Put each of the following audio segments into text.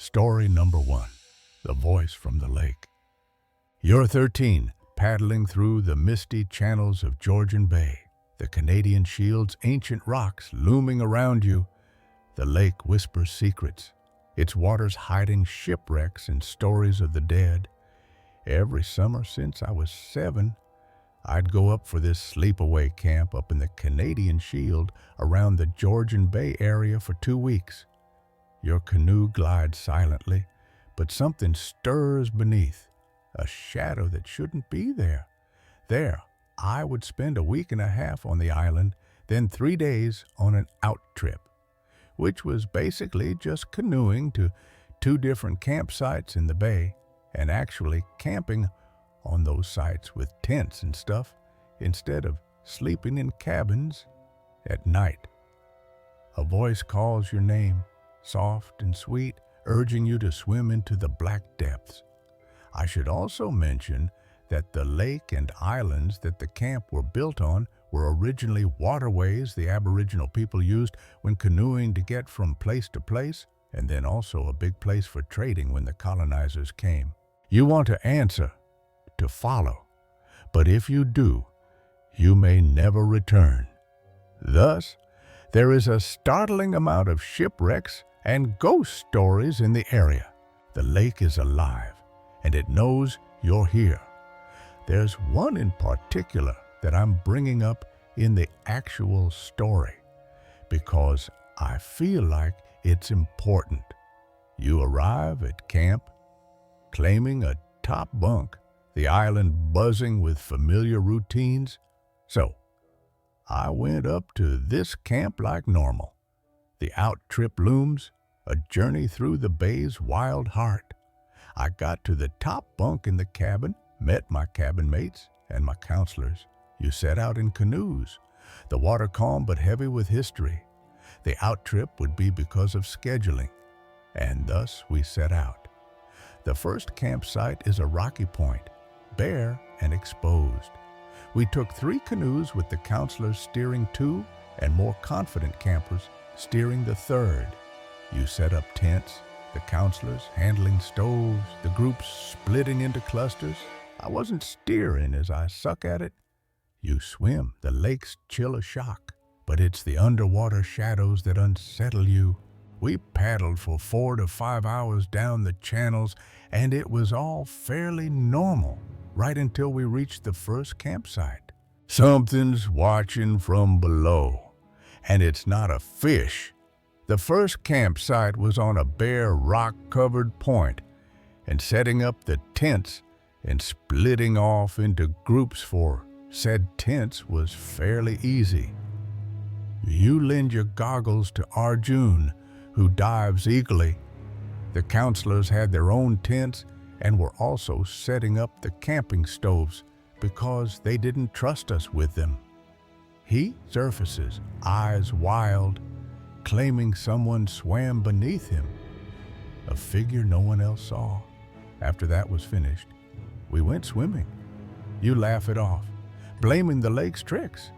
Story number 1. The Voice from the Lake. You're 13, paddling through the misty channels of Georgian Bay, the Canadian Shield's ancient rocks looming around you. The lake whispers secrets, its waters hiding shipwrecks and stories of the dead. Every summer since I was 7, I'd go up for this sleepaway camp up in the Canadian Shield around the Georgian Bay area for 2 weeks. Your canoe glides silently, but something stirs beneath, a shadow that shouldn't be there. There, I would spend a week and a half on the island, then 3 days on an out trip, which was basically just canoeing to 2 different campsites in the bay and actually camping on those sites with tents and stuff instead of sleeping in cabins at night. A voice calls your name, soft and sweet, urging you to swim into the black depths. I should also mention that the lake and islands that the camp were built on were originally waterways the Aboriginal people used when canoeing to get from place to place, and then also a big place for trading when the colonizers came. You want to answer, to follow, but if you do, you may never return. Thus, there is a startling amount of shipwrecks and ghost stories in the area. The lake is alive, and it knows you're here. There's one in particular that I'm bringing up in the actual story because I feel like it's important. You arrive at camp, claiming a top bunk, the island buzzing with familiar routines. So, I went up to this camp like normal. The out trip looms, a journey through the bay's wild heart. I got to the top bunk in the cabin, met my cabin mates and my counselors. You set out in canoes, the water calm but heavy with history. The out trip would be because of scheduling, and thus we set out. The first campsite is a rocky point, bare and exposed. We took 3 canoes with the counselors steering 2 and more confident campers steering the 3rd. You set up tents, the counselors handling stoves, the groups splitting into clusters. I wasn't steering as I suck at it. You swim, the lake's chill a shock, but it's the underwater shadows that unsettle you. We paddled for 4 to 5 hours down the channels, and it was all fairly normal, right until we reached the first campsite. Something's watching from below, and it's not a fish. The first campsite was on a bare rock-covered point, and setting up the tents and splitting off into groups for said tents was fairly easy. You lend your goggles to Arjun, who dives eagerly. The counselors had their own tents and were also setting up the camping stoves because they didn't trust us with them. He surfaces, eyes wild, claiming someone swam beneath him, a figure no one else saw. After that was finished, we went swimming. You laugh it off, blaming the lake's tricks.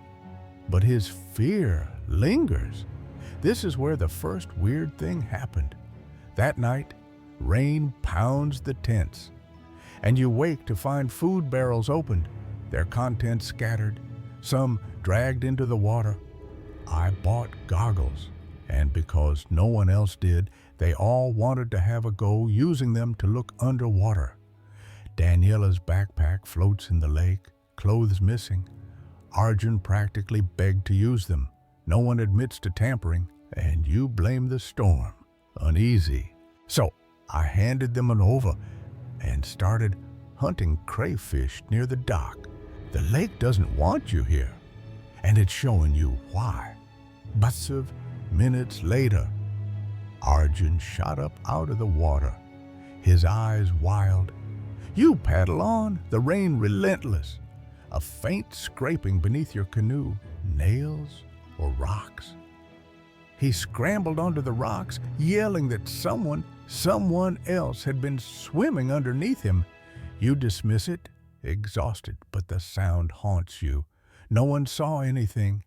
But his fear lingers. This is where the first weird thing happened. That night, rain pounds the tents, and you wake to find food barrels opened, their contents scattered, some dragged into the water. I bought goggles, and because no one else did, they all wanted to have a go using them to look underwater. Daniela's backpack floats in the lake, clothes missing. Arjun practically begged to use them. No one admits to tampering, and you blame the storm. Uneasy. So I handed them an over and started hunting crayfish near the dock. The lake doesn't want you here, and it's showing you why. But minutes later, Arjun shot up out of the water, his eyes wild. You paddle on, the rain relentless. A faint scraping beneath your canoe, nails or rocks. He scrambled onto the rocks, yelling that someone else had been swimming underneath him. You dismiss it, exhausted, but the sound haunts you. No one saw anything.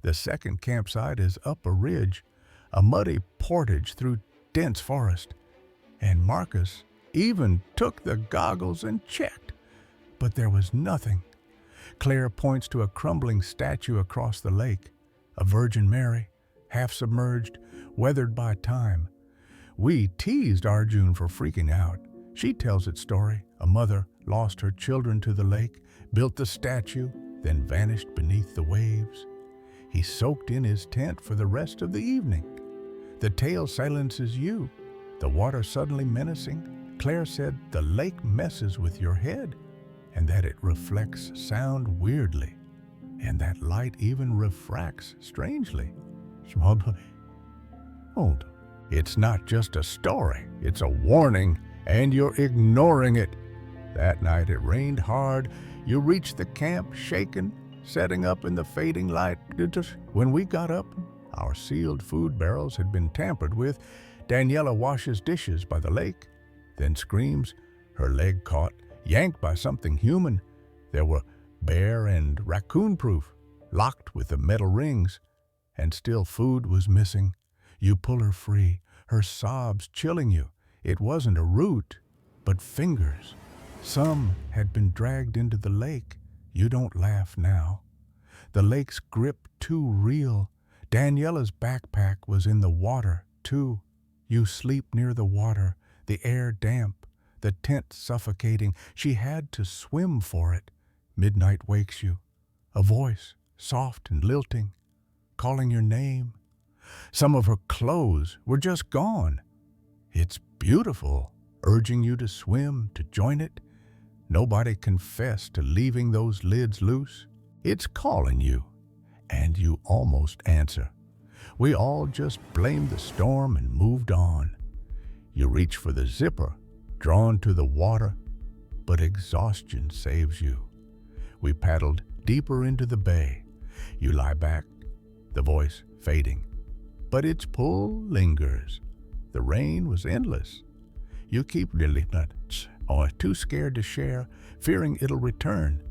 The second campsite is up a ridge, a muddy portage through dense forest, And Marcus even took the goggles and checked, but there was nothing. Claire points to a crumbling statue across the lake, a Virgin Mary, half submerged, weathered by time. We teased Arjun for freaking out. She tells its story. A mother lost her children to the lake, built the statue, then vanished beneath the waves. He soaked in his tent for the rest of the evening. The tale silences you, the water suddenly menacing. Claire said the lake messes with your head, and that it reflects sound weirdly, and that light even refracts strangely. Hold. It's not just a story, it's a warning, and you're ignoring it. That night it rained hard. You reached the camp shaken, setting up in the fading light. When we got up, our sealed food barrels had been tampered with. Daniela washes dishes by the lake, then screams, her leg caught, yanked by something human. There were bear and raccoon-proof, locked with the metal rings, and still food was missing. You pull her free, her sobs chilling you. It wasn't a root, but fingers. Some had been dragged into the lake. You don't laugh now. The lake's grip too real. Daniela's backpack was in the water, too. You sleep near the water, the air damp, the tent suffocating. She had to swim for it. Midnight wakes you. A voice, soft and lilting, calling your name. Some of her clothes were just gone. It's beautiful, urging you to swim, to join it. Nobody confessed to leaving those lids loose. It's calling you, and you almost answer. We all just blamed the storm and moved on. You reach for the zipper, drawn to the water, but exhaustion saves you. We paddled deeper into the bay. You lie back, the voice fading, but its pull lingers. The rain was endless. You keep really nuts, or too scared to share, fearing it'll return.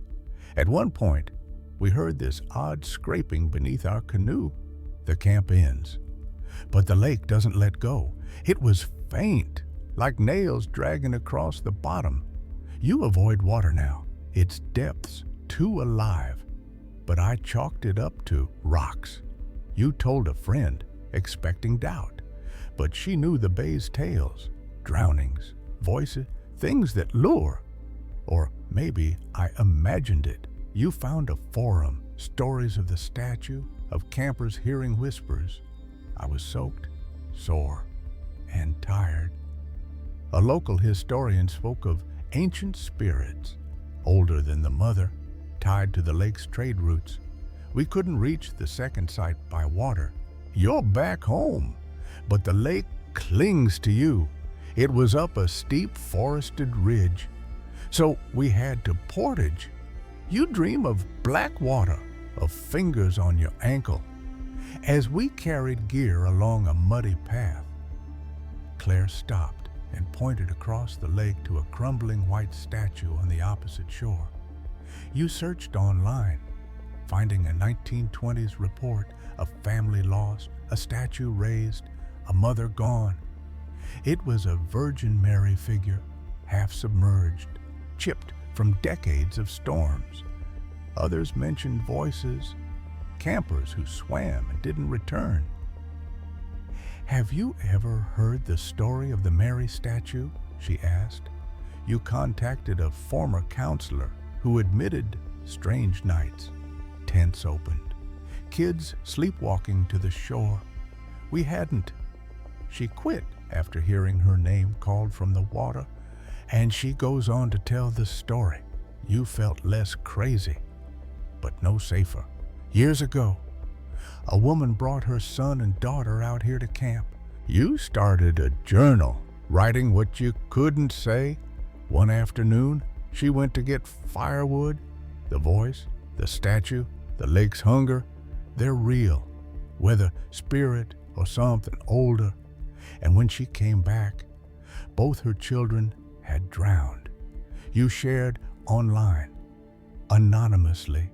At one point, we heard this odd scraping beneath our canoe. The camp ends, but the lake doesn't let go. It was faint, like nails dragging across the bottom. You avoid water now, its depths too alive, but I chalked it up to rocks. You told a friend, expecting doubt, but she knew the bay's tales, drownings, voices, things that lure. Or maybe I imagined it. You found a forum, stories of the statue, of campers hearing whispers. I was soaked, sore, and tired. A local historian spoke of ancient spirits, older than the mother, tied to the lake's trade routes. We couldn't reach the second site by water. You're back home, but the lake clings to you. It was up a steep forested ridge, so we had to portage. You dream of black water, of fingers on your ankle. As we carried gear along a muddy path, Claire stopped and pointed across the lake to a crumbling white statue on the opposite shore. You searched online, finding a 1920s report, a family lost, a statue raised, a mother gone. It was a Virgin Mary figure, half submerged, chipped from decades of storms. Others mentioned voices, campers who swam and didn't return. Have you ever heard the story of the Mary statue? She asked. You contacted a former counselor who admitted strange nights, tents opened, kids sleepwalking to the shore. We hadn't. She quit after hearing her name called from the water, and she goes on to tell the story. You felt less crazy, but no safer. Years ago, a woman brought her son and daughter out here to camp. You started a journal, writing what you couldn't say. One afternoon, she went to get firewood. The voice, the statue, the lake's hunger, they're real, whether spirit or something older. And when she came back, both her children had drowned. You shared online, anonymously,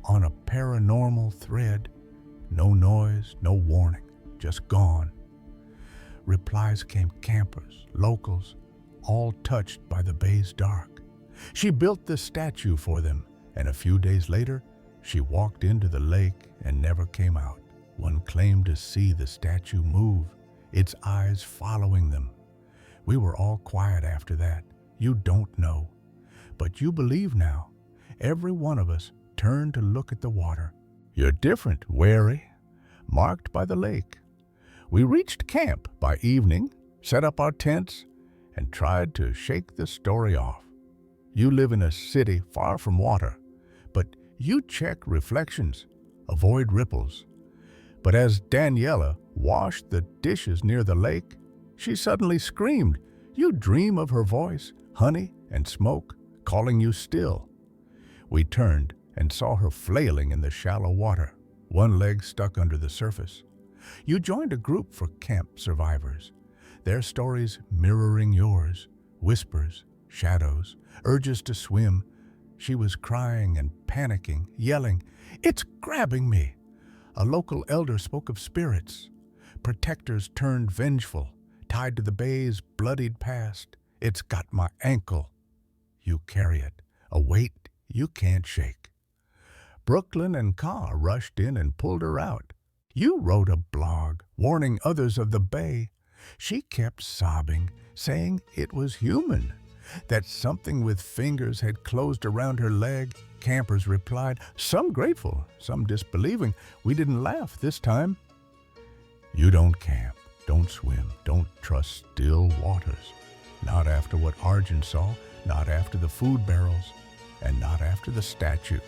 on a paranormal thread. No noise, no warning, just gone. Replies came campers, locals, all touched by the bay's dark. She built the statue for them, and a few days later, she walked into the lake and never came out. One claimed to see the statue move, its eyes following them. We were all quiet after that. You don't know. But you believe now. Every one of us turned to look at the water. You're different, wary, marked by the lake. We reached camp by evening, set up our tents, and tried to shake the story off. You live in a city far from water, but you check reflections, avoid ripples. But as Daniela washed the dishes near the lake, she suddenly screamed. You dream of her voice, honey and smoke, calling you still. We turned and saw her flailing in the shallow water, one leg stuck under the surface. You joined a group for camp survivors, their stories mirroring yours, whispers, shadows, urges to swim. She was crying and panicking, yelling, "It's grabbing me!" A local elder spoke of spirits. Protectors turned vengeful, tied to the bay's bloodied past. "It's got my ankle." You carry it, a weight you can't shake. Brooklyn and Ka rushed in and pulled her out. You wrote a blog, warning others of the bay. She kept sobbing, saying it was human, that something with fingers had closed around her leg. Campers replied, some grateful, some disbelieving. We didn't laugh this time. You don't camp, don't swim, don't trust still waters. Not after what Arjun saw, not after the food barrels, and not after the statue.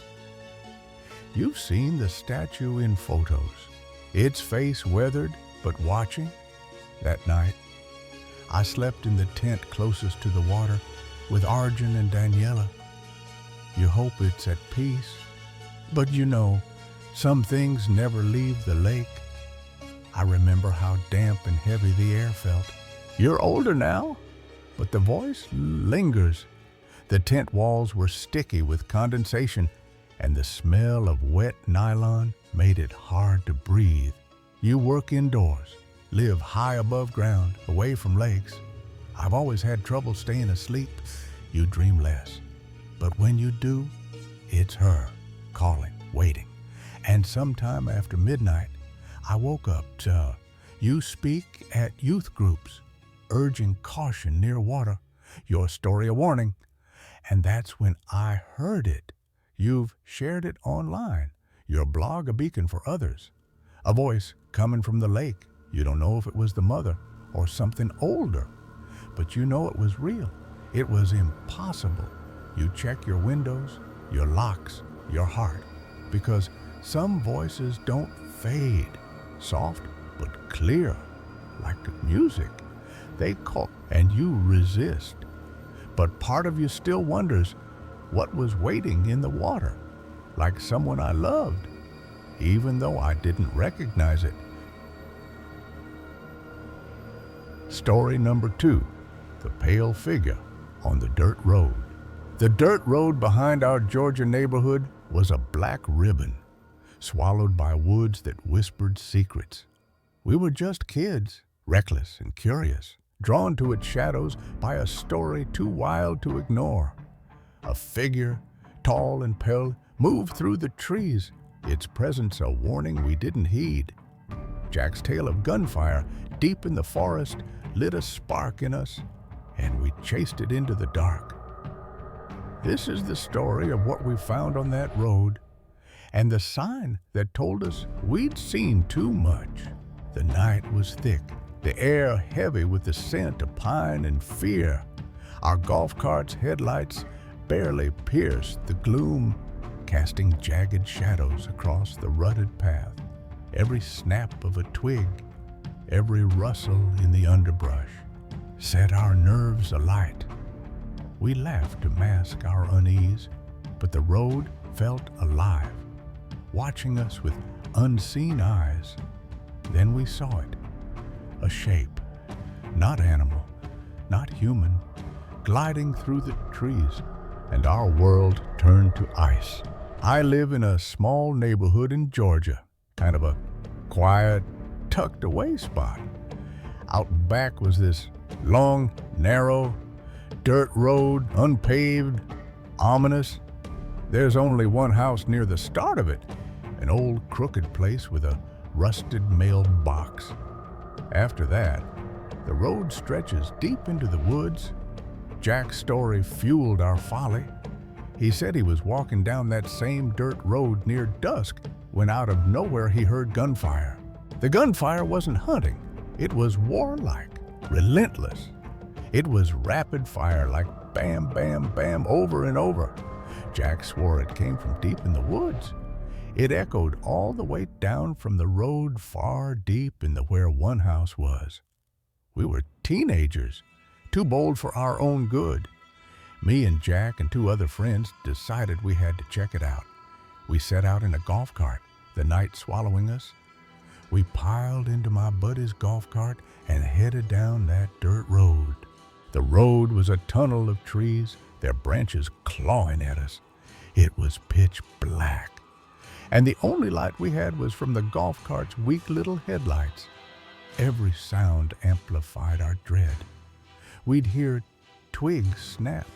You've seen the statue in photos, its face weathered but watching. That night, I slept in the tent closest to the water with Arjun and Daniela. You hope it's at peace, but you know, some things never leave the lake. I remember how damp and heavy the air felt. You're older now, but the voice lingers. The tent walls were sticky with condensation, and the smell of wet nylon made it hard to breathe. You work indoors, live high above ground, away from lakes. I've always had trouble staying asleep. You dream less. But when you do, it's her, calling, waiting. And sometime after midnight, I woke up to you speak at youth groups, urging caution near water, your story a warning. And that's when I heard it. You've shared it online, your blog a beacon for others. A voice coming from the lake. You don't know if it was the mother or something older, but you know it was real. It was impossible. You check your windows, your locks, your heart, because some voices don't fade. Soft but clear, like music. They call, and you resist. But part of you still wonders what was waiting in the water, like someone I loved, even though I didn't recognize it. Story number 2, the pale figure on the dirt road. The dirt road behind our Georgia neighborhood was a black ribbon, swallowed by woods that whispered secrets. We were just kids, reckless and curious, drawn to its shadows by a story too wild to ignore. A figure, tall and pale, moved through the trees, its presence a warning we didn't heed. Jack's tale of gunfire deep in the forest lit a spark in us, and we chased it into the dark. This is the story of what we found on that road, and the sign that told us we'd seen too much. The night was thick, the air heavy with the scent of pine and fear. Our golf cart's headlights barely pierced the gloom, casting jagged shadows across the rutted path. Every snap of a twig, every rustle in the underbrush set our nerves alight. We laughed to mask our unease, but the road felt alive, watching us with unseen eyes. Then we saw it, a shape, not animal, not human, gliding through the trees, and our world turned to ice. I live in a small neighborhood in Georgia, kind of a quiet, tucked away spot. Out back was this long, narrow, dirt road, unpaved, ominous. There's only one house near the start of it, an old crooked place with a rusted mailbox. After that, the road stretches deep into the woods. Jack's story fueled our folly. He said he was walking down that same dirt road near dusk when out of nowhere he heard gunfire. The gunfire wasn't hunting. It was warlike, relentless. It was rapid fire, like bam, bam, bam, over and over. Jack swore it came from deep in the woods. It echoed all the way down from the road far deep in where one house was. We were teenagers, too bold for our own good. Me and Jack and two other friends decided we had to check it out. We set out in a golf cart, the night swallowing us. We piled into my buddy's golf cart and headed down that dirt road. The road was a tunnel of trees, their branches clawing at us. It was pitch black, and the only light we had was from the golf cart's weak little headlights. Every sound amplified our dread. We'd hear twigs snap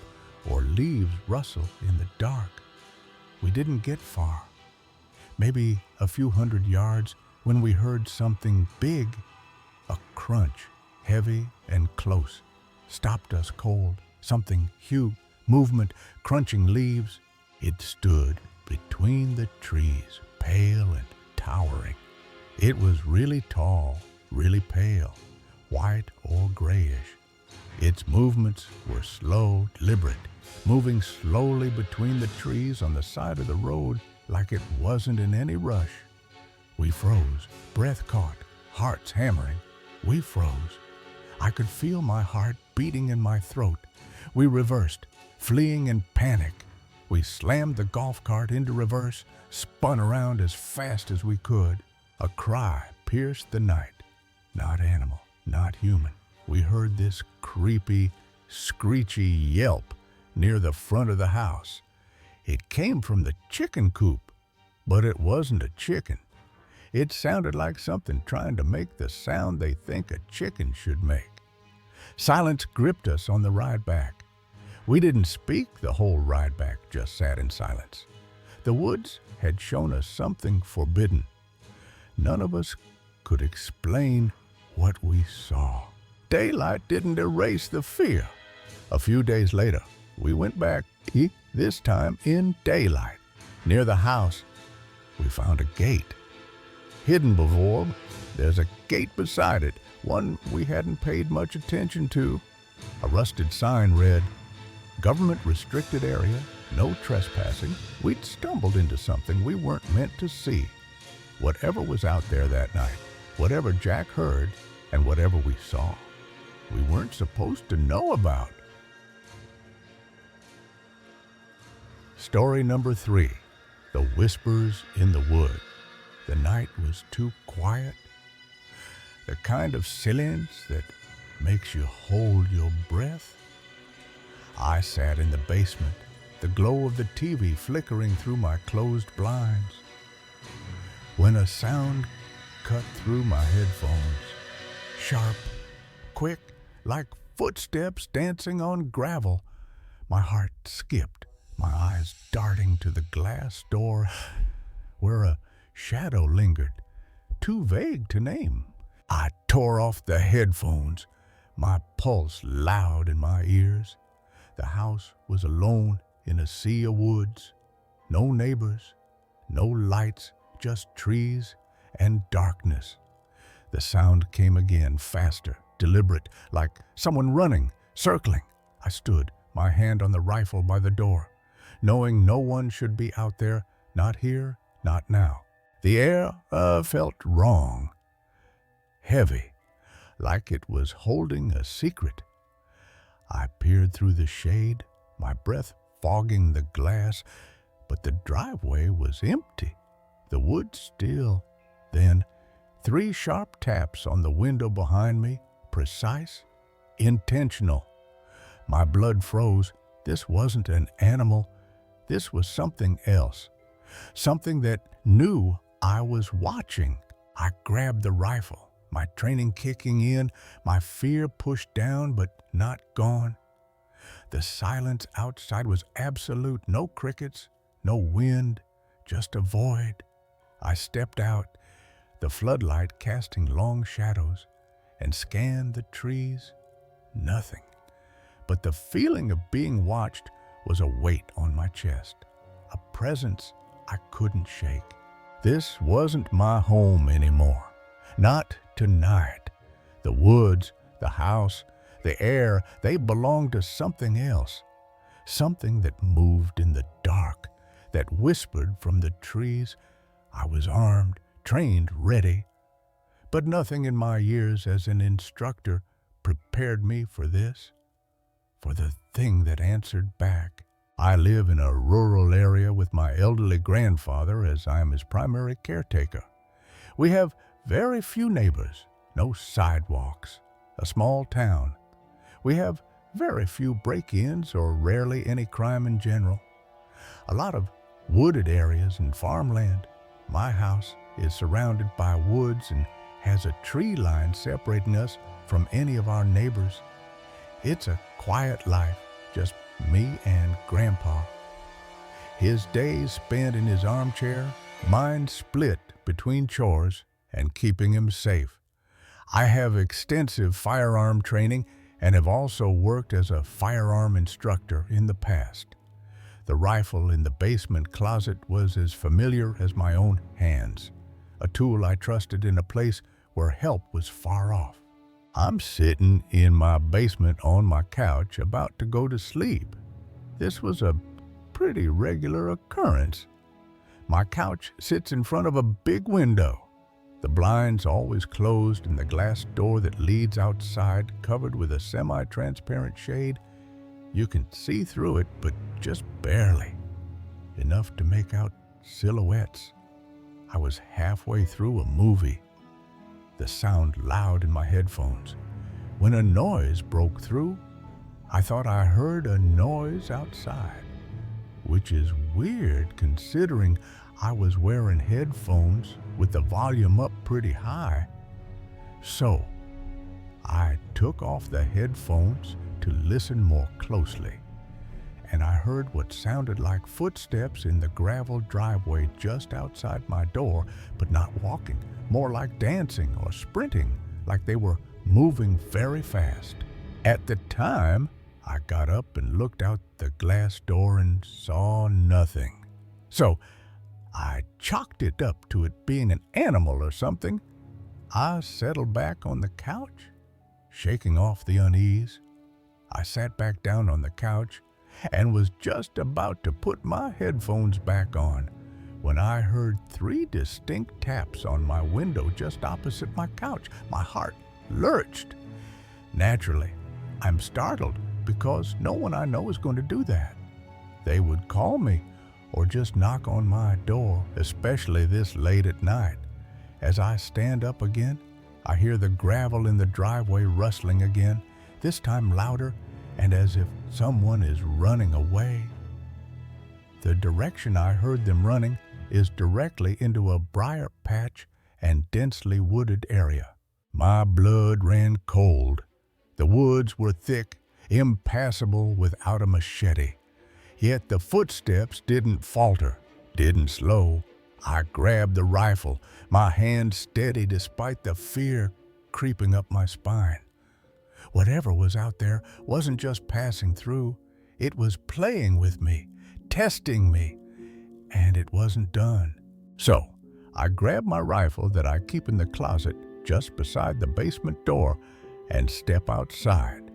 or leaves rustle in the dark. We didn't get far, maybe a few hundred yards, when we heard something big. A crunch, heavy and close, stopped us cold. Something huge, movement, crunching leaves. It stood between the trees, pale and towering. It was really tall, really pale, white or grayish. Its movements were slow, deliberate, moving slowly between the trees on the side of the road like it wasn't in any rush. We froze, breath caught, hearts hammering. We froze. I could feel my heart beating in my throat. We reversed, fleeing in panic. We slammed the golf cart into reverse, spun around as fast as we could. A cry pierced the night. Not animal, not human. We heard this creepy, screechy yelp near the front of the house. It came from the chicken coop, but it wasn't a chicken. It sounded like something trying to make the sound they think a chicken should make. Silence gripped us on the ride back. We didn't speak the whole ride back, just sat in silence. The woods had shown us something forbidden. None of us could explain what we saw. Daylight didn't erase the fear. A few days later, we went back, this time in daylight. Near the house, we found a gate. Hidden before, there's a gate beside it, one we hadn't paid much attention to. A rusted sign read, "Government restricted area, no trespassing." We'd stumbled into something we weren't meant to see. Whatever was out there that night, whatever Jack heard, and whatever we saw, we weren't supposed to know about. Story number 3, The Whispers in the Wood. The night was too quiet. The kind of silence that makes you hold your breath. I sat in the basement, the glow of the TV flickering through my closed blinds, when a sound cut through my headphones. Sharp, quick, like footsteps dancing on gravel. My heart skipped, my eyes darting to the glass door where a shadow lingered, too vague to name. I tore off the headphones, my pulse loud in my ears. The house was alone in a sea of woods. No neighbors, no lights, just trees and darkness. The sound came again, faster, deliberate, like someone running, circling. I stood, my hand on the rifle by the door, knowing no one should be out there, not here, not now. The air felt wrong, heavy, like it was holding a secret. I peered through the shade, my breath fogging the glass, but the driveway was empty, the wood still. Then 3 sharp taps on the window behind me, precise, intentional. My blood froze. This wasn't an animal. This was something else, something that knew I was watching. I grabbed the rifle, my training kicking in, my fear pushed down but not gone. The silence outside was absolute. No crickets, no wind, just a void. I stepped out, the floodlight casting long shadows, and scanned the trees. Nothing. But the feeling of being watched was a weight on my chest, a presence I couldn't shake. This wasn't my home anymore. Not tonight. The woods, the house, the air, they belonged to something else. Something that moved in the dark, that whispered from the trees. I was armed, trained, ready. But nothing in my years as an instructor prepared me for this, for the thing that answered back. I live in a rural area with my elderly grandfather as I am his primary caretaker. We have very few neighbors, no sidewalks, a small town. We have very few break-ins or rarely any crime in general. A lot of wooded areas and farmland. My house is surrounded by woods and has a tree line separating us from any of our neighbors. It's a quiet life, just me and Grandpa. His days spent in his armchair, mine split between chores and keeping him safe. I have extensive firearm training and have also worked as a firearm instructor in the past. The rifle in the basement closet was as familiar as my own hands, a tool I trusted in a place where help was far off. I'm sitting in my basement on my couch about to go to sleep. This was a pretty regular occurrence. My couch sits in front of a big window. The blinds always closed and the glass door that leads outside covered with a semi-transparent shade. You can see through it, but just barely. Enough to make out silhouettes. I was halfway through a movie, the sound loud in my headphones, when a noise broke through. I thought I heard a noise outside, which is weird considering I was wearing headphones with the volume up pretty high. So I took off the headphones to listen more closely, and I heard what sounded like footsteps in the gravel driveway just outside my door, but not walking, more like dancing or sprinting, like they were moving very fast. At the time, I got up and looked out the glass door and saw nothing. So I chalked it up to it being an animal or something. I settled back on the couch, shaking off the unease. I sat back down on the couch and was just about to put my headphones back on when I heard 3 distinct taps on my window just opposite my couch. My heart lurched. Naturally, I'm startled because no one I know is going to do that. They would call me or just knock on my door, especially this late at night. As I stand up again, I hear the gravel in the driveway rustling again, this time louder and as if someone is running away. The direction I heard them running is directly into a briar patch and densely wooded area. My blood ran cold. The woods were thick, impassable without a machete. Yet the footsteps didn't falter, didn't slow. I grabbed the rifle, my hand steady despite the fear creeping up my spine. Whatever was out there wasn't just passing through, it was playing with me, testing me, and it wasn't done. So I grabbed my rifle that I keep in the closet just beside the basement door and step outside,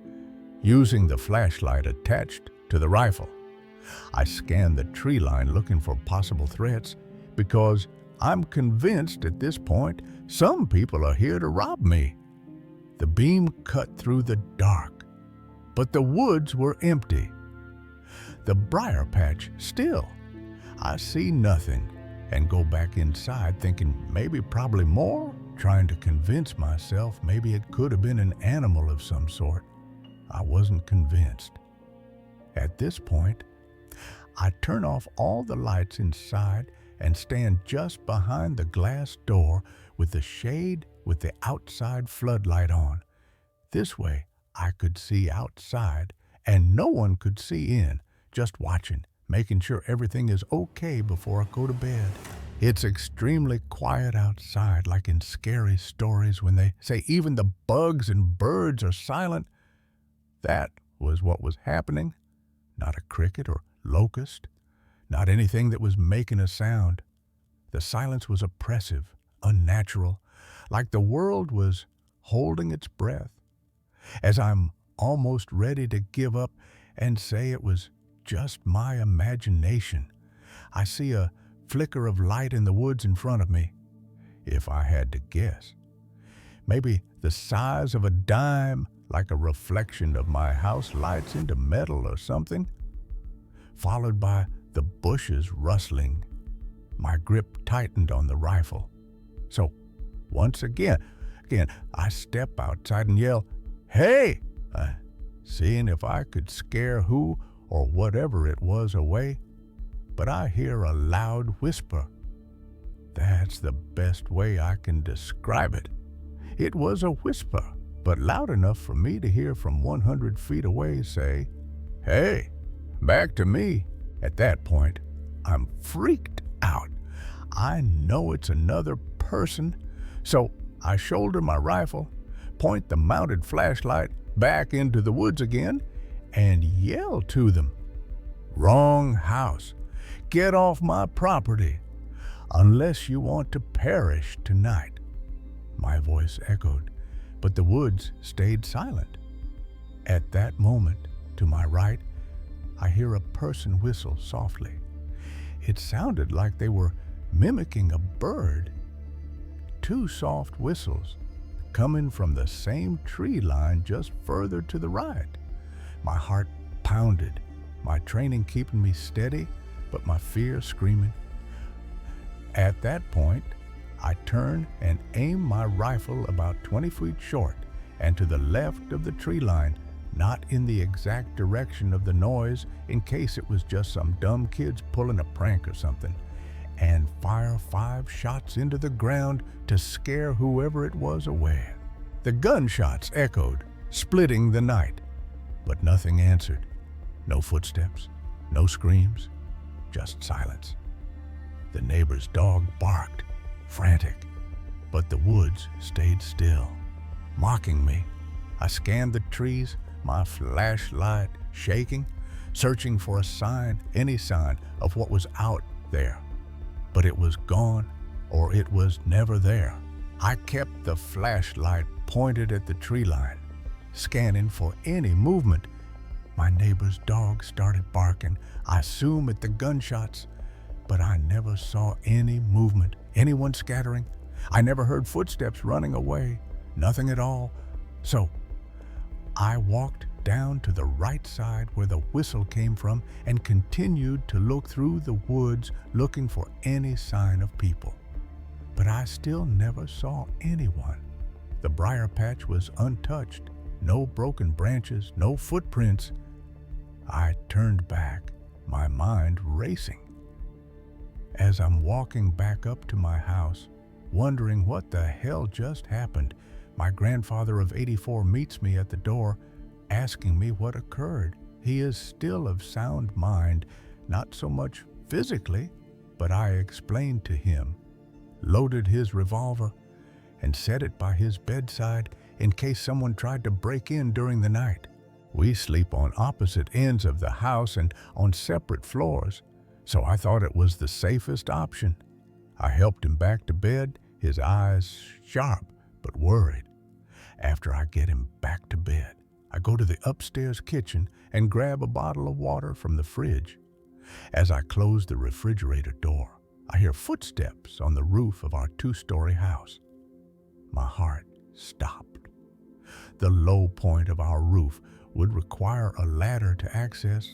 using the flashlight attached to the rifle. I scan the tree line looking for possible threats because I'm convinced at this point some people are here to rob me. The beam cut through the dark, but the woods were empty. The briar patch still. I see nothing and go back inside thinking probably more, trying to convince myself maybe it could have been an animal of some sort. I wasn't convinced. At this point, I turn off all the lights inside and stand just behind the glass door with the shade with the outside floodlight on. This way, I could see outside, and no one could see in, just watching, making sure everything is okay before I go to bed. It's extremely quiet outside, like in scary stories when they say even the bugs and birds are silent. That was what was happening. Not a cricket or locust, not anything that was making a sound. The silence was oppressive, unnatural, like the world was holding its breath. As I'm almost ready to give up and say it was just my imagination, I see a flicker of light in the woods in front of me. If I had to guess, maybe the size of a dime, like a reflection of my house lights into metal or something, followed by the bushes rustling. My grip tightened on the rifle. So once again, I step outside and yell, "Hey!" Seeing if I could scare who or whatever it was away. But I hear a loud whisper. That's the best way I can describe it. It was a whisper, but loud enough for me to hear from 100 feet away say, "Hey, back to me." At that point, I'm freaked out. I know it's another person, so I shoulder my rifle, point the mounted flashlight back into the woods again, and yell to them, "Wrong house. Get off my property, unless you want to perish tonight." My voice echoed, but the woods stayed silent. At that moment, to my right, I hear a person whistle softly. It sounded like they were mimicking a bird. Two soft whistles, coming from the same tree line just further to the right. My heart pounded, my training keeping me steady, but my fear screaming. At that point, I turn and aim my rifle about 20 feet short and to the left of the tree line, not in the exact direction of the noise in case it was just some dumb kids pulling a prank or something, and fire 5 shots into the ground to scare whoever it was away. The gunshots echoed, splitting the night, but nothing answered. No footsteps, no screams, just silence. The neighbor's dog barked, frantic, but the woods stayed still, mocking me. I scanned the trees, my flashlight shaking, searching for a sign, any sign of what was out there. But it was gone, or it was never there. I kept the flashlight pointed at the tree line, scanning for any movement. My neighbor's dog started barking, I assume at the gunshots, but I never saw any movement, anyone scattering. I never heard footsteps running away, nothing at all. So I walked down to the right side where the whistle came from and continued to look through the woods looking for any sign of people. But I still never saw anyone. The briar patch was untouched, no broken branches, no footprints. I turned back, my mind racing. As I'm walking back up to my house, wondering what the hell just happened, my grandfather of 84 meets me at the door, asking me what occurred. He is still of sound mind, not so much physically, but I explained to him, loaded his revolver, and set it by his bedside in case someone tried to break in during the night. We sleep on opposite ends of the house and on separate floors, so I thought it was the safest option. I helped him back to bed, his eyes sharp but worried. After I get him back to bed, I go to the upstairs kitchen and grab a bottle of water from the fridge. As I close the refrigerator door, I hear footsteps on the roof of our 2-story house. My heart stopped. The low point of our roof would require a ladder to access.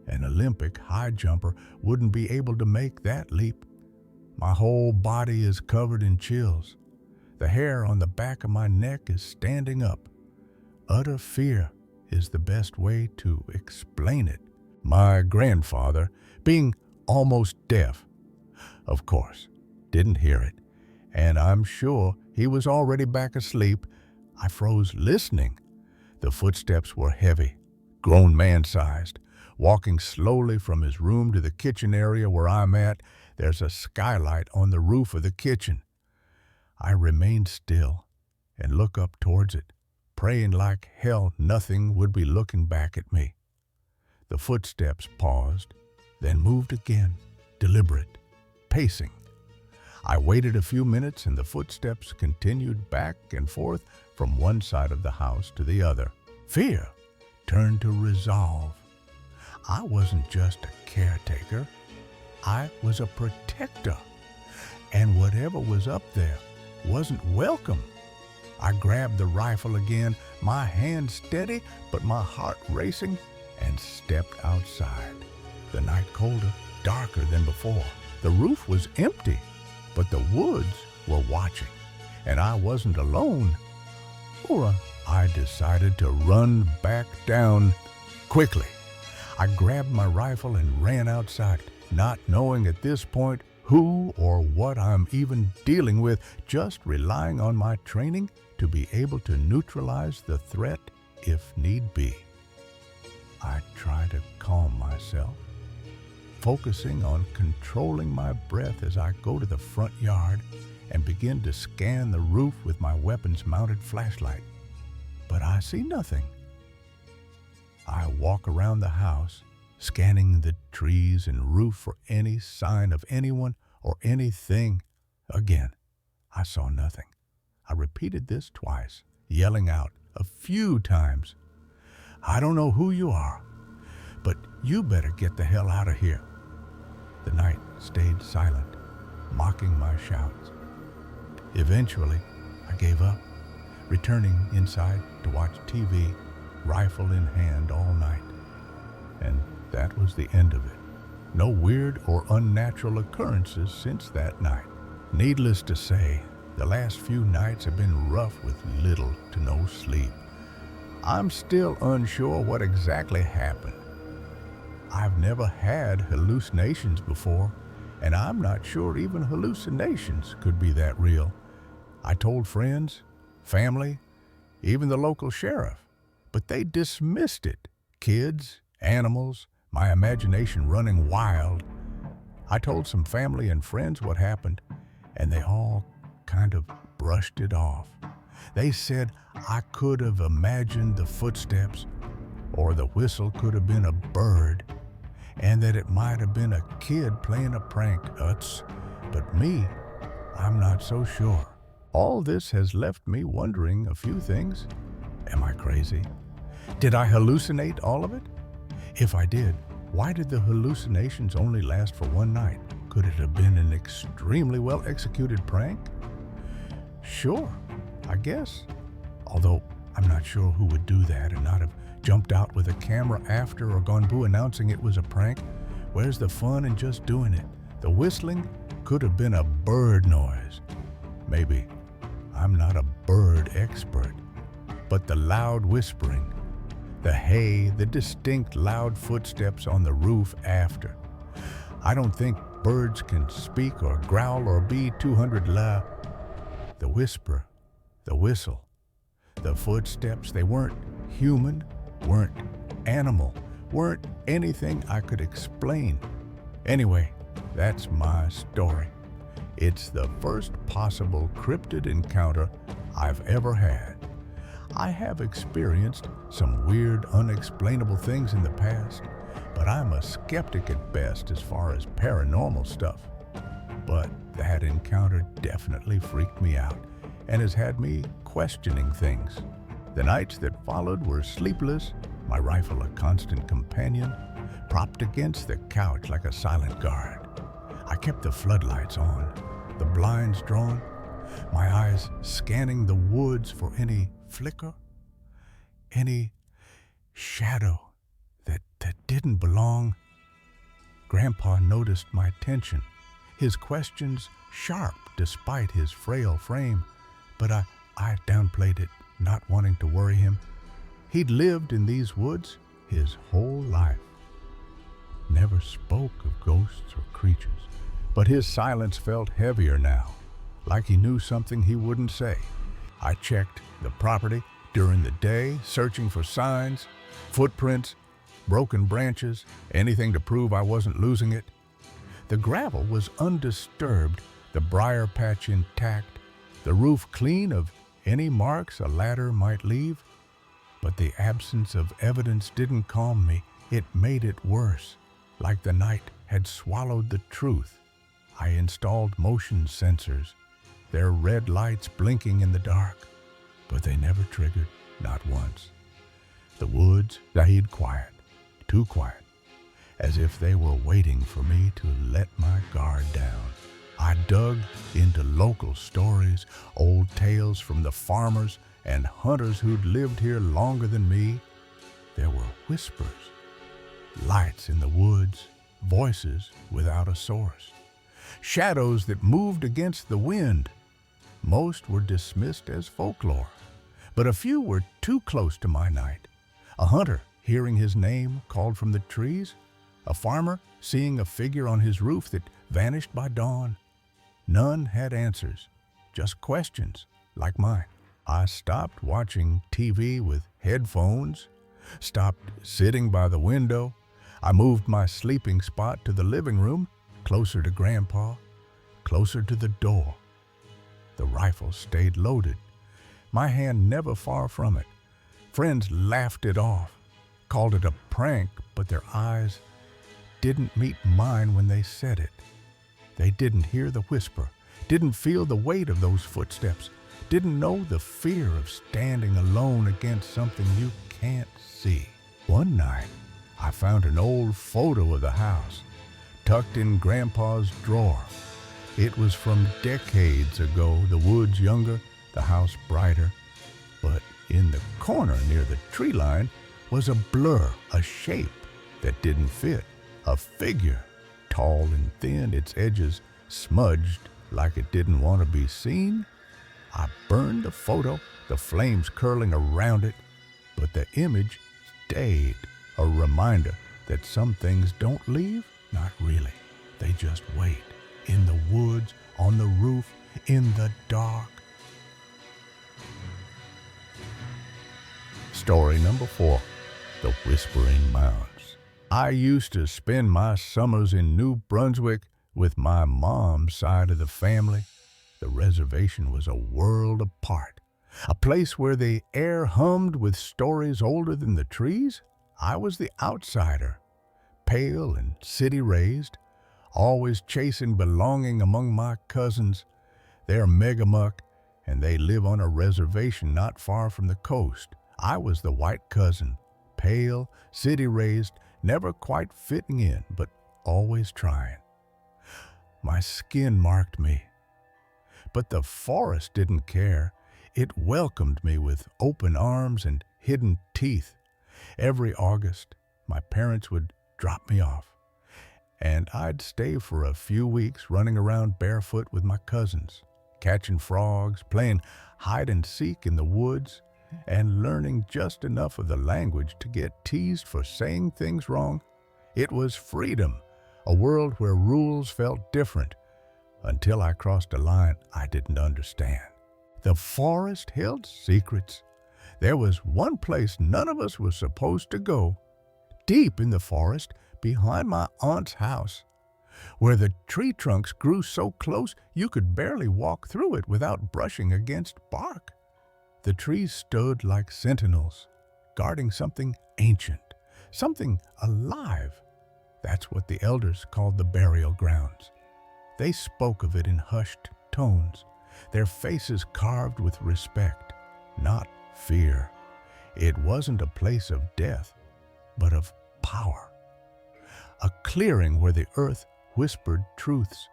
An Olympic high jumper wouldn't be able to make that leap. My whole body is covered in chills. The hair on the back of my neck is standing up. Utter fear is the best way to explain it. My grandfather, being almost deaf, of course, didn't hear it, and I'm sure he was already back asleep, I froze listening. The footsteps were heavy, grown man-sized. Walking slowly from his room to the kitchen area where I'm at, there's a skylight on the roof of the kitchen. I remained still and look up towards it, praying like hell nothing would be looking back at me. The footsteps paused, then moved again, deliberate, pacing. I waited a few minutes and the footsteps continued back and forth from one side of the house to the other. Fear turned to resolve. I wasn't just a caretaker, I was a protector, and whatever was up there wasn't welcome. I grabbed the rifle again, my hand steady but my heart racing, and stepped outside. The night colder, darker than before. The roof was empty, but the woods were watching, and I wasn't alone. Or I decided to run back down quickly. I grabbed my rifle and ran outside, not knowing at this point who or what I'm even dealing with, just relying on my training to be able to neutralize the threat if need be. I try to calm myself, focusing on controlling my breath as I go to the front yard and begin to scan the roof with my weapons-mounted flashlight. But I see nothing. I walk around the house, scanning the trees and roof for any sign of anyone or anything. Again, I saw nothing. I repeated this twice, yelling out a few times, "I don't know who you are, but you better get the hell out of here." The night stayed silent, mocking my shouts. Eventually, I gave up, returning inside to watch TV, rifle in hand all night. And that was the end of it. No weird or unnatural occurrences since that night. Needless to say, the last few nights have been rough with little to no sleep. I'm still unsure what exactly happened. I've never had hallucinations before, and I'm not sure even hallucinations could be that real. I told friends, family, even the local sheriff, but they dismissed it. Kids, animals, my imagination running wild. I told some family and friends what happened, and they all kind of brushed it off. They said I could have imagined the footsteps, or the whistle could have been a bird, and that it might have been a kid playing a prank. But me, I'm not so sure. All this has left me wondering a few things. Am I crazy? Did I hallucinate all of it? If I did, why did the hallucinations only last for one night? Could it have been an extremely well-executed prank? Sure, I guess. Although I'm not sure who would do that and not have jumped out with a camera after or gone boo announcing it was a prank. Where's the fun in just doing it? The whistling could have been a bird noise. Maybe I'm not a bird expert, but the loud whispering, the hay, the distinct loud footsteps on the roof after. I don't think birds can speak or growl or be 200 loud. The whisper, the whistle, the footsteps, they weren't human, weren't animal, weren't anything I could explain. Anyway, that's my story. It's the first possible cryptid encounter I've ever had. I have experienced some weird, unexplainable things in the past, but I'm a skeptic at best as far as paranormal stuff. But that encounter definitely freaked me out and has had me questioning things. The nights that followed were sleepless, my rifle a constant companion, propped against the couch like a silent guard. I kept the floodlights on, the blinds drawn, my eyes scanning the woods for any flicker, any shadow that didn't belong. Grandpa noticed my tension, his questions sharp despite his frail frame, but I downplayed it, not wanting to worry him. He'd lived in these woods his whole life. Never spoke of ghosts or creatures, but his silence felt heavier now, like he knew something he wouldn't say. I checked the property during the day, searching for signs, footprints, broken branches, anything to prove I wasn't losing it. The gravel was undisturbed, the briar patch intact, the roof clean of any marks a ladder might leave. But the absence of evidence didn't calm me. It made it worse, like the night had swallowed the truth. I installed motion sensors, their red lights blinking in the dark, but they never triggered, not once. The woods stayed quiet, too quiet, as if they were waiting for me to let my guard down. I dug into local stories, old tales from the farmers and hunters who'd lived here longer than me. There were whispers, lights in the woods, voices without a source, shadows that moved against the wind. Most were dismissed as folklore, but a few were too close to my night. A hunter hearing his name called from the trees, a farmer seeing a figure on his roof that vanished by dawn. None had answers, just questions like mine. I stopped watching TV with headphones, stopped sitting by the window. I moved my sleeping spot to the living room, closer to Grandpa, closer to the door. The rifle stayed loaded, my hand never far from it. Friends laughed it off, called it a prank, but their eyes didn't meet mine when they said it. They didn't hear the whisper, didn't feel the weight of those footsteps, didn't know the fear of standing alone against something you can't see. One night, I found an old photo of the house, tucked in Grandpa's drawer. It was from decades ago, the woods younger, the house brighter. But in the corner near the tree line was a blur, a shape that didn't fit, a figure, tall and thin, its edges smudged like it didn't want to be seen. I burned the photo, the flames curling around it, but the image stayed, a reminder that some things don't leave, not really. They just wait, in the woods, on the roof, in the dark. Story number 4, The Whispering Mounds. I used to spend my summers in New Brunswick with my mom's side of the family. The reservation was a world apart, a place where the air hummed with stories older than the trees. I was the outsider, pale and city-raised, always chasing belonging among my cousins. They're megamuck, and they live on a reservation not far from the coast. I was the white cousin, pale, city-raised, never quite fitting in, but always trying. My skin marked me. But the forest didn't care. It welcomed me with open arms and hidden teeth. Every August, my parents would drop me off, and I'd stay for a few weeks running around barefoot with my cousins, catching frogs, playing hide and seek in the woods, and learning just enough of the language to get teased for saying things wrong. It was freedom, a world where rules felt different, until I crossed a line I didn't understand. The forest held secrets. There was one place none of us was supposed to go, deep in the forest behind my aunt's house, where the tree trunks grew so close you could barely walk through it without brushing against bark. The trees stood like sentinels, guarding something ancient, something alive. That's what the elders called the burial grounds. They spoke of it in hushed tones, their faces carved with respect, not fear. It wasn't a place of death, but of power. A clearing where the earth whispered truths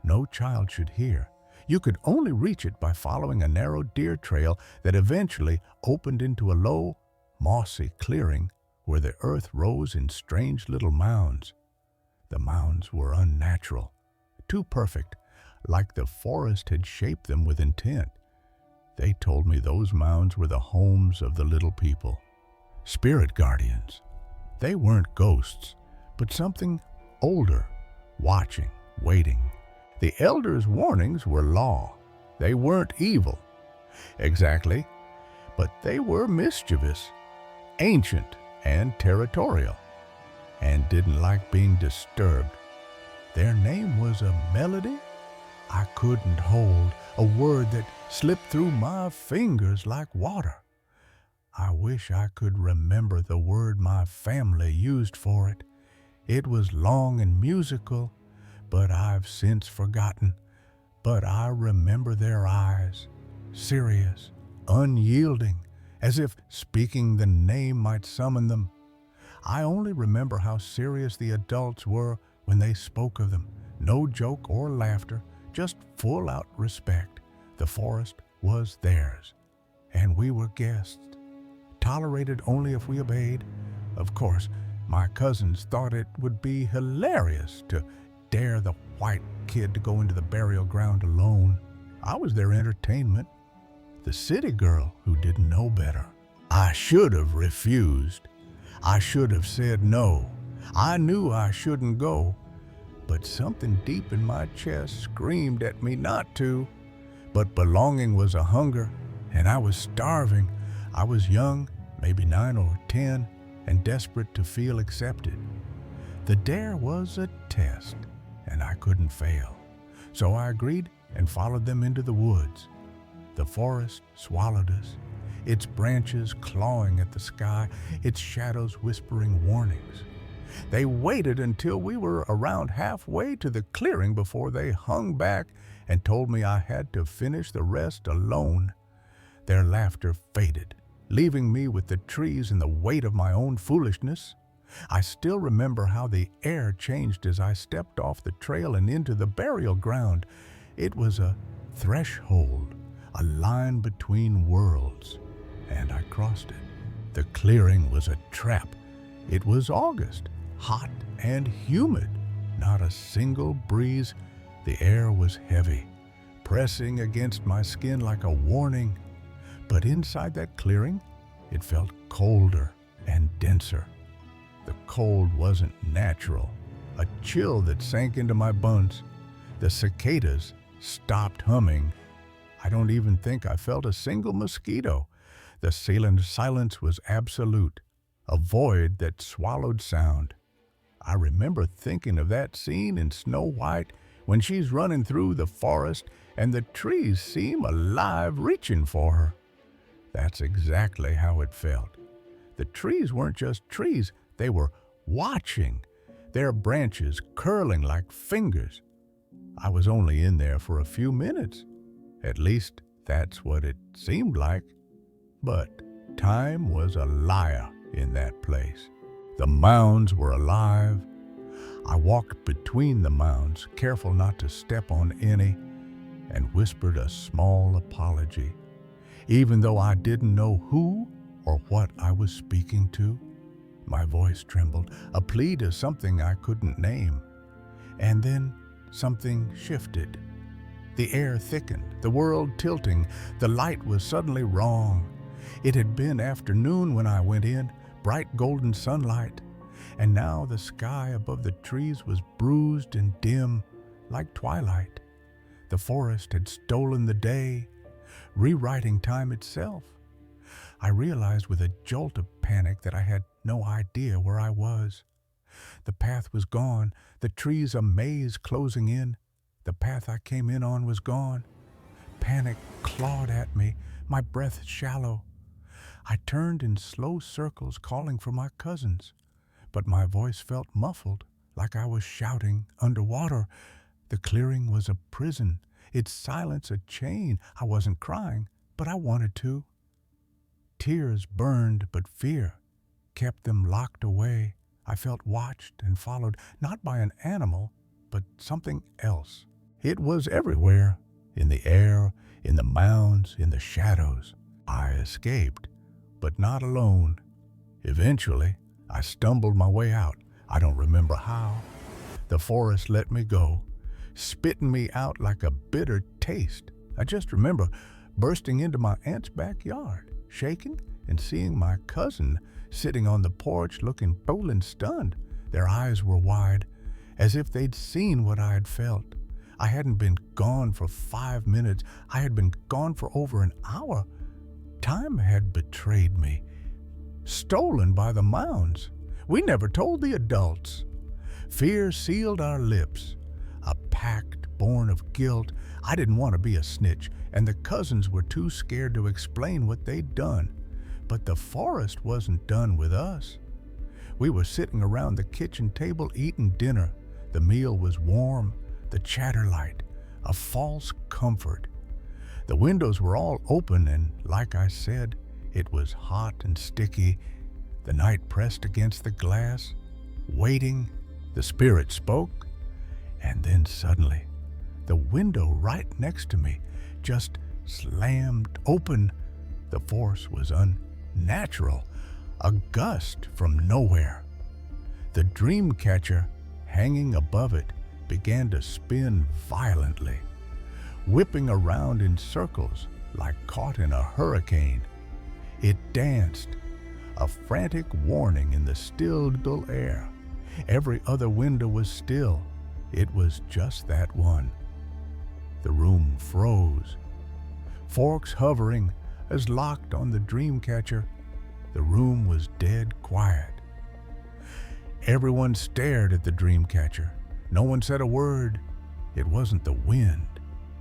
no child should hear. You could only reach it by following a narrow deer trail that eventually opened into a low, mossy clearing where the earth rose in strange little mounds. The mounds were unnatural, too perfect, like the forest had shaped them with intent. They told me those mounds were the homes of the little people, spirit guardians. They weren't ghosts, but something older, watching, waiting. The elders' warnings were law. They weren't evil, exactly, but they were mischievous, ancient, and territorial, and didn't like being disturbed. Their name was a melody I couldn't hold, a word that slipped through my fingers like water. I wish I could remember the word my family used for it. It was long and musical, but I've since forgotten. But I remember their eyes, serious, unyielding, as if speaking the name might summon them. I only remember how serious the adults were when they spoke of them. No joke or laughter, just full-out respect. The forest was theirs, and we were guests, tolerated only if we obeyed. Of course, my cousins thought it would be hilarious to dare the white kid to go into the burial ground alone. I was their entertainment, the city girl who didn't know better. I should have refused. I should have said no. I knew I shouldn't go, but something deep in my chest screamed at me not to. But belonging was a hunger, and I was starving. I was young, maybe 9 or 10, and desperate to feel accepted. The dare was a test, and I couldn't fail. So I agreed and followed them into the woods. The forest swallowed us, its branches clawing at the sky, its shadows whispering warnings. They waited until we were around halfway to the clearing before they hung back and told me I had to finish the rest alone. Their laughter faded, leaving me with the trees and the weight of my own foolishness. I still remember how the air changed as I stepped off the trail and into the burial ground. It was a threshold, a line between worlds, and I crossed it. The clearing was a trap. It was August, hot and humid, not a single breeze. The air was heavy, pressing against my skin like a warning. But inside that clearing, it felt colder and denser. The cold wasn't natural, a chill that sank into my bones. The cicadas stopped humming. I don't even think I felt a single mosquito. The silence was absolute, a void that swallowed sound. I remember thinking of that scene in Snow White when she's running through the forest and the trees seem alive, reaching for her. That's exactly how it felt. The trees weren't just trees, they were watching, their branches curling like fingers. I was only in there for a few minutes. At least that's what it seemed like. But time was a liar in that place. The mounds were alive. I walked between the mounds, careful not to step on any, and whispered a small apology, even though I didn't know who or what I was speaking to. My voice trembled, a plea to something I couldn't name. And then something shifted. The air thickened, the world tilting. The light was suddenly wrong. It had been afternoon when I went in, bright golden sunlight, and now the sky above the trees was bruised and dim, like twilight. The forest had stolen the day, rewriting time itself. I realized with a jolt of panic that I had no idea where I was. The path was gone, the trees a maze closing in. The path I came in on was gone. Panic clawed at me, my breath shallow. I turned in slow circles, calling for my cousins, but my voice felt muffled, like I was shouting underwater. The clearing was a prison, its silence a chain. I wasn't crying, but I wanted to. Tears burned, but fear kept them locked away. I felt watched and followed, not by an animal, but something else. It was everywhere, in the air, in the mounds, in the shadows. I escaped, but not alone. Eventually, I stumbled my way out. I don't remember how. The forest let me go, spitting me out like a bitter taste. I just remember bursting into my aunt's backyard, shaking, and seeing my cousin sitting on the porch looking bold and stunned. Their eyes were wide, as if they'd seen what I had felt. I hadn't been gone for 5 minutes. I had been gone for over an hour. Time had betrayed me. Stolen by the mounds. We never told the adults. Fear sealed our lips. A pact born of guilt. I didn't want to be a snitch, and the cousins were too scared to explain what they'd done. But the forest wasn't done with us. We were sitting around the kitchen table eating dinner. The meal was warm, the chatter light, a false comfort. The windows were all open, and like I said, it was hot and sticky. The night pressed against the glass, waiting. The spirit spoke, and then suddenly, the window right next to me just slammed open. The force was unnatural, a gust from nowhere. The dream catcher hanging above it began to spin violently, whipping around in circles like caught in a hurricane. It danced, a frantic warning in the still air. Every other window was still. It was just that one. The room froze. Forks hovering as locked on the dream catcher. The room was dead quiet. Everyone stared at the dream catcher. No one said a word. It wasn't the wind.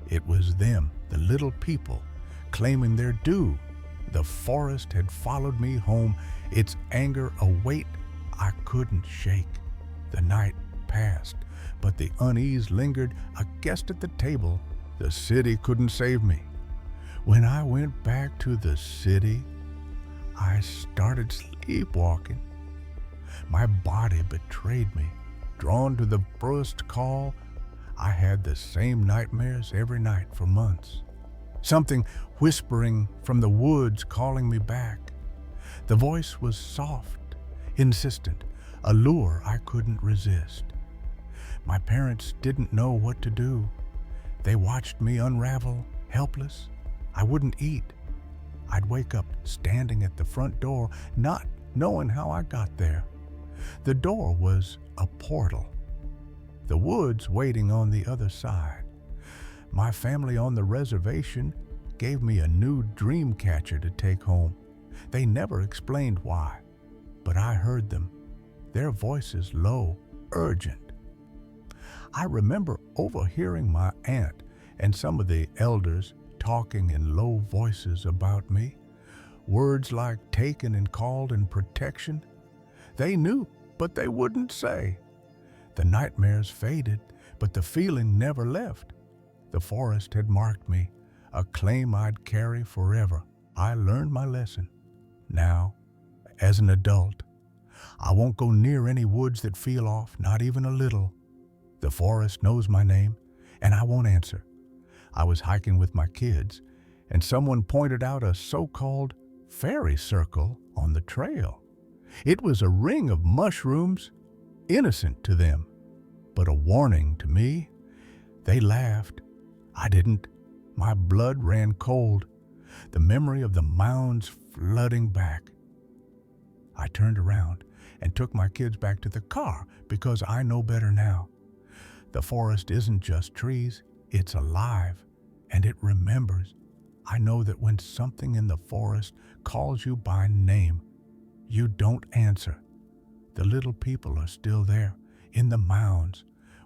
It was them, the little people, claiming their due. The forest had followed me home, its anger a weight I couldn't shake. The night passed, but the unease lingered. A guest at the table. The city couldn't save me. When I went back to the city, I started sleepwalking. My body betrayed me. Drawn to the first call, I had the same nightmares every night for months. Something whispering from the woods calling me back. The voice was soft, insistent, a lure I couldn't resist. My parents didn't know what to do. They watched me unravel, helpless. I wouldn't eat. I'd wake up standing at the front door, not knowing how I got there. The door was a portal. The woods waiting on the other side. My family on the reservation gave me a new dream catcher to take home. They never explained why, but I heard them, their voices low, urgent. I remember overhearing my aunt and some of the elders talking in low voices about me, words like taken and called and protection. They knew, but they wouldn't say. The nightmares faded, but the feeling never left. The forest had marked me, a claim I'd carry forever. I learned my lesson. Now, as an adult, I won't go near any woods that feel off, not even a little. The forest knows my name, and I won't answer. I was hiking with my kids, and someone pointed out a so-called fairy circle on the trail. It was a ring of mushrooms, innocent to them, but a warning to me. They laughed. I didn't. My blood ran cold, the memory of the mounds flooding back. I turned around and took my kids back to the car because I know better now. The forest isn't just trees, it's alive, and it remembers. I know that when something in the forest calls you by name, you don't answer. The little people are still there, in the mounds,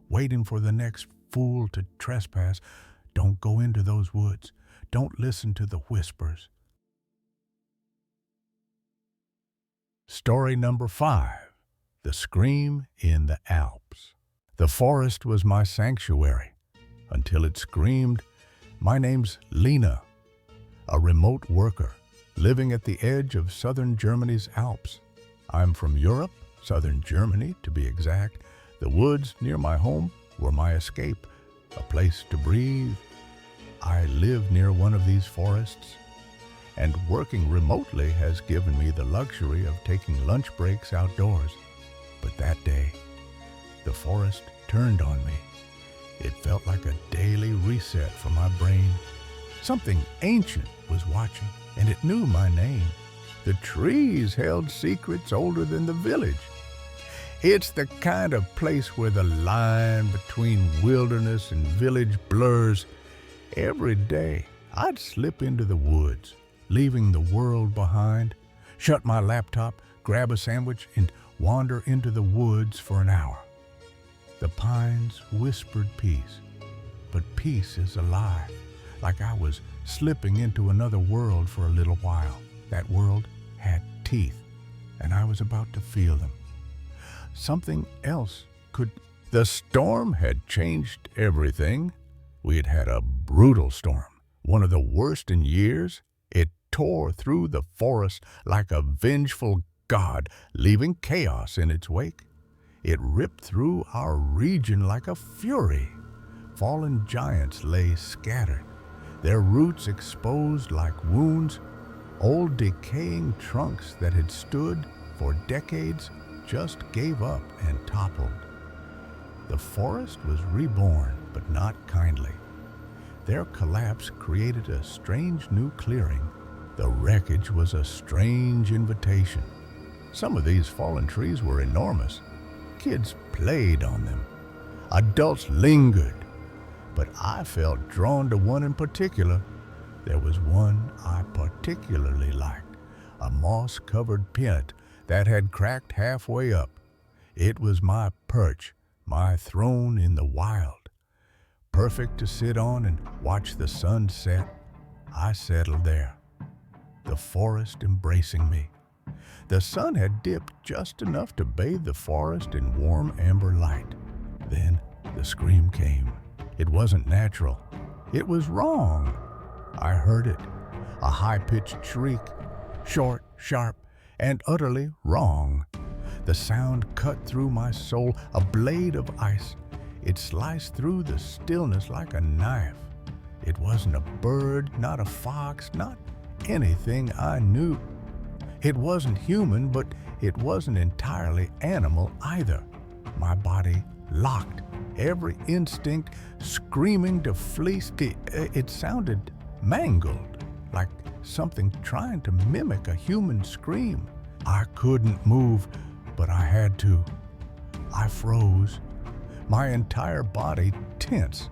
waiting for the next fool to trespass. Don't go into those woods. Don't listen to the whispers. Story number 5. The Scream in the Alps. The forest was my sanctuary until it screamed. My name's Lena, a remote worker living at the edge of southern Germany's Alps. I'm from Europe, southern Germany to be exact. The woods near my home were my escape, a place to breathe. I live near one of these forests, and working remotely has given me the luxury of taking lunch breaks outdoors. But that day, the forest turned on me. It felt like a daily reset for my brain. Something ancient was watching, and it knew my name. The trees held secrets older than the village. It's the kind of place where the line between wilderness and village blurs. Every day, I'd slip into the woods, leaving the world behind, shut my laptop, grab a sandwich, and wander into the woods for an hour. The pines whispered peace, but peace is a lie, like I was slipping into another world for a little while. That world had teeth, and I was about to feel them. Something else could. The storm had changed everything. We had had a brutal storm, one of the worst in years. It tore through the forest like a vengeful god, leaving chaos in its wake. It ripped through our region like a fury. Fallen giants lay scattered, their roots exposed like wounds. Old decaying trunks that had stood for decades just gave up and toppled. The forest was reborn, but not kindly. Their collapse created a strange new clearing. The wreckage was a strange invitation. Some of these fallen trees were enormous. Kids played on them. Adults lingered. But I felt drawn to one in particular. There was one I particularly liked, a moss-covered pint that had cracked halfway up. It was my perch, my throne in the wild. Perfect to sit on and watch the sun set. I settled there, the forest embracing me. The sun had dipped just enough to bathe the forest in warm amber light. Then the scream came. It wasn't natural. It was wrong. I heard it, a high-pitched shriek, short, sharp, and utterly wrong. The sound cut through my soul, a blade of ice. It sliced through the stillness like a knife. It wasn't a bird, not a fox, not anything I knew. It wasn't human, but it wasn't entirely animal either. My body locked, every instinct screaming to flee. It sounded mangled, like something trying to mimic a human scream. I couldn't move, but I had to. I froze, my entire body tense.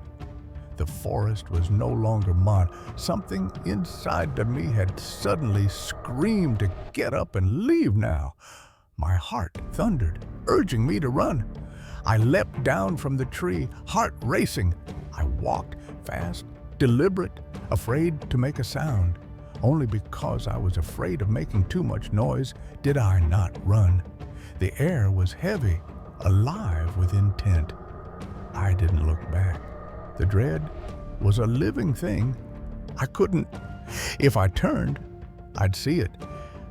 The forest was no longer mine. Something inside of me had suddenly screamed to get up and leave now. My heart thundered, urging me to run. I leapt down from the tree, heart racing. I walked fast, deliberate, afraid to make a sound. Only because I was afraid of making too much noise did I not run. The air was heavy, alive with intent. I didn't look back. The dread was a living thing. I couldn't. If I turned, I'd see it.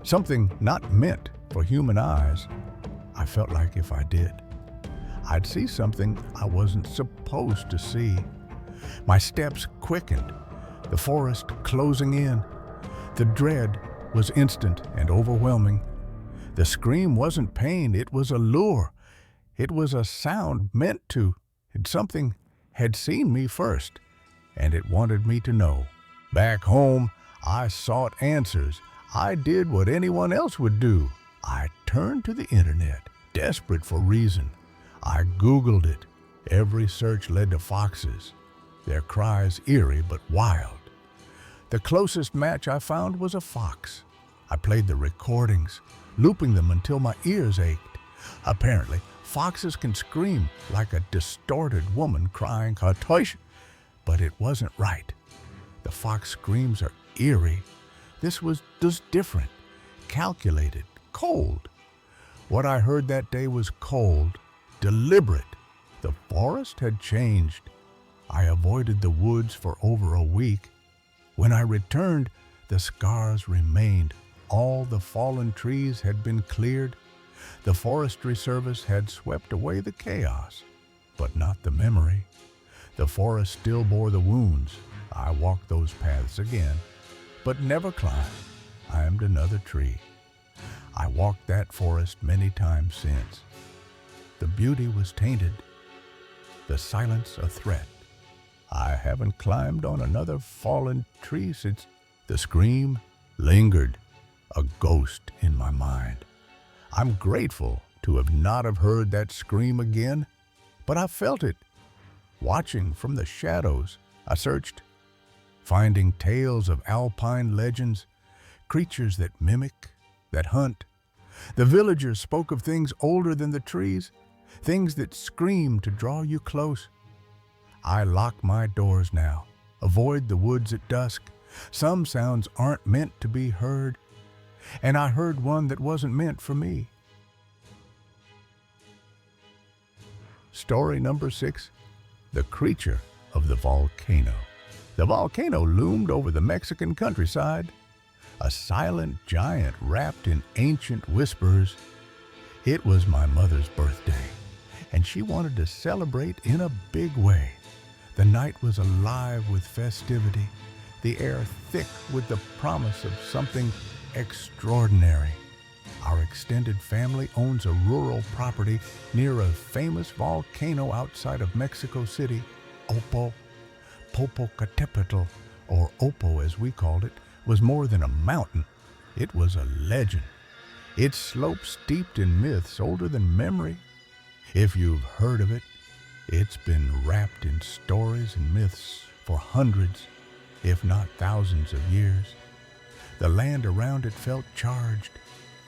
Something not meant for human eyes. I felt like if I did, I'd see something I wasn't supposed to see. My steps quickened, the forest closing in. The dread was instant and overwhelming. The scream wasn't pain, it was a lure. It was a sound meant to. Something had seen me first, and it wanted me to know. Back home, I sought answers. I did what anyone else would do. I turned to the internet, desperate for reason. I Googled it. Every search led to foxes, their cries eerie but wild. The closest match I found was a fox. I played the recordings, looping them until my ears ached. Apparently, foxes can scream like a distorted woman crying "Katoish," but it wasn't right. The fox screams are eerie. This was just different, calculated, cold. What I heard that day was cold, deliberate. The forest had changed. I avoided the woods for over a week. When I returned, the scars remained. All the fallen trees had been cleared. The Forestry Service had swept away the chaos, but not the memory. The forest still bore the wounds. I walked those paths again, but never climbed. I am another tree. I walked that forest many times since. The beauty was tainted, the silence a threat. I haven't climbed on another fallen tree since. The scream lingered, a ghost in my mind. I'm grateful to have not have heard that scream again, but I felt it. Watching from the shadows, I searched, finding tales of alpine legends, creatures that mimic, that hunt. The villagers spoke of things older than the trees, things that scream to draw you close. I lock my doors now, avoid the woods at dusk. Some sounds aren't meant to be heard, and I heard one that wasn't meant for me. Story number 6, The Creature of the Volcano. The volcano loomed over the Mexican countryside, a silent giant wrapped in ancient whispers. It was my mother's birthday, and she wanted to celebrate in a big way. The night was alive with festivity, the air thick with the promise of something extraordinary. Our extended family owns a rural property near a famous volcano outside of Mexico City. Popocatépetl, or Oppo as we called it, was more than a mountain. It was a legend. Its slope steeped in myths older than memory. If you've heard of it, it's been wrapped in stories and myths for hundreds, if not thousands of years. The land around it felt charged,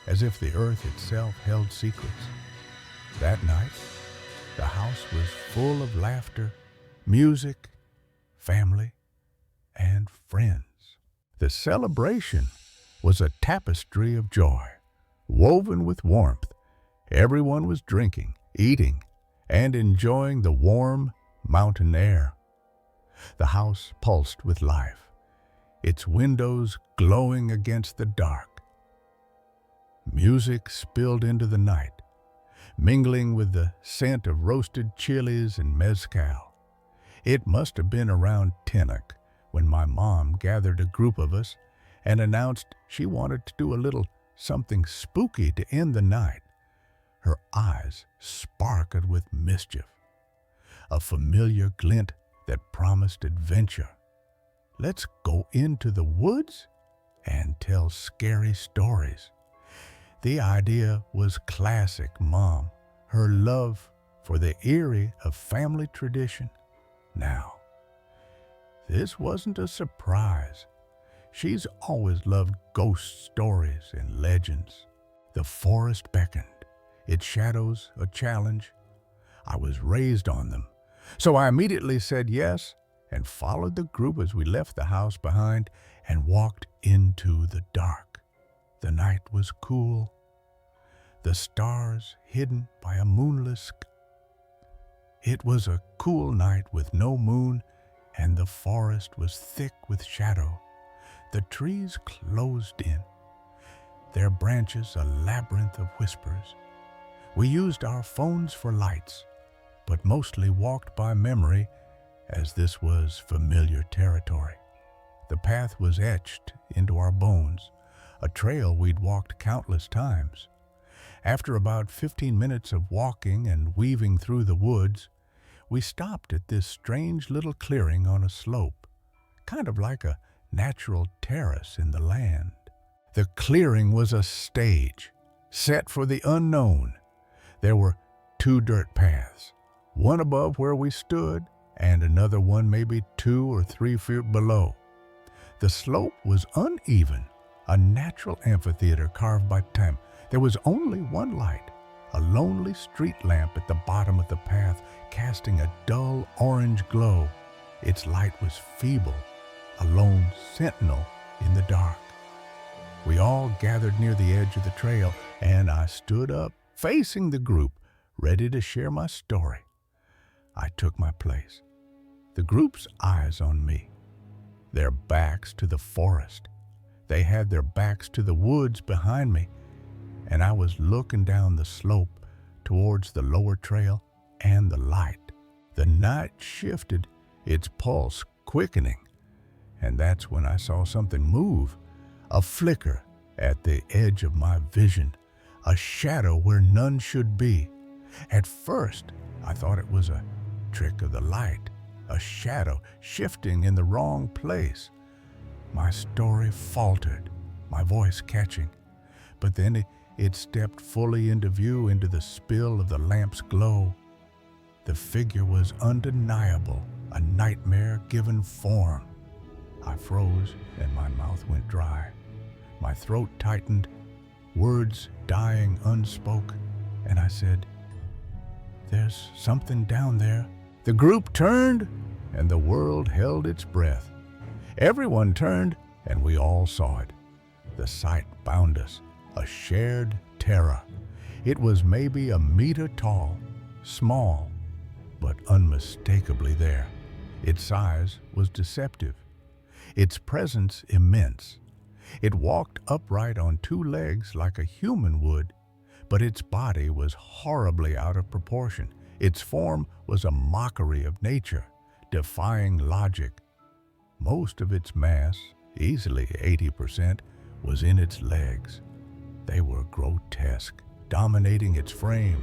as if the earth itself held secrets. That night, the house was full of laughter, music, family, and friends. The celebration was a tapestry of joy, woven with warmth. Everyone was drinking, eating, and enjoying the warm mountain air. The house pulsed with life, its windows glowing against the dark. Music spilled into the night, mingling with the scent of roasted chilies and mezcal. It must have been around 10 when my mom gathered a group of us and announced she wanted to do a little something spooky to end the night. Her eyes sparkled with mischief, a familiar glint that promised adventure. Let's go into the woods and tell scary stories. The idea was classic Mom, her love for the eerie of family tradition. Now, this wasn't a surprise. She's always loved ghost stories and legends. The forest beckoned, its shadows a challenge. I was raised on them, so I immediately said yes and followed the group as we left the house behind and walked into the dark. The night was cool, the stars hidden by a moonless sky. It was a cool night with no moon, and the forest was thick with shadow. The trees closed in, their branches a labyrinth of whispers. We used our phones for lights, but mostly walked by memory, as this was familiar territory. The path was etched into our bones, a trail we'd walked countless times. After about 15 minutes of walking and weaving through the woods, we stopped at this strange little clearing on a slope, kind of like a natural terrace in the land. The clearing was a stage, set for the unknown. There were 2 dirt paths, one above where we stood and another one maybe 2 or 3 feet below. The slope was uneven, a natural amphitheater carved by time. There was only one light, a lonely street lamp at the bottom of the path, casting a dull orange glow. Its light was feeble, a lone sentinel in the dark. We all gathered near the edge of the trail, and I stood up, facing the group, ready to share my story. I took my place, the group's eyes on me, their backs to the forest. They had their backs to the woods behind me, and I was looking down the slope towards the lower trail and the light. The night shifted, its pulse quickening, and that's when I saw something move, a flicker at the edge of my vision, a shadow where none should be. At first, I thought it was a trick of the light, a shadow shifting in the wrong place. My story faltered, my voice catching, but then It stepped fully into view into the spill of the lamp's glow. The figure was undeniable, a nightmare given form. I froze and my mouth went dry. My throat tightened, words dying unspoke, and I said, "There's something down there." The group turned, and the world held its breath. Everyone turned, and we all saw it. The sight bound us, a shared terror. It was maybe a meter tall, small, but unmistakably there. Its size was deceptive, its presence immense. It walked upright on two legs like a human would, but its body was horribly out of proportion. Its form was a mockery of nature, defying logic. Most of its mass, easily 80%, was in its legs. They were grotesque, dominating its frame.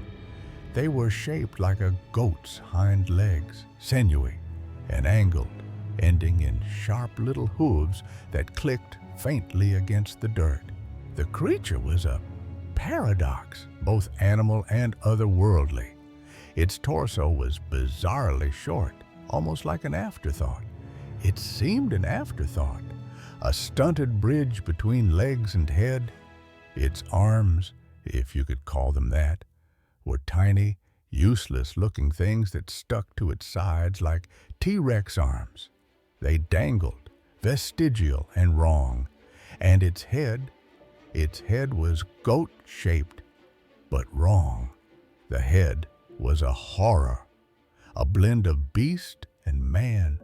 They were shaped like a goat's hind legs, sinewy and angled, ending in sharp little hooves that clicked faintly against the dirt. The creature was a paradox, both animal and otherworldly. Its torso was bizarrely short, almost like an afterthought. It seemed an afterthought, a stunted bridge between legs and head. Its arms, if you could call them that, were tiny, useless-looking things that stuck to its sides like T-Rex arms. They dangled, vestigial and wrong, and its head was goat-shaped, but wrong. The head was a horror, a blend of beast and man.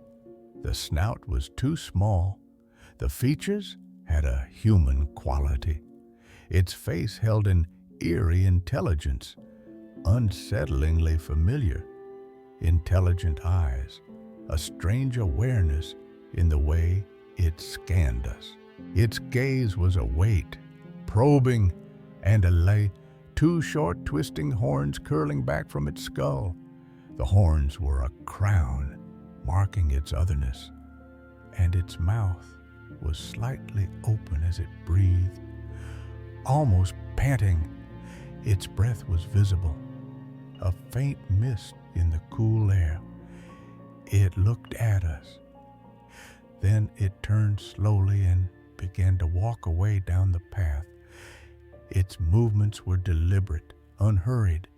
The snout was too small. The features had a human quality. Its face held an eerie intelligence, unsettlingly familiar. Intelligent eyes, a strange awareness in the way it scanned us. Its gaze was a weight, probing, and two short twisting horns curling back from its skull. The horns were a crown, marking its otherness, and its mouth was slightly open as it breathed, almost panting. Its breath was visible, a faint mist in the cool air. It looked at us. Then it turned slowly and began to walk away down the path. Its movements were deliberate, unhurried,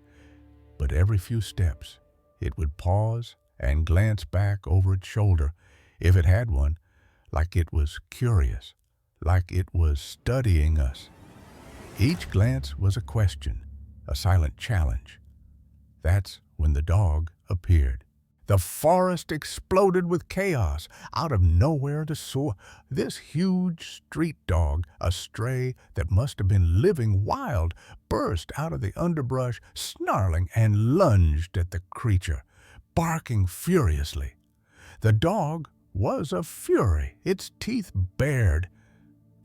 but every few steps it would pause and glance back over its shoulder, if it had one, like it was curious, like it was studying us. Each glance was a question, a silent challenge. That's when the dog appeared. The forest exploded with chaos. Out of nowhere, this huge street dog, a stray that must have been living wild, burst out of the underbrush, snarling, and lunged at the creature, barking furiously. The dog was a fury, its teeth bared.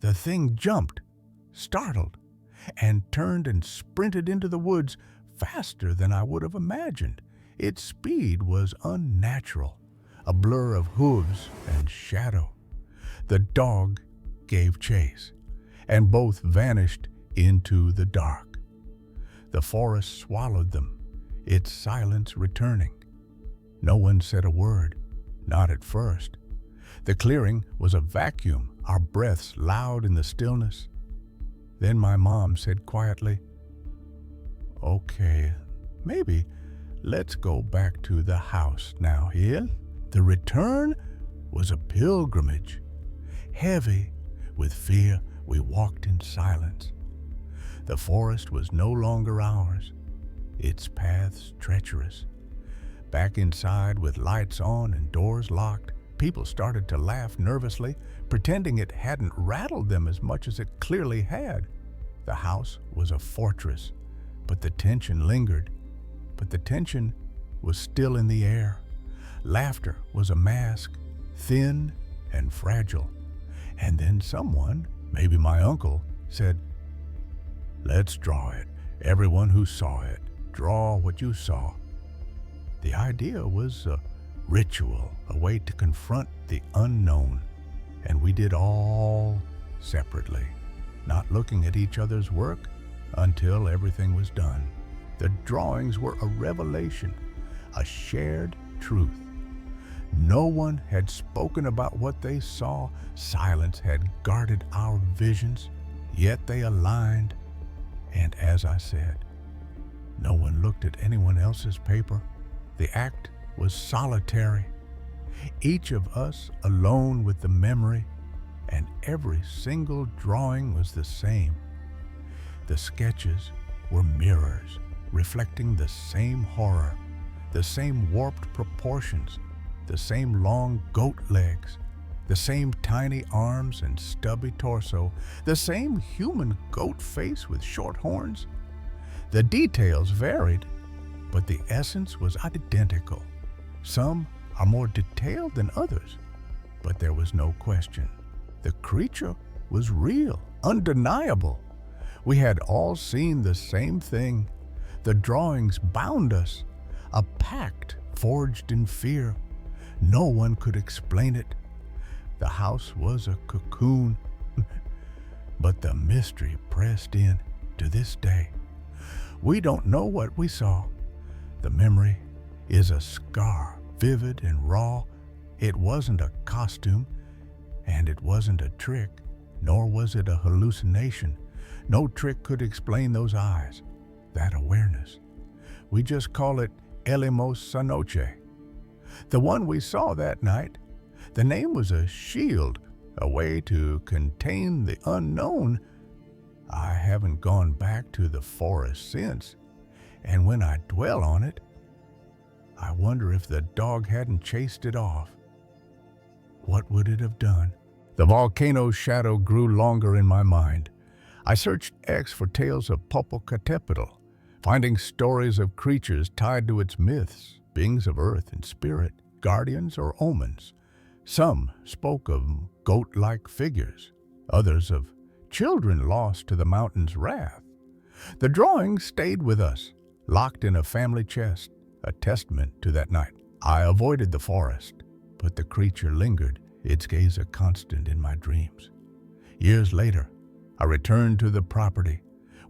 The thing jumped, startled, and turned and sprinted into the woods faster than I would have imagined. Its speed was unnatural, a blur of hooves and shadow. The dog gave chase, and both vanished into the dark. The forest swallowed them, its silence returning. No one said a word, not at first. The clearing was a vacuum, our breaths loud in the stillness. Then my mom said quietly, "Okay, maybe let's go back to the house now, Hill." The return was a pilgrimage. Heavy with fear, we walked in silence. The forest was no longer ours, its paths treacherous. Back inside with lights on and doors locked, people started to laugh nervously, pretending it hadn't rattled them as much as it clearly had. The house was a fortress, but the tension lingered. But the tension was still in the air. Laughter was a mask, thin and fragile. And then someone, maybe my uncle, said, "Let's draw it. Everyone who saw it, draw what you saw." The idea was a ritual, a way to confront the unknown. And we did all separately, not looking at each other's work, until everything was done. The drawings were a revelation, a shared truth. No one had spoken about what they saw. Silence had guarded our visions, yet they aligned. And as I said, no one looked at anyone else's paper. The act was solitary, each of us alone with the memory, and every single drawing was the same. The sketches were mirrors, reflecting the same horror, the same warped proportions, the same long goat legs, the same tiny arms and stubby torso, the same human goat face with short horns. The details varied, but the essence was identical. Some are more detailed than others, but there was no question. The creature was real, undeniable. We had all seen the same thing. The drawings bound us, a pact forged in fear. No one could explain it. The house was a cocoon, but the mystery pressed in to this day. We don't know what we saw. The memory is a scar, vivid and raw. It wasn't a costume, and it wasn't a trick, nor was it a hallucination. No trick could explain those eyes, that awareness. We just call it Elemos Noche. The one we saw that night, the name was a shield, a way to contain the unknown. I haven't gone back to the forest since, and when I dwell on it, I wonder if the dog hadn't chased it off. What would it have done? The volcano's shadow grew longer in my mind. I searched X for tales of Popocatépetl, finding stories of creatures tied to its myths, beings of earth and spirit, guardians or omens. Some spoke of goat-like figures, others of children lost to the mountain's wrath. The drawings stayed with us, locked in a family chest, a testament to that night. I avoided the forest, but the creature lingered, its gaze a constant in my dreams. Years later, I returned to the property,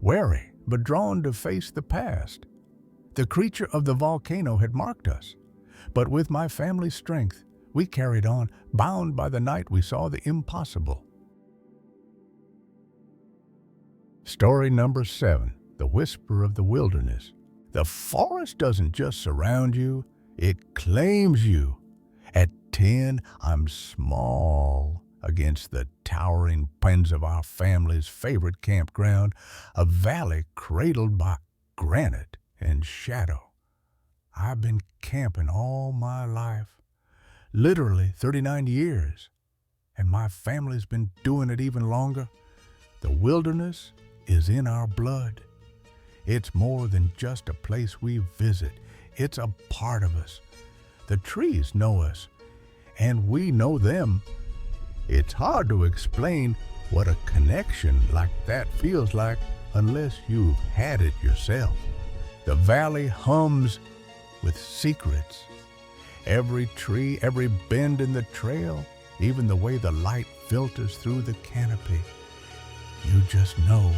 wary but drawn to face the past. The creature of the volcano had marked us, but with my family's strength, we carried on, bound by the night we saw the impossible. Story number 7, The Whisper of the Wilderness. The forest doesn't just surround you, it claims you. At 10, I'm small against the towering pines of our family's favorite campground, a valley cradled by granite and shadow. I've been camping all my life, literally 39 years, and my family's been doing it even longer. The wilderness is in our blood. It's more than just a place we visit. It's a part of us. The trees know us, and we know them. It's hard to explain what a connection like that feels like unless you've had it yourself. The valley hums with secrets. Every tree, every bend in the trail, even the way the light filters through the canopy. You just know,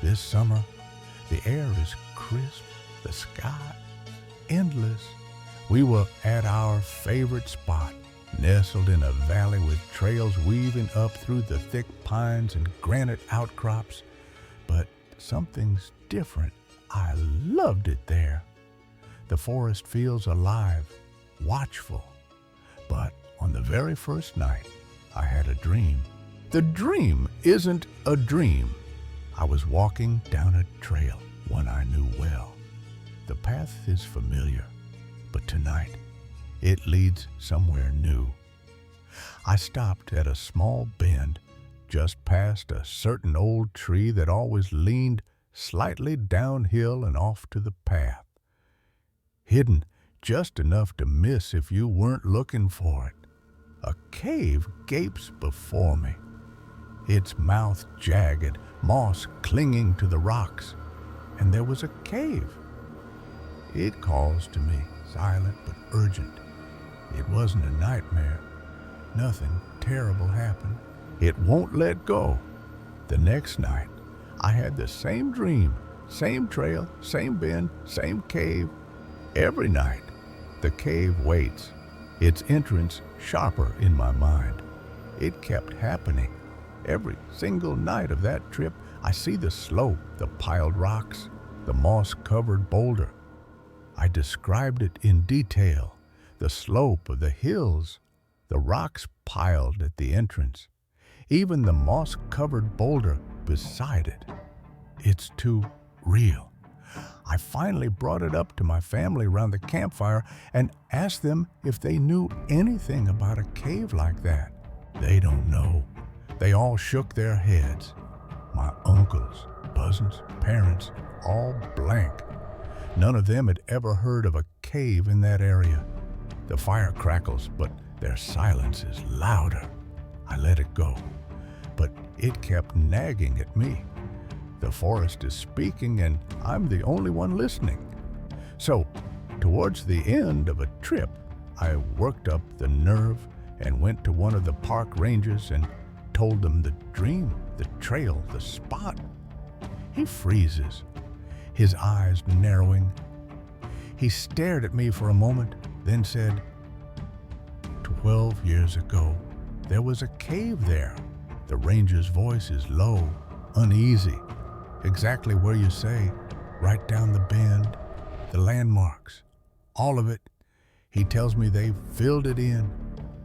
this summer, the air is crisp, the sky endless. We were at our favorite spot, nestled in a valley with trails weaving up through the thick pines and granite outcrops. But something's different. I loved it there. The forest feels alive, watchful. But on the very first night, I had a dream. The dream isn't a dream. I was walking down a trail, one I knew well. The path is familiar, but tonight it leads somewhere new. I stopped at a small bend just past a certain old tree that always leaned slightly downhill and off to the path, hidden just enough to miss if you weren't looking for it. A cave gapes before me, its mouth jagged, moss clinging to the rocks, and there was a cave. It calls to me, silent but urgent. It wasn't a nightmare. Nothing terrible happened. It won't let go. The next night, I had the same dream, same trail, same bend, same cave. Every night, the cave waits, its entrance sharper in my mind. It kept happening. Every single night of that trip, I see the slope, the piled rocks, the moss-covered boulder. I described it in detail, the slope of the hills, the rocks piled at the entrance, even the moss-covered boulder beside it. It's too real. I finally brought it up to my family around the campfire and asked them if they knew anything about a cave like that. They don't know. They all shook their heads. My uncles, cousins, parents, all blank. None of them had ever heard of a cave in that area. The fire crackles, but their silence is louder. I let it go, but it kept nagging at me. The forest is speaking, and I'm the only one listening. So, towards the end of a trip, I worked up the nerve and went to one of the park rangers and told them the dream, the trail, the spot. He freezes, his eyes narrowing. He stared at me for a moment, then said, 12 years ago, there was a cave there. The ranger's voice is low, uneasy, exactly where you say, right down the bend, the landmarks, all of it. He tells me they filled it in,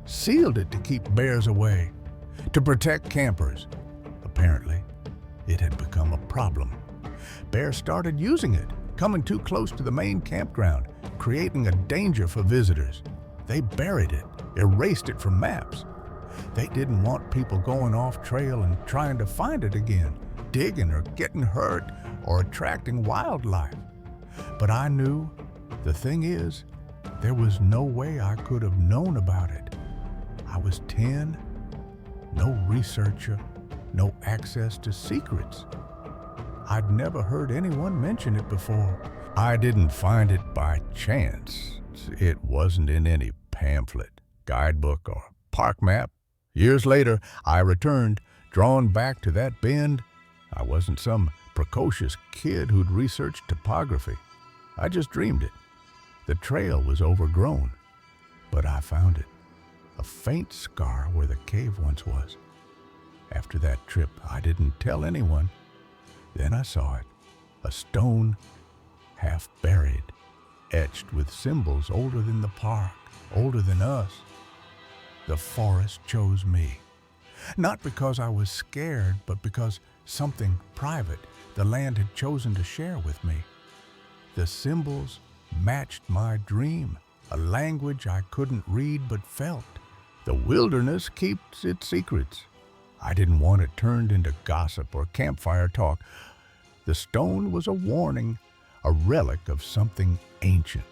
sealed it to keep bears away, to protect campers. Apparently, it had become a problem. Bears started using it, coming too close to the main campground, creating a danger for visitors. They buried it, erased it from maps. They didn't want people going off trail and trying to find it again, digging or getting hurt or attracting wildlife. But I knew, the thing is, there was no way I could have known about it. I was 10, no researcher, no access to secrets. I'd never heard anyone mention it before. I didn't find it by chance. It wasn't in any pamphlet, guidebook, or park map. Years later, I returned, drawn back to that bend. I wasn't some precocious kid who'd researched topography. I just dreamed it. The trail was overgrown, but I found it, a faint scar where the cave once was. After that trip, I didn't tell anyone. Then I saw it, a stone half buried, etched with symbols older than the park, older than us. The forest chose me, not because I was scared, but because something private the land had chosen to share with me. The symbols matched my dream, a language I couldn't read but felt. The wilderness keeps its secrets. I didn't want it turned into gossip or campfire talk. The stone was a warning, a relic of something ancient.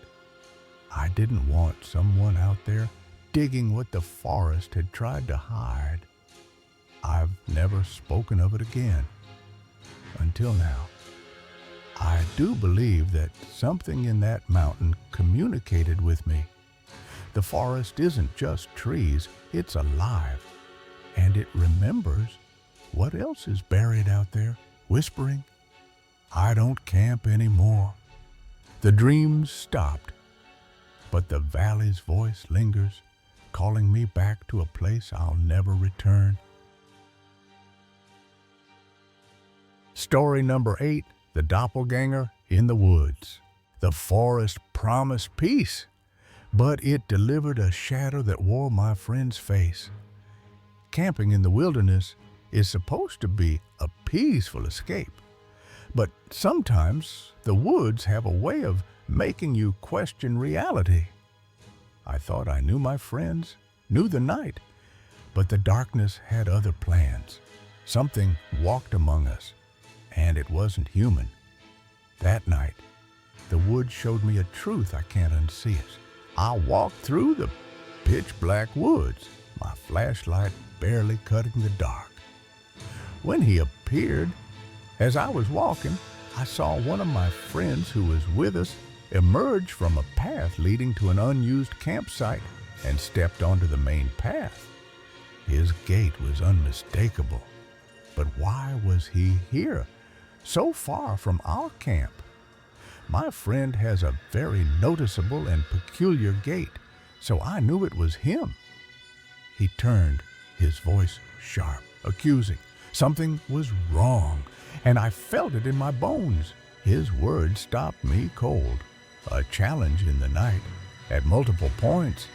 I didn't want someone out there digging what the forest had tried to hide. I've never spoken of it again, until now. I do believe that something in that mountain communicated with me. The forest isn't just trees, it's alive, and it remembers what else is buried out there, whispering. I don't camp anymore. The dreams stopped, but the valley's voice lingers, calling me back to a place I'll never return. Story number 8, The Doppelganger in the Woods. The forest promised peace, but it delivered a shadow that wore my friend's face. Camping in the wilderness is supposed to be a peaceful escape, but sometimes the woods have a way of making you question reality. I thought I knew my friends, knew the night, but the darkness had other plans. Something walked among us, and it wasn't human. That night, the woods showed me a truth I can't unsee it. I walked through the pitch-black woods, my flashlight barely cutting the dark. When he appeared, as I was walking, I saw one of my friends who was with us emerge from a path leading to an unused campsite and stepped onto the main path. His gait was unmistakable. But why was he here, so far from our camp. My friend has a very noticeable and peculiar gait, so I knew it was him. He turned, his voice sharp, accusing. Something was wrong, and I felt it in my bones. His words stopped me cold, a challenge in the night, at multiple points.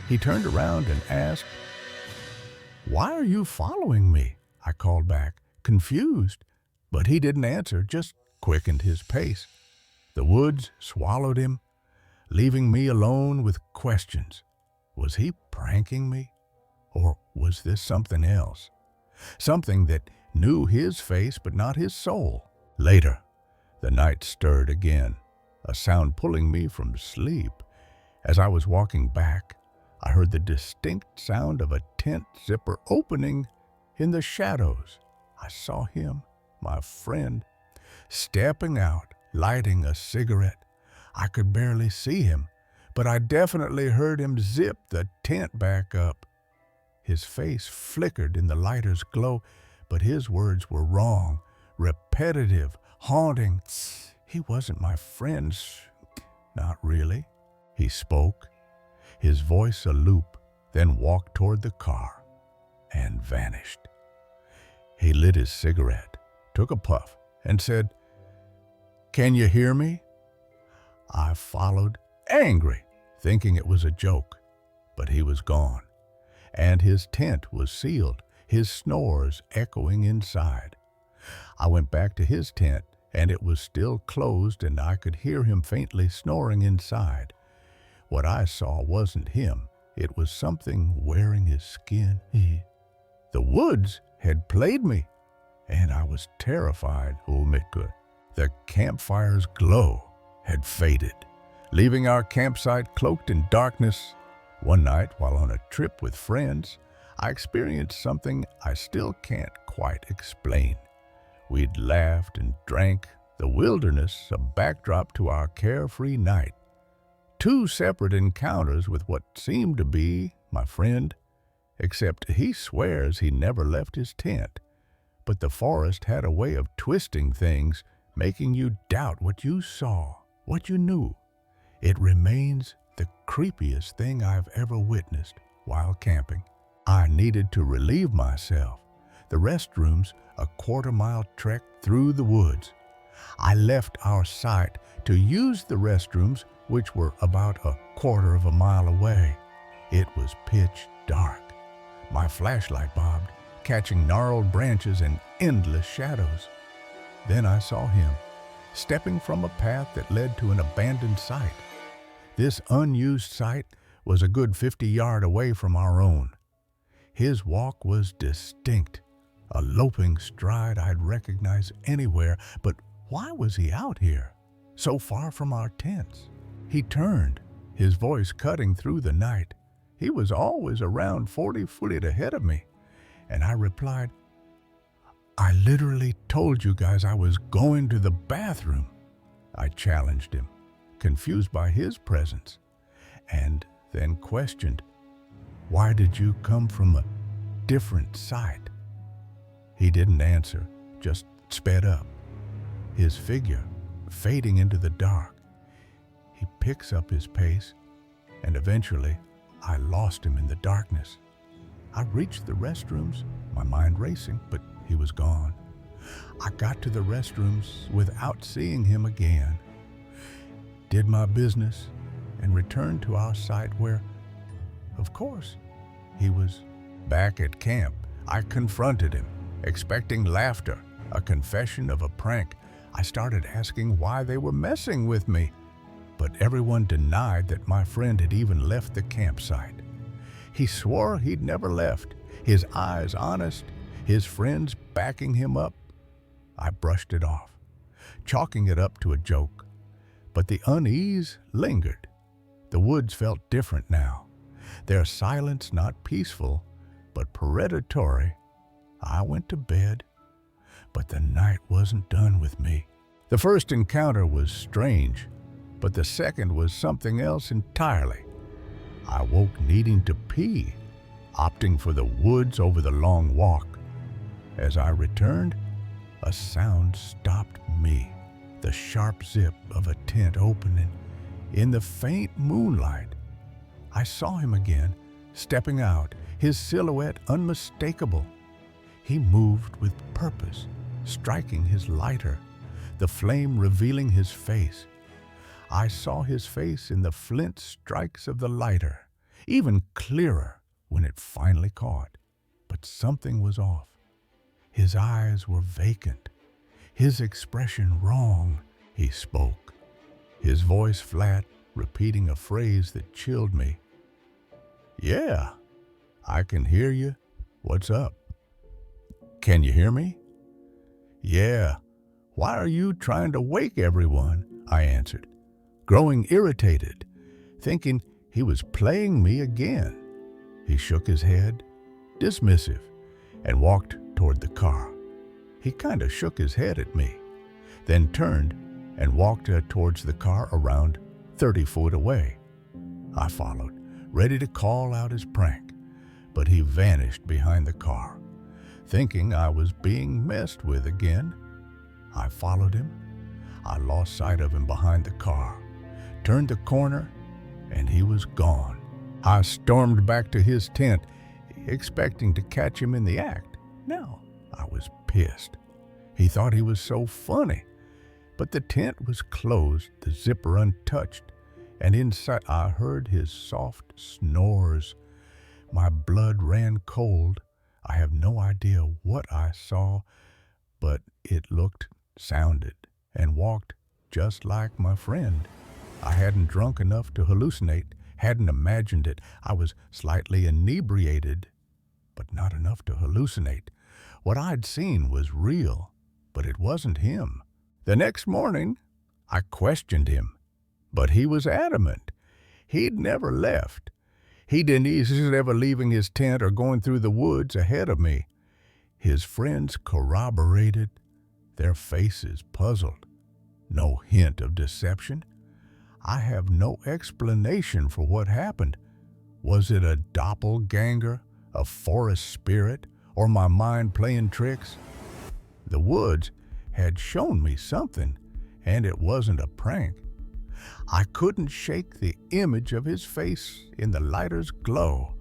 He turned around and asked, "Why are you following me?" I called back, confused, but he didn't answer, just quickened his pace. The woods swallowed him, leaving me alone with questions. Was he pranking me? Or was this something else? Something that knew his face but not his soul. Later, the night stirred again, a sound pulling me from sleep. As I was walking back, I heard the distinct sound of a tent zipper opening in the shadows. I saw him, my friend, stepping out, lighting a cigarette. I could barely see him, but I definitely heard him zip the tent back up. His face flickered in the lighter's glow, but his words were wrong, repetitive, haunting. He wasn't my friend. Not really. He spoke, his voice a loop, then walked toward the car and vanished. He lit his cigarette, took a puff, and said, "Can you hear me?" I followed, angry, thinking it was a joke, but he was gone, and his tent was sealed, his snores echoing inside. I went back to his tent, and it was still closed, and I could hear him faintly snoring inside. What I saw wasn't him. It was something wearing his skin. The woods had played me, and I was terrified, Mitka. The campfire's glow had faded, leaving our campsite cloaked in darkness. One night, while on a trip with friends, I experienced something I still can't quite explain. We'd laughed and drank, the wilderness a backdrop to our carefree night. Two separate encounters with what seemed to be my friend, except he swears he never left his tent. But the forest had a way of twisting things, making you doubt what you saw, what you knew. It remains the creepiest thing I've ever witnessed while camping. I needed to relieve myself. The restrooms, a quarter-mile trek through the woods. I left our site to use the restrooms, which were about a quarter of a mile away. It was pitch dark. My flashlight bobbed, catching gnarled branches and endless shadows. Then I saw him, stepping from a path that led to an abandoned site. This unused site was a good 50 yards away from our own. His walk was distinct, a loping stride I'd recognize anywhere, but why was he out here, so far from our tents? He turned, his voice cutting through the night. He was always around 40 feet ahead of me, and I replied, "I literally told you guys I was going to the bathroom." I challenged him, confused by his presence, and then questioned, "Why did you come from a different site?" He didn't answer, just sped up, his figure fading into the dark. He picks up his pace, and eventually I lost him in the darkness. I reached the restrooms, my mind racing, but he was gone. I got to the restrooms without seeing him again, did my business, and returned to our site where, of course, he was back at camp. I confronted him, expecting laughter, a confession of a prank. I started asking why they were messing with me, but everyone denied that my friend had even left the campsite. He swore he'd never left, his eyes honest, his friends backing him up. I brushed it off, chalking it up to a joke, but the unease lingered. The woods felt different now, their silence not peaceful, but predatory. I went to bed, but the night wasn't done with me. The first encounter was strange, but the second was something else entirely. I woke needing to pee, opting for the woods over the long walk. As I returned, a sound stopped me. The sharp zip of a tent opening. In the faint moonlight, I saw him again, stepping out, his silhouette unmistakable. He moved with purpose, striking his lighter, the flame revealing his face. I saw his face in the flint strikes of the lighter, even clearer when it finally caught. But something was off. His eyes were vacant, his expression wrong. He spoke, his voice flat, repeating a phrase that chilled me. "Yeah, I can hear you. What's up?" "Can you hear me?" "Yeah. Why are you trying to wake everyone?" I answered, growing irritated, thinking he was playing me again. He shook his head, dismissive, and walked toward the car. He kind of shook his head at me, then turned and walked towards the car around 30 feet away. I followed, ready to call out his prank, but he vanished behind the car. Thinking I was being messed with again, I followed him. I lost sight of him behind the car, turned the corner, and he was gone. I stormed back to his tent, expecting to catch him in the act. No, I was pissed. He thought he was so funny. But the tent was closed, the zipper untouched, and inside I heard his soft snores. My blood ran cold. I have no idea what I saw, but it looked, sounded, and walked just like my friend. I hadn't drunk enough to hallucinate, hadn't imagined it. I was slightly inebriated, but not enough to hallucinate. What I'd seen was real, but it wasn't him. The next morning, I questioned him, but he was adamant. He'd never left. He didn't ever leaving his tent or going through the woods ahead of me. His friends corroborated, their faces puzzled. No hint of deception. I have no explanation for what happened. Was it a doppelganger, a forest spirit, or my mind playing tricks? The woods had shown me something, and it wasn't a prank. I couldn't shake the image of his face in the lighter's glow,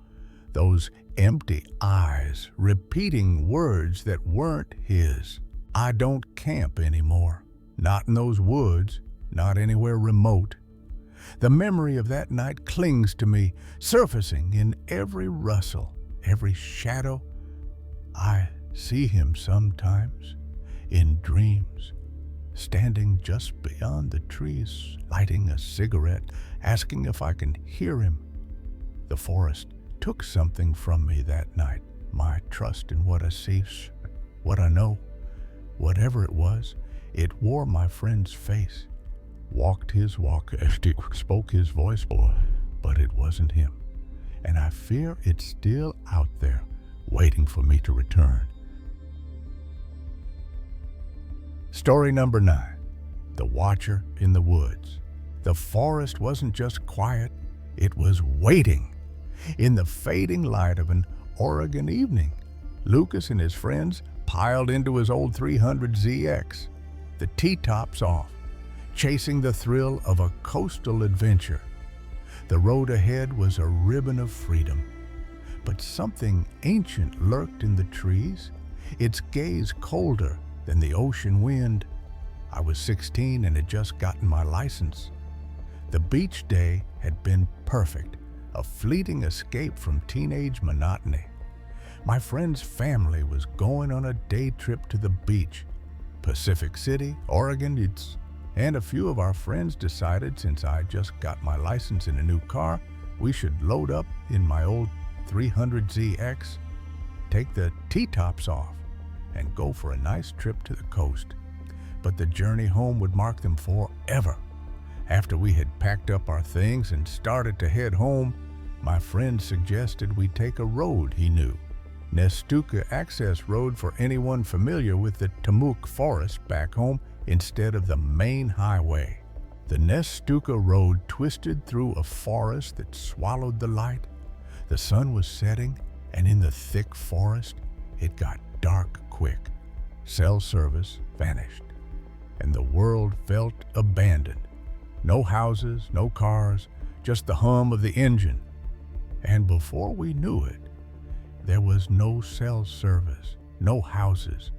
those empty eyes repeating words that weren't his. I don't camp anymore, not in those woods, not anywhere remote. The memory of that night clings to me, surfacing in every rustle, every shadow. I see him sometimes, in dreams, standing just beyond the trees, lighting a cigarette, asking if I can hear him. The forest took something from me that night, my trust in what I see, what I know. Whatever it was, it wore my friend's face, walked his walk, spoke his voice, but it wasn't him. And I fear it's still out there, waiting for me to return. Story number 9, The Watcher in the Woods. The forest wasn't just quiet, it was waiting. In the fading light of an Oregon evening, Lucas and his friends piled into his old 300ZX, the T-tops off, chasing the thrill of a coastal adventure. The road ahead was a ribbon of freedom, but something ancient lurked in the trees, its gaze colder than the ocean wind. I was 16 and had just gotten my license. The beach day had been perfect, a fleeting escape from teenage monotony. My friend's family was going on a day trip to the beach, Pacific City, Oregon, and a few of our friends decided since I just got my license in a new car, we should load up in my old 300ZX, take the T-tops off, and go for a nice trip to the coast. But the journey home would mark them forever. After we had packed up our things and started to head home, my friend suggested we take a road he knew, Nestucca Access Road for anyone familiar with the Tamuk Forest back home instead of the main highway. The Nestucca Road twisted through a forest that swallowed the light. The sun was setting, and in the thick forest, it got dark quick. Cell service vanished, and the world felt abandoned. No houses, no cars, just the hum of the engine. And before we knew it, there was no cell service, no houses,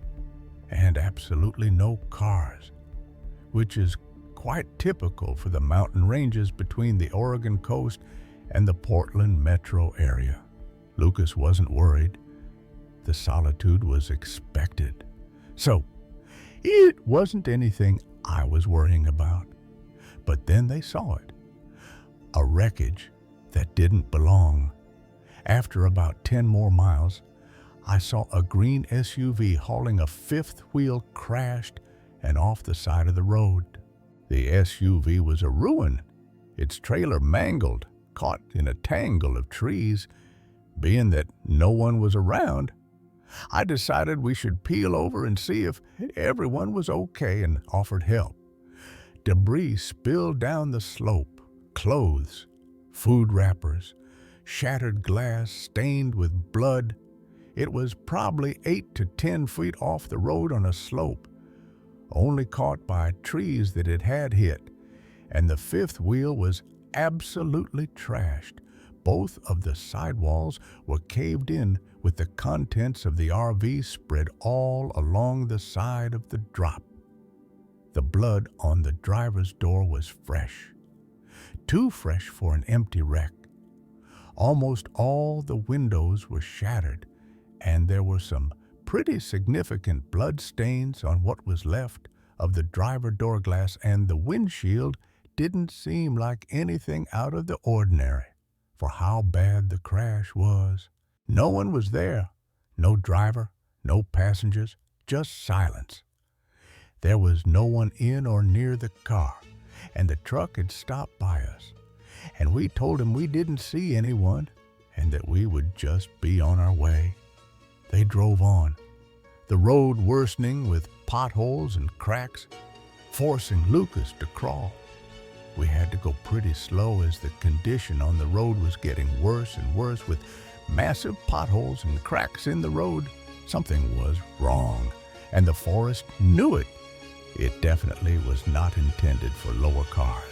and absolutely no cars, which is quite typical for the mountain ranges between the Oregon coast and the Portland metro area. Lucas wasn't worried. The solitude was expected. So, it wasn't anything I was worrying about. But then they saw it. A wreckage that didn't belong. After about 10 more miles, I saw a green SUV hauling a fifth wheel crashed and off the side of the road. The SUV was a ruin, its trailer mangled, caught in a tangle of trees. Being that no one was around, I decided we should peel over and see if everyone was okay and offered help. Debris spilled down the slope, clothes, food wrappers, shattered glass stained with blood. It was probably 8 to 10 feet off the road on a slope, only caught by trees that it had hit, and the fifth wheel was absolutely trashed. Both of the sidewalls were caved in with the contents of the RV spread all along the side of the drop. The blood on the driver's door was fresh, too fresh for an empty wreck. Almost all the windows were shattered, and there were some pretty significant blood stains on what was left of the driver door glass, and the windshield didn't seem like anything out of the ordinary for how bad the crash was. No one was there, no driver, no passengers, just silence. There was no one in or near the car, and the truck had stopped by us, and we told him we didn't see anyone and that we would just be on our way. They drove on, the road worsening with potholes and cracks, forcing Lucas to crawl. We had to go pretty slow as the condition on the road was getting worse and worse with massive potholes and cracks in the road. Something was wrong, and the forest knew it. It definitely was not intended for lower cars.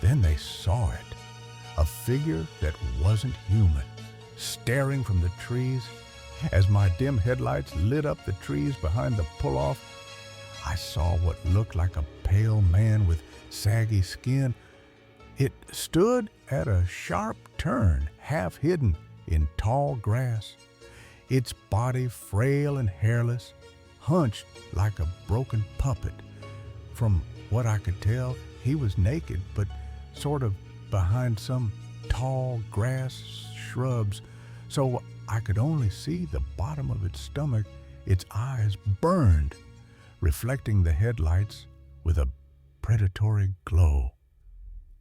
Then they saw it, a figure that wasn't human, staring from the trees. As my dim headlights lit up the trees behind the pull-off, I saw what looked like a pale man with saggy skin. It stood at a sharp turn, half hidden in tall grass, its body frail and hairless, hunched like a broken puppet. From what I could tell, he was naked, but sort of behind some tall grass shrubs, so I could only see the bottom of its stomach. Its eyes burned, reflecting the headlights with a predatory glow.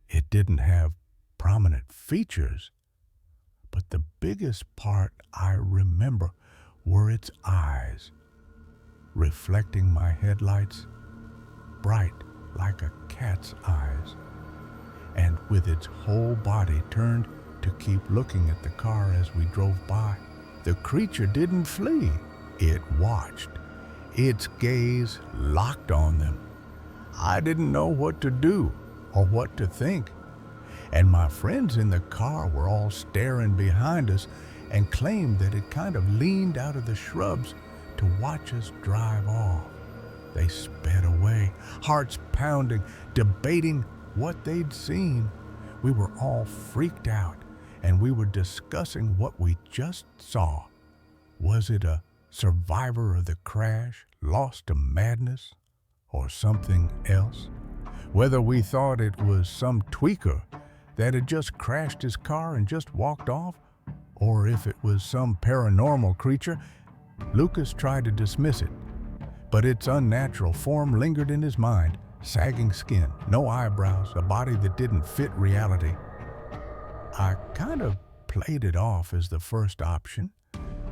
It didn't have prominent features, but the biggest part I remember were its eyes, reflecting my headlights, bright like a cat's eyes, and with its whole body turned to keep looking at the car as we drove by. The creature didn't flee. It watched, its gaze locked on them. I didn't know what to do or what to think, and my friends in the car were all staring behind us and claimed that it kind of leaned out of the shrubs to watch us drive off. They sped away, hearts pounding, debating what they'd seen. We were all freaked out, and we were discussing what we just saw. Was it a survivor of the crash, lost to madness, or something else? Whether we thought it was some tweaker that had just crashed his car and just walked off, or if it was some paranormal creature, Lucas tried to dismiss it. But its unnatural form lingered in his mind, sagging skin, no eyebrows, a body that didn't fit reality. I kind of played it off as the first option,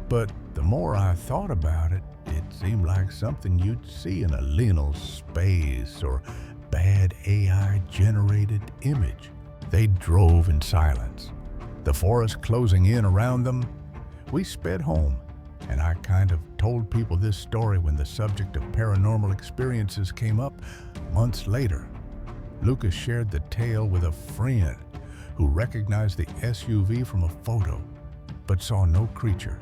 but the more I thought about it, it seemed like something you'd see in a liminal space or bad AI-generated image. They drove in silence, the forest closing in around them. We sped home, and I kind of told people this story when the subject of paranormal experiences came up months later. Lucas shared the tale with a friend who recognized the SUV from a photo, but saw no creature.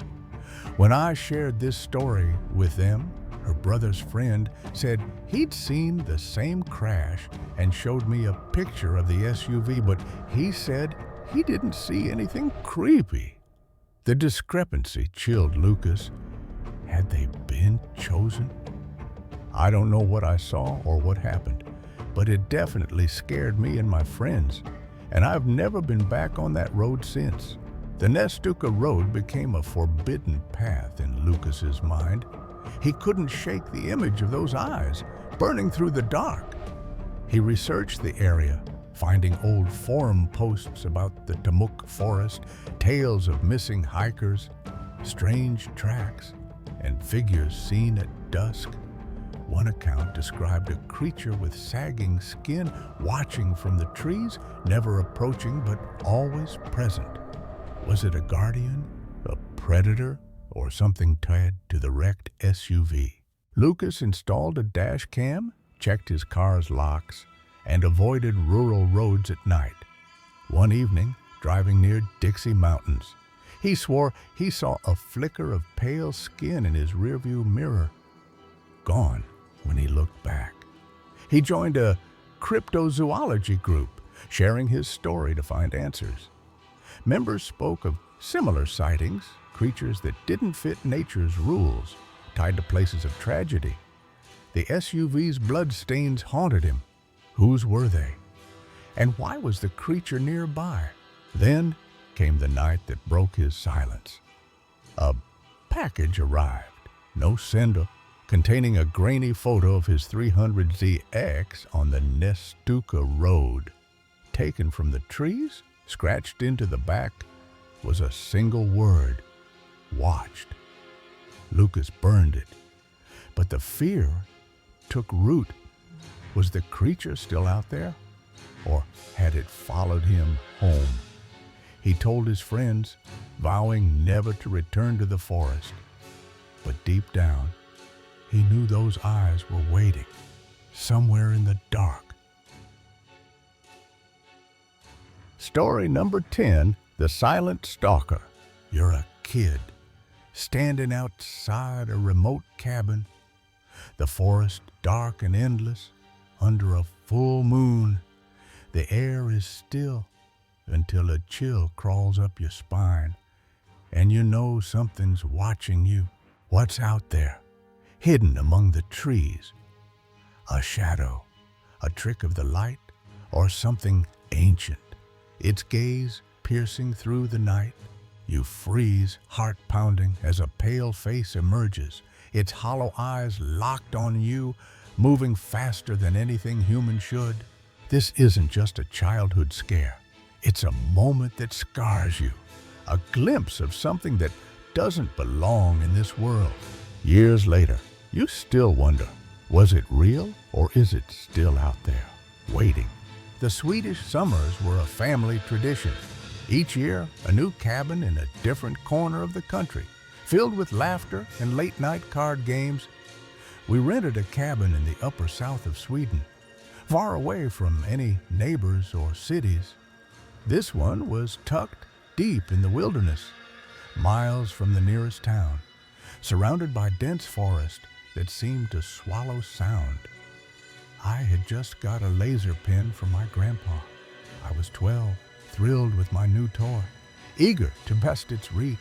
When I shared this story with them, her brother's friend said he'd seen the same crash and showed me a picture of the SUV, but he said he didn't see anything creepy. The discrepancy chilled Lucas. Had they been chosen? I don't know what I saw or what happened, but it definitely scared me and my friends, and I've never been back on that road since. The Nestucca Road became a forbidden path in Lucas's mind. He couldn't shake the image of those eyes burning through the dark. He researched the area, finding old forum posts about the Tamuk Forest, tales of missing hikers, strange tracks, and figures seen at dusk. One account described a creature with sagging skin watching from the trees, never approaching but always present. Was it a guardian, a predator, or something tied to the wrecked SUV? Lucas installed a dash cam, checked his car's locks, and avoided rural roads at night. One evening, driving near Dixie Mountains, he swore he saw a flicker of pale skin in his rearview mirror. Gone when he looked back. He joined a cryptozoology group, sharing his story to find answers. Members spoke of similar sightings, creatures that didn't fit nature's rules, tied to places of tragedy. The SUV's bloodstains haunted him. Whose were they? And why was the creature nearby? Then came the night that broke his silence. A package arrived, no sender, containing a grainy photo of his 300ZX on the Nestucca Road. Taken from the trees, scratched into the back, was a single word: watched. Lucas burned it, but the fear took root. Was the creature still out there, or had it followed him home? He told his friends, vowing never to return to the forest. But deep down, he knew those eyes were waiting, somewhere in the dark. Story number 10, The Silent Stalker. You're a kid, standing outside a remote cabin. The forest dark and endless, under a full moon. The air is still until a chill crawls up your spine, and you know something's watching you. What's out there, hidden among the trees? A shadow, a trick of the light, or something ancient, its gaze piercing through the night? You freeze, heart pounding, as a pale face emerges, its hollow eyes locked on you, moving faster than anything human should. This isn't just a childhood scare. It's a moment that scars you, a glimpse of something that doesn't belong in this world. Years later, you still wonder, was it real or is it still out there, waiting? The Swedish summers were a family tradition. Each year, a new cabin in a different corner of the country, filled with laughter and late-night card games. We rented a cabin in the upper south of Sweden, far away from any neighbors or cities. This one was tucked deep in the wilderness, miles from the nearest town, surrounded by dense forest that seemed to swallow sound. I had just got a laser pen from my grandpa. I was 12, thrilled with my new toy, eager to best its reach.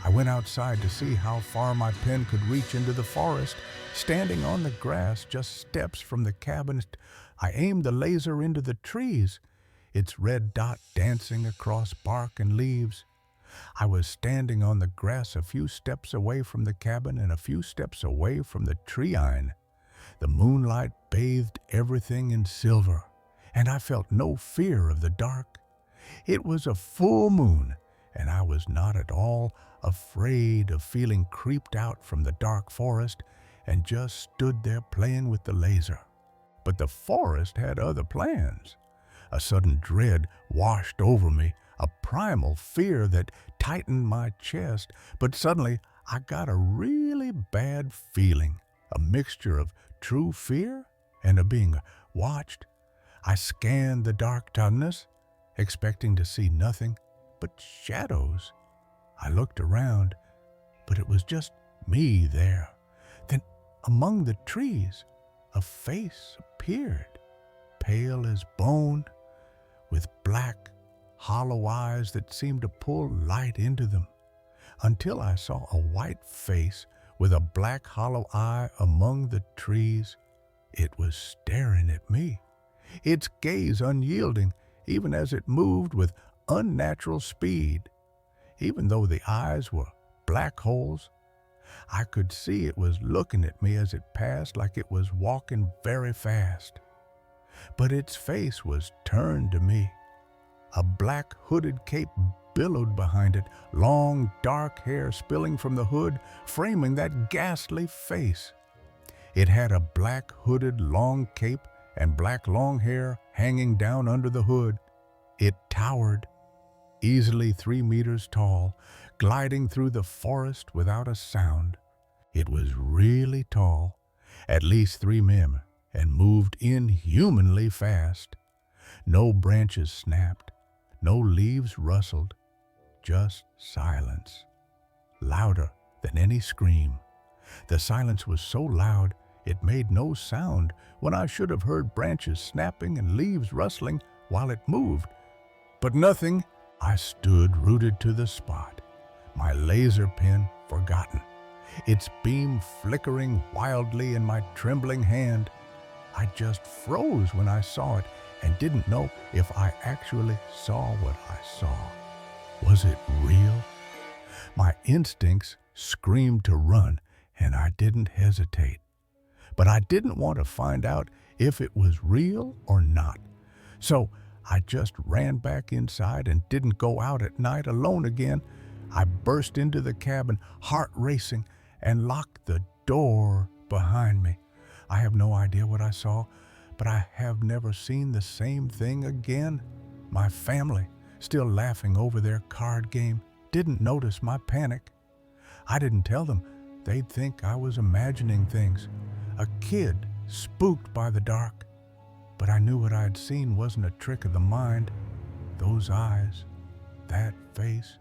I went outside to see how far my pen could reach into the forest. Standing on the grass just steps from the cabin, I aimed the laser into the trees, its red dot dancing across bark and leaves. I was standing on the grass a few steps away from the cabin and a few steps away from the tree-line. The moonlight bathed everything in silver, and I felt no fear of the dark. It was a full moon, and I was not at all afraid of feeling creeped out from the dark forest, and just stood there playing with the laser. But the forest had other plans. A sudden dread washed over me, a primal fear that tightened my chest, but suddenly I got a really bad feeling, a mixture of true fear and of being watched. I scanned the dark darkness, expecting to see nothing but shadows. I looked around, but it was just me there. Then, among the trees, a face appeared, pale as bone, with black, hollow eyes that seemed to pull light into them, until I saw a white face with a black hollow eye among the trees. It was staring at me, its gaze unyielding, even as it moved with unnatural speed. Even though the eyes were black holes, I could see it was looking at me as it passed, like it was walking very fast. But its face was turned to me. A black hooded cape billowed behind it, long dark hair spilling from the hood, framing that ghastly face. It had a black hooded long cape and black long hair hanging down under the hood. It towered, easily 3 meters tall, gliding through the forest without a sound. It was really tall, at least 3 men, and moved inhumanly fast. No branches snapped, no leaves rustled, just silence, louder than any scream. The silence was so loud it made no sound when I should have heard branches snapping and leaves rustling while it moved. But nothing. I stood rooted to the spot, my laser pen forgotten, its beam flickering wildly in my trembling hand. I just froze when I saw it and didn't know if I actually saw what I saw. Was it real? My instincts screamed to run, and I didn't hesitate. But I didn't want to find out if it was real or not. So I just ran back inside and didn't go out at night alone again. I burst into the cabin, heart racing, and locked the door behind me. I have no idea what I saw, but I have never seen the same thing again. My family, still laughing over their card game, didn't notice my panic. I didn't tell them. They'd think I was imagining things, a kid spooked by the dark. But I knew what I had seen wasn't a trick of the mind. Those eyes, that face,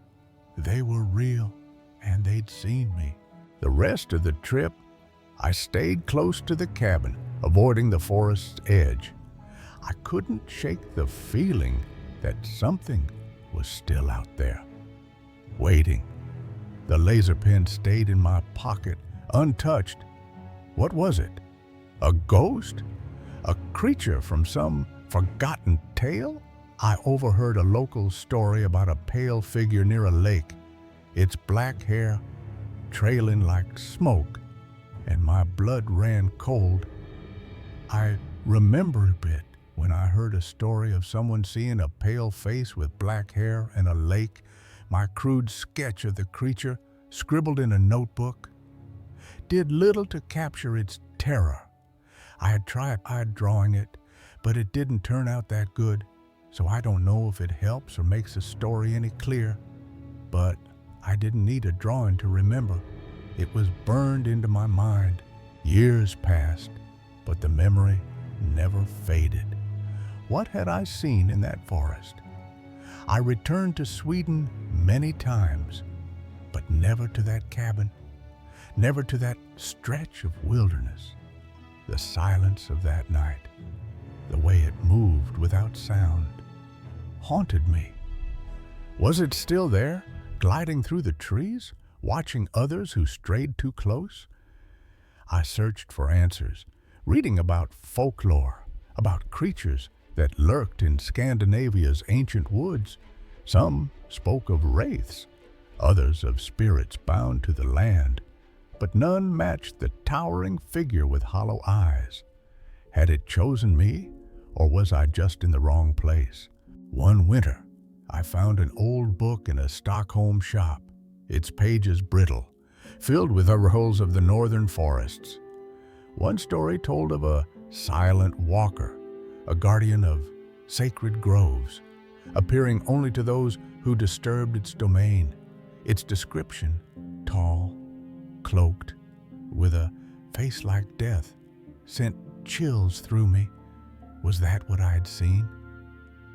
they were real, and they'd seen me. The rest of the trip, I stayed close to the cabin, avoiding the forest's edge. I couldn't shake the feeling that something was still out there, waiting. The laser pen stayed in my pocket, untouched. What was it? A ghost? A creature from some forgotten tale? I overheard a local story about a pale figure near a lake, its black hair trailing like smoke, and my blood ran cold. I remember a bit when I heard a story of someone seeing a pale face with black hair in a lake, my crude sketch of the creature scribbled in a notebook did little to capture its terror. I had tried drawing it, but it didn't turn out that good, so I don't know if it helps or makes the story any clearer. But I didn't need a drawing to remember. It was burned into my mind. Years passed, but the memory never faded. What had I seen in that forest? I returned to Sweden many times, but never to that cabin, never to that stretch of wilderness. The silence of that night, the way it moved without sound, haunted me. Was it still there, gliding through the trees, watching others who strayed too close? I searched for answers, reading about folklore, about creatures that lurked in Scandinavia's ancient woods. Some spoke of wraiths, others of spirits bound to the land, but none matched the towering figure with hollow eyes. Had it chosen me, or was I just in the wrong place? One winter, I found an old book in a Stockholm shop, its pages brittle, filled with rolls of the northern forests. One story told of a silent walker, a guardian of sacred groves, appearing only to those who disturbed its domain. Its description, tall, cloaked, with a face like death, sent chills through me. Was that what I had seen?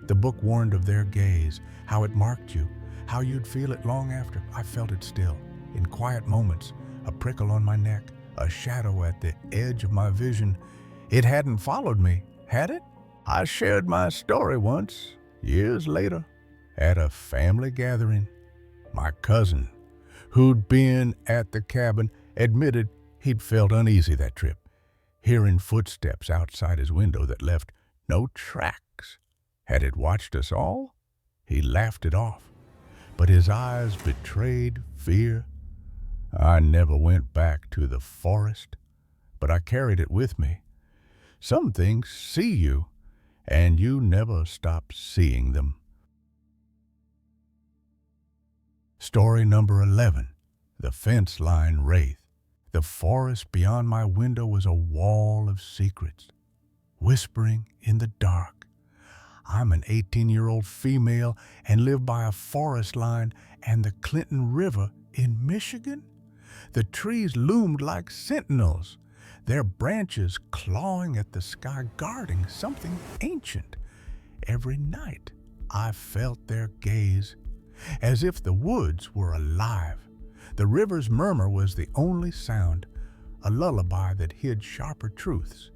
The book warned of their gaze, how it marked you, how you'd feel it long after. I felt it still, in quiet moments, a prickle on my neck, a shadow at the edge of my vision. It hadn't followed me, had it? I shared my story once, years later, at a family gathering. My cousin, who'd been at the cabin, admitted he'd felt uneasy that trip, hearing footsteps outside his window that left no tracks. Had it watched us all? He laughed it off, but his eyes betrayed fear. I never went back to the forest, but I carried it with me. Some things see you, and you never stop seeing them. Story number 11, The Fence Line Wraith. The forest beyond my window was a wall of secrets, whispering in the dark. I'm an 18-year-old female and live by a forest line and the Clinton River in Michigan. The trees loomed like sentinels, their branches clawing at the sky, guarding something ancient. Every night I felt their gaze, as if the woods were alive. The river's murmur was the only sound, a lullaby that hid sharper truths.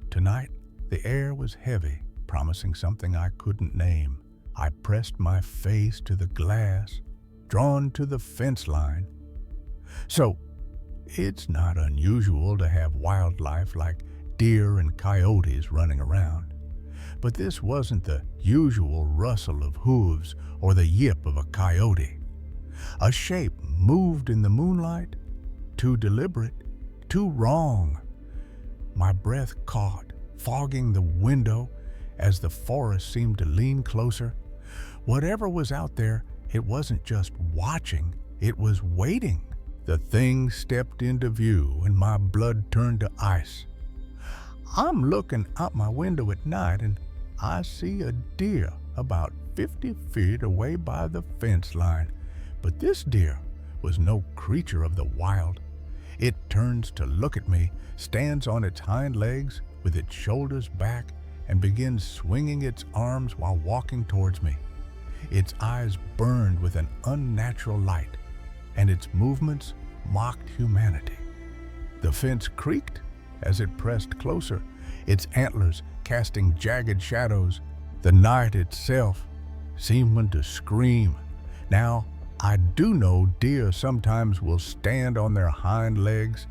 Tonight, the air was heavy, promising something I couldn't name. I pressed my face to the glass, drawn to the fence line. So, it's not unusual to have wildlife like deer and coyotes running around. But this wasn't the usual rustle of hooves or the yip of a coyote. A shape moved in the moonlight, too deliberate, too wrong. My breath caught, fogging the window as the forest seemed to lean closer. Whatever was out there, it wasn't just watching, it was waiting. The thing stepped into view and my blood turned to ice. I'm looking out my window at night and I see a deer about 50 feet away by the fence line. But this deer was no creature of the wild. It turns to look at me, stands on its hind legs with its shoulders back, and begins swinging its arms while walking towards me. Its eyes burned with an unnatural light, and its movements mocked humanity. The fence creaked as it pressed closer, its antlers casting jagged shadows. The night itself seemed to scream. Now, I do know deer sometimes will stand on their hind legs,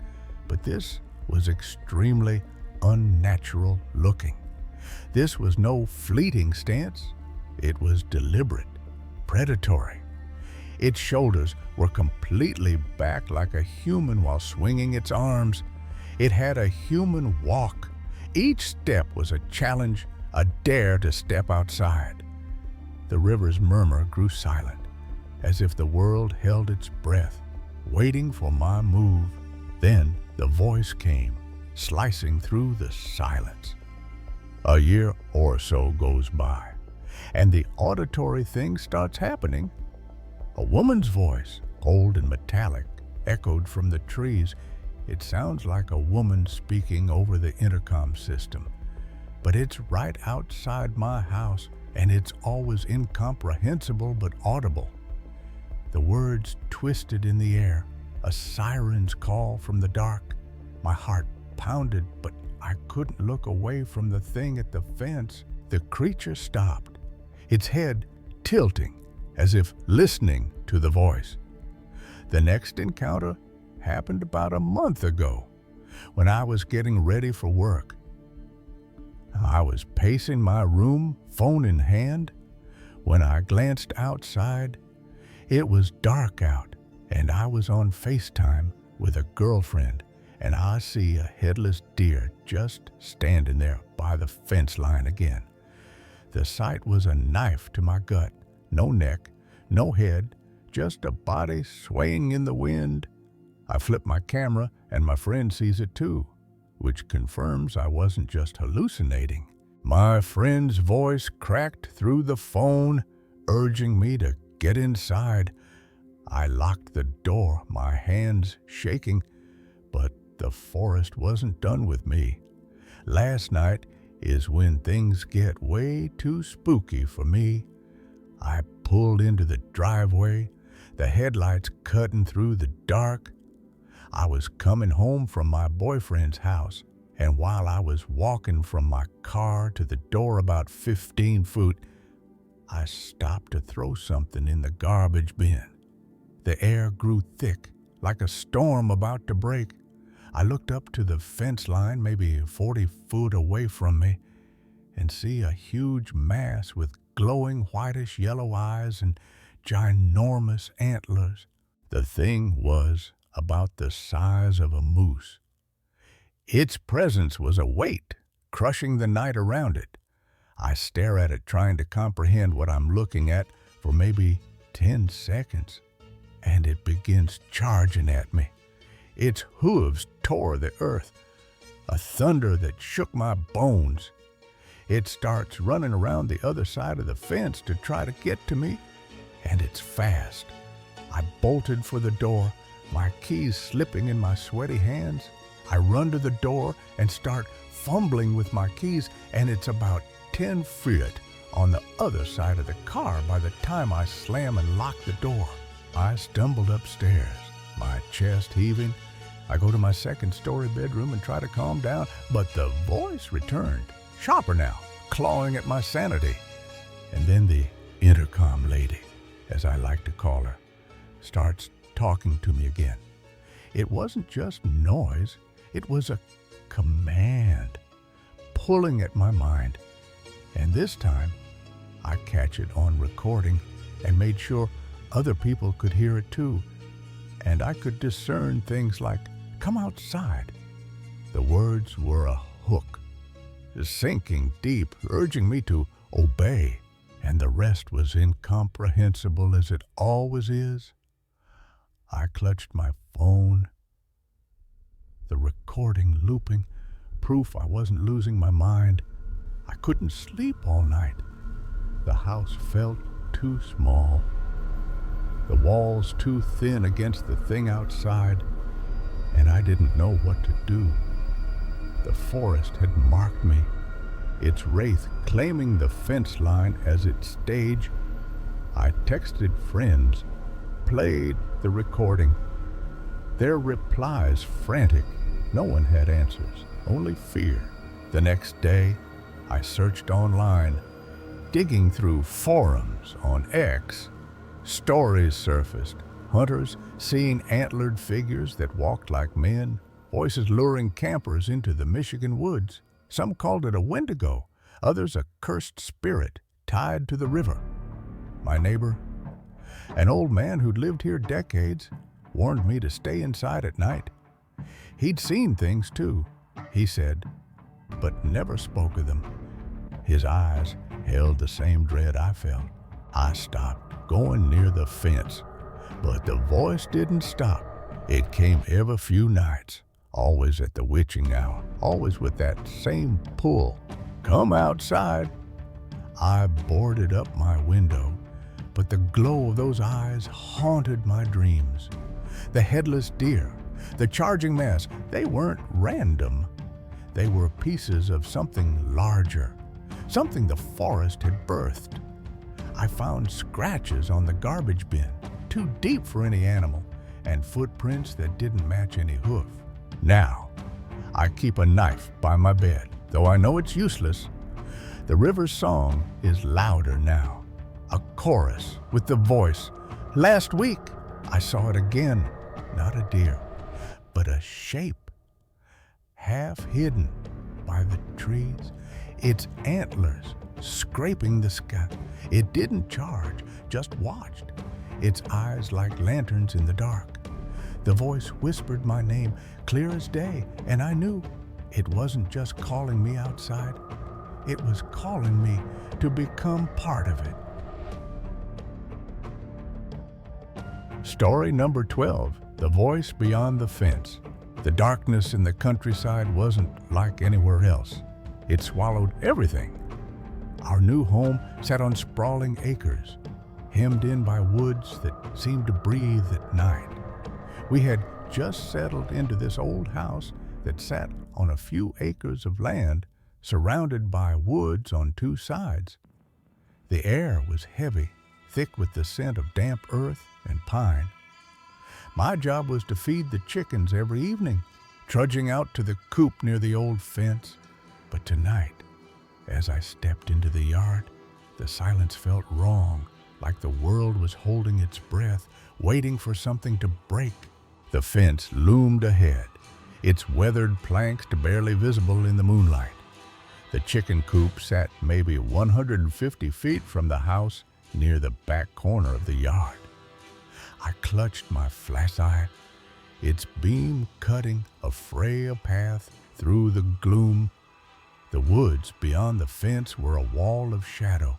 but this was extremely unnatural looking. This was no fleeting stance. It was deliberate, predatory. Its shoulders were completely back like a human while swinging its arms. It had a human walk. Each step was a challenge, a dare to step outside. The river's murmur grew silent, as if the world held its breath, waiting for my move. Then the voice came, slicing through the silence. A year or so goes by, and the auditory thing starts happening. A woman's voice, old and metallic, echoed from the trees. It sounds like a woman speaking over the intercom system, but it's right outside my house, and it's always incomprehensible but audible. The words twisted in the air, a siren's call from the dark. My heart pounded, but I couldn't look away from the thing at the fence. The creature stopped, its head tilting as if listening to the voice. The next encounter happened about a month ago when I was getting ready for work. I was pacing my room, phone in hand, when I glanced outside. It was dark out, and I was on FaceTime with a girlfriend, and I see a headless deer just standing there by the fence line again. The sight was a knife to my gut. No neck, no head, just a body swaying in the wind. I flip my camera, and my friend sees it too, which confirms I wasn't just hallucinating. My friend's voice cracked through the phone, urging me to get inside. I locked the door, my hands shaking, but the forest wasn't done with me. Last night is when things get way too spooky for me. I pulled into the driveway, the headlights cutting through the dark. I was coming home from my boyfriend's house, and while I was walking from my car to the door about 15 feet, I stopped to throw something in the garbage bin. The air grew thick, like a storm about to break. I looked up to the fence line, maybe 40 feet away from me, and see a huge mass with glowing whitish yellow eyes and ginormous antlers. The thing was about the size of a moose. Its presence was a weight, crushing the night around it. I stare at it, trying to comprehend what I'm looking at for maybe 10 seconds, and it begins charging at me. Its hooves tore the earth, a thunder that shook my bones. It starts running around the other side of the fence to try to get to me, and it's fast. I bolted for the door, my keys slipping in my sweaty hands. I run to the door and start fumbling with my keys, and it's about 10 feet on the other side of the car by the time I slam and lock the door. I stumbled upstairs, my chest heaving. I go to my second-story bedroom and try to calm down, but the voice returned, sharper now, clawing at my sanity. And then the intercom lady, as I like to call her, starts talking to me again. It wasn't just noise, it was a command, pulling at my mind. And this time, I catch it on recording and made sure other people could hear it too. And I could discern things like, "Come outside." The words were a hook, sinking deep, urging me to obey. And the rest was incomprehensible as it always is. I clutched my phone, the recording looping, proof I wasn't losing my mind. I couldn't sleep all night. The house felt too small, the walls too thin against the thing outside, and I didn't know what to do. The forest had marked me, its wraith claiming the fence line as its stage. I texted friends, played the recording. Their replies frantic. No one had answers, only fear. The next day, I searched online, digging through forums on X. Stories surfaced, hunters seeing antlered figures that walked like men, voices luring campers into the Michigan woods. Some called it a wendigo, others a cursed spirit tied to the river. My neighbor, an old man who'd lived here decades, warned me to stay inside at night. He'd seen things too, he said, but never spoke of them. His eyes held the same dread I felt. I stopped going near the fence, but the voice didn't stop. It came every few nights, always at the witching hour, always with that same pull. "Come outside." I boarded up my window, but the glow of those eyes haunted my dreams. The headless deer, the charging mass, they weren't random. They were pieces of something larger, something the forest had birthed. I found scratches on the garbage bin, too deep for any animal, and footprints that didn't match any hoof. Now, I keep a knife by my bed, though I know it's useless. The river's song is louder now, a chorus with the voice. Last week, I saw it again, not a deer, but a shape, half hidden by the trees, its antlers scraping the sky. It didn't charge, just watched, its eyes like lanterns in the dark. The voice whispered my name clear as day, and I knew it wasn't just calling me outside. It was calling me to become part of it. Story number 12, The Voice Beyond the Fence. The darkness in the countryside wasn't like anywhere else. It swallowed everything. Our new home sat on sprawling acres, hemmed in by woods that seemed to breathe at night. We had just settled into this old house that sat on a few acres of land, surrounded by woods on two sides. The air was heavy, thick with the scent of damp earth and pine. My job was to feed the chickens every evening, trudging out to the coop near the old fence. But tonight, as I stepped into the yard, the silence felt wrong, like the world was holding its breath, waiting for something to break. The fence loomed ahead, its weathered planks barely visible in the moonlight. The chicken coop sat maybe 150 feet from the house, near the back corner of the yard. I clutched my flashlight, its beam cutting a frail path through the gloom. The woods beyond the fence were a wall of shadow,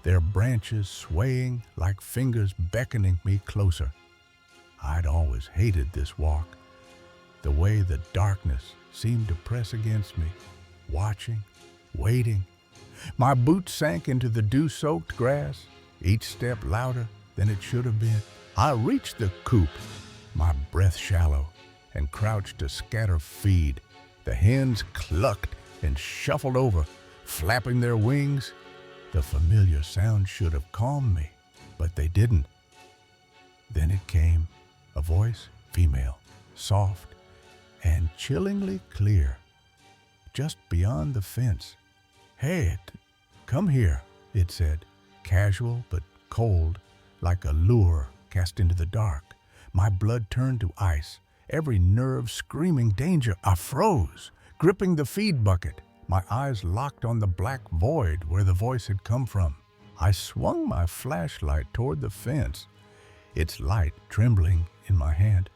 their branches swaying like fingers beckoning me closer. I'd always hated this walk, the way the darkness seemed to press against me, watching, waiting. My boots sank into the dew-soaked grass, each step louder than it should have been. I reached the coop, my breath shallow, and crouched to scatter feed. The hens clucked and shuffled over, flapping their wings. The familiar sound should have calmed me, but they didn't. Then it came, a voice, female, soft and chillingly clear, just beyond the fence. "Hey, come here," it said, casual but cold, like a lure cast into the dark. My blood turned to ice, every nerve screaming danger. I froze, gripping the feed bucket, my eyes locked on the black void where the voice had come from. I swung my flashlight toward the fence, its light trembling in my hand.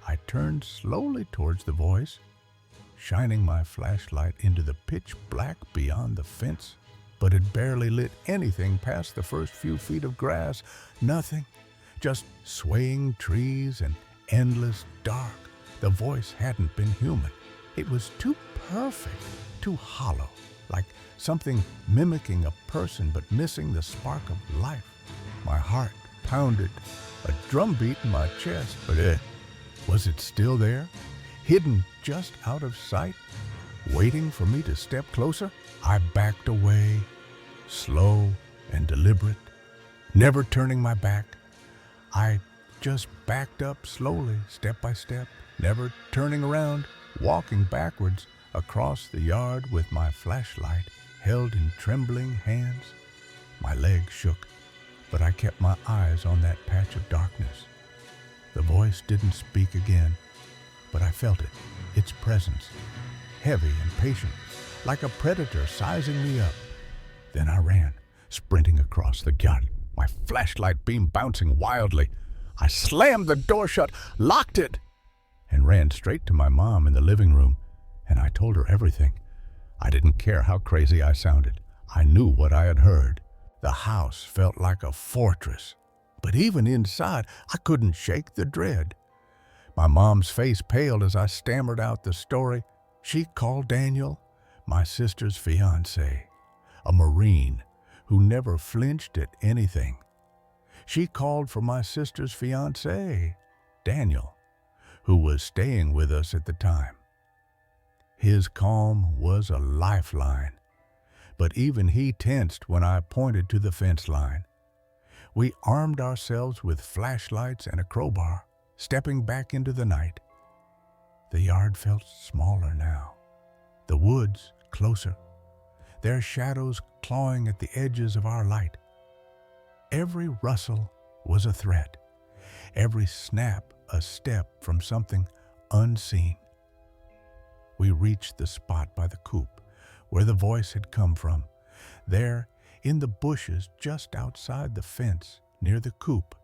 I turned slowly towards the voice, shining my flashlight into the pitch black beyond the fence, but it barely lit anything past the first few feet of grass. Nothing, just swaying trees and endless dark. The voice hadn't been human. It was too perfect, too hollow, like something mimicking a person but missing the spark of life. My heart pounded, a drumbeat in my chest, but was it still there, hidden just out of sight, waiting for me to step closer? I backed away, slow and deliberate, never turning my back. I just backed up slowly, step by step, never turning around, walking backwards across the yard with my flashlight held in trembling hands. My legs shook, but I kept my eyes on that patch of darkness. The voice didn't speak again, but I felt it, its presence, heavy and patient, like a predator sizing me up. Then I ran, sprinting across the yard, my flashlight beam bouncing wildly. I slammed the door shut, locked it, and ran straight to my mom in the living room, and I told her everything. I didn't care how crazy I sounded. I knew what I had heard. The house felt like a fortress, but even inside, I couldn't shake the dread. My mom's face paled as I stammered out the story. She called Daniel, my sister's fiancé, a Marine who never flinched at anything. She called for my sister's fiancé, Daniel, who was staying with us at the time. His calm was a lifeline, but even he tensed when I pointed to the fence line. We armed ourselves with flashlights and a crowbar, stepping back into the night. The yard felt smaller now, the woods closer, their shadows clawing at the edges of our light. Every rustle was a threat, every snap a step from something unseen. We reached the spot by the coop where the voice had come from. There, in the bushes just outside the fence near the coop.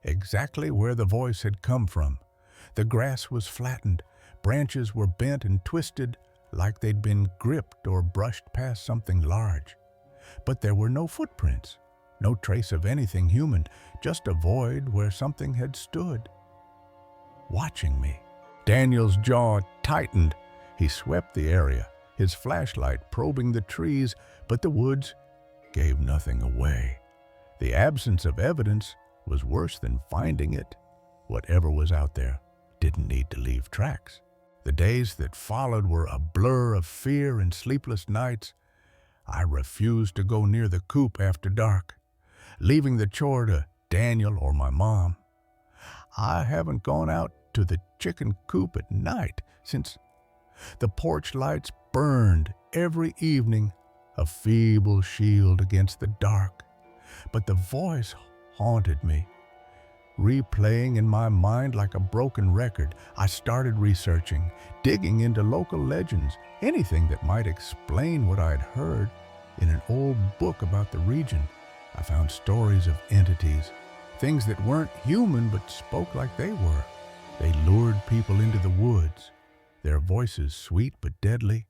Exactly where the voice had come from. The grass was flattened, branches were bent and twisted like they'd been gripped or brushed past something large. But there were no footprints, no trace of anything human, just a void where something had stood, watching me. Daniel's jaw tightened. He swept the area, his flashlight probing the trees, but the woods gave nothing away. The absence of evidence was worse than finding it. Whatever was out there didn't need to leave tracks. The days that followed were a blur of fear and sleepless nights. I refused to go near the coop after dark, leaving the chore to Daniel or my mom. I haven't gone out to the chicken coop at night since the porch lights burned every evening, a feeble shield against the dark. But the voice haunted me, replaying in my mind like a broken record. I started researching, digging into local legends, anything that might explain what I'd heard in an old book about the region. I found stories of entities, things that weren't human but spoke like they were. They lured people into the woods, their voices sweet but deadly,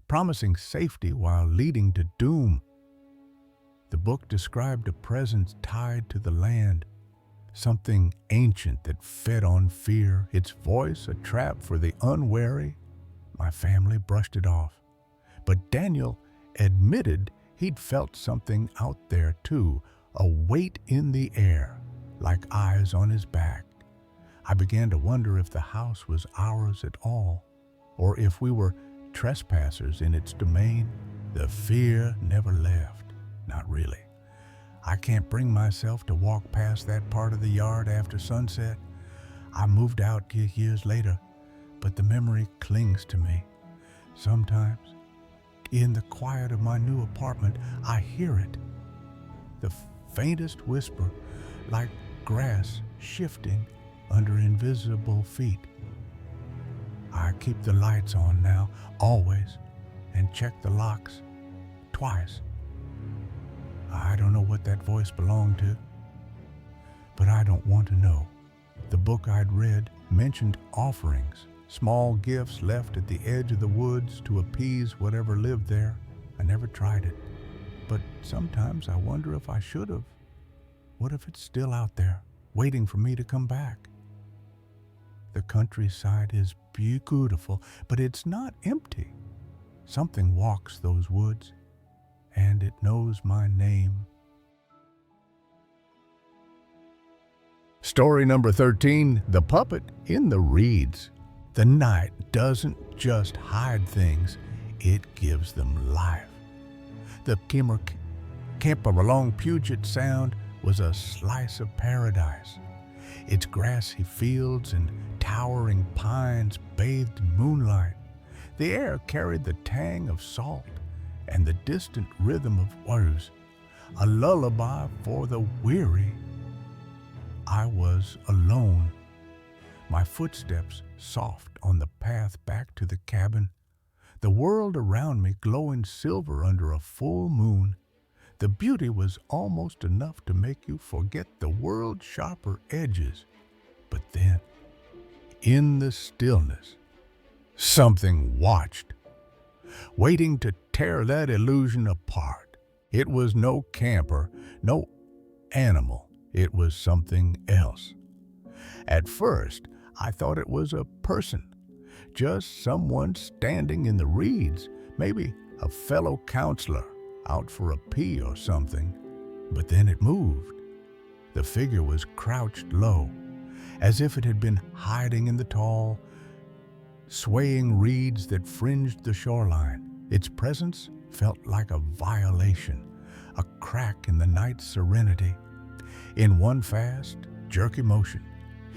promising safety while leading to doom. The book described a presence tied to the land, something ancient that fed on fear, its voice a trap for the unwary. My family brushed it off, but Daniel admitted he'd felt something out there too, a weight in the air, like eyes on his back. I began to wonder if the house was ours at all, or if we were trespassers in its domain. The fear never left, not really. I can't bring myself to walk past that part of the yard after sunset. I moved out years later, but the memory clings to me. Sometimes, in the quiet of my new apartment, I hear it. The faintest whisper, like grass shifting under invisible feet. I keep the lights on now, always, and check the locks twice. I don't know what that voice belonged to, but I don't want to know. The book I'd read mentioned offerings, small gifts left at the edge of the woods to appease whatever lived there. I never tried it, but sometimes I wonder if I should have. What if it's still out there, waiting for me to come back? The countryside is beautiful, but it's not empty. Something walks those woods, and it knows my name. Story number 13, The Puppet in the Reeds. The night doesn't just hide things, it gives them life. The Kemperalong Puget Sound was a slice of paradise. Its grassy fields and towering pines bathed in moonlight. The air carried the tang of salt and the distant rhythm of waters, a lullaby for the weary. I was alone, my footsteps soft on the path back to the cabin, the world around me glowing silver under a full moon. The beauty was almost enough to make you forget the world's sharper edges. But then, in the stillness, something watched, waiting to tear that illusion apart. It was no camper, no animal. It was something else. At first, I thought it was a person, just someone standing in the reeds, maybe a fellow counselor out for a pee or something. But then it moved. The figure was crouched low, as if it had been hiding in the tall, swaying reeds that fringed the shoreline. Its presence felt like a violation, a crack in the night's serenity. In one fast, jerky motion,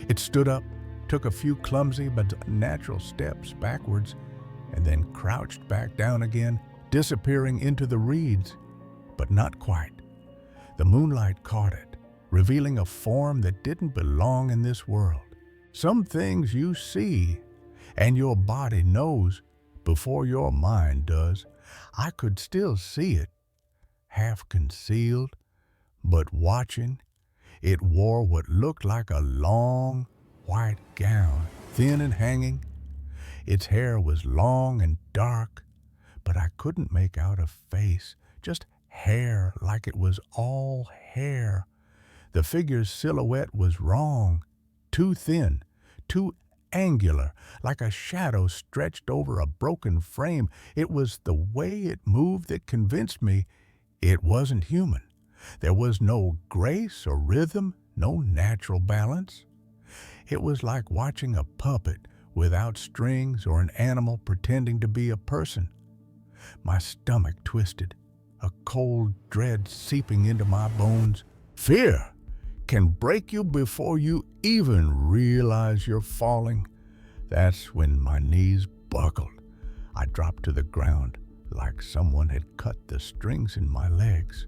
it stood up, took a few clumsy but natural steps backwards, and then crouched back down again, disappearing into the reeds. But not quite. The moonlight caught it, revealing a form that didn't belong in this world. Some things you see, and your body knows before your mind does. I could still see it, half concealed, but watching. It wore what looked like a long, white gown, thin and hanging. Its hair was long and dark, but I couldn't make out a face, just hair, like it was all hair. The figure's silhouette was wrong, too thin, too angular, like a shadow stretched over a broken frame. It was the way it moved that convinced me it wasn't human. There was no grace or rhythm, no natural balance. It was like watching a puppet without strings or an animal pretending to be a person. My stomach twisted, a cold dread seeping into my bones. Fear can break you before you even realize you're falling. That's when my knees buckled. I dropped to the ground like someone had cut the strings in my legs.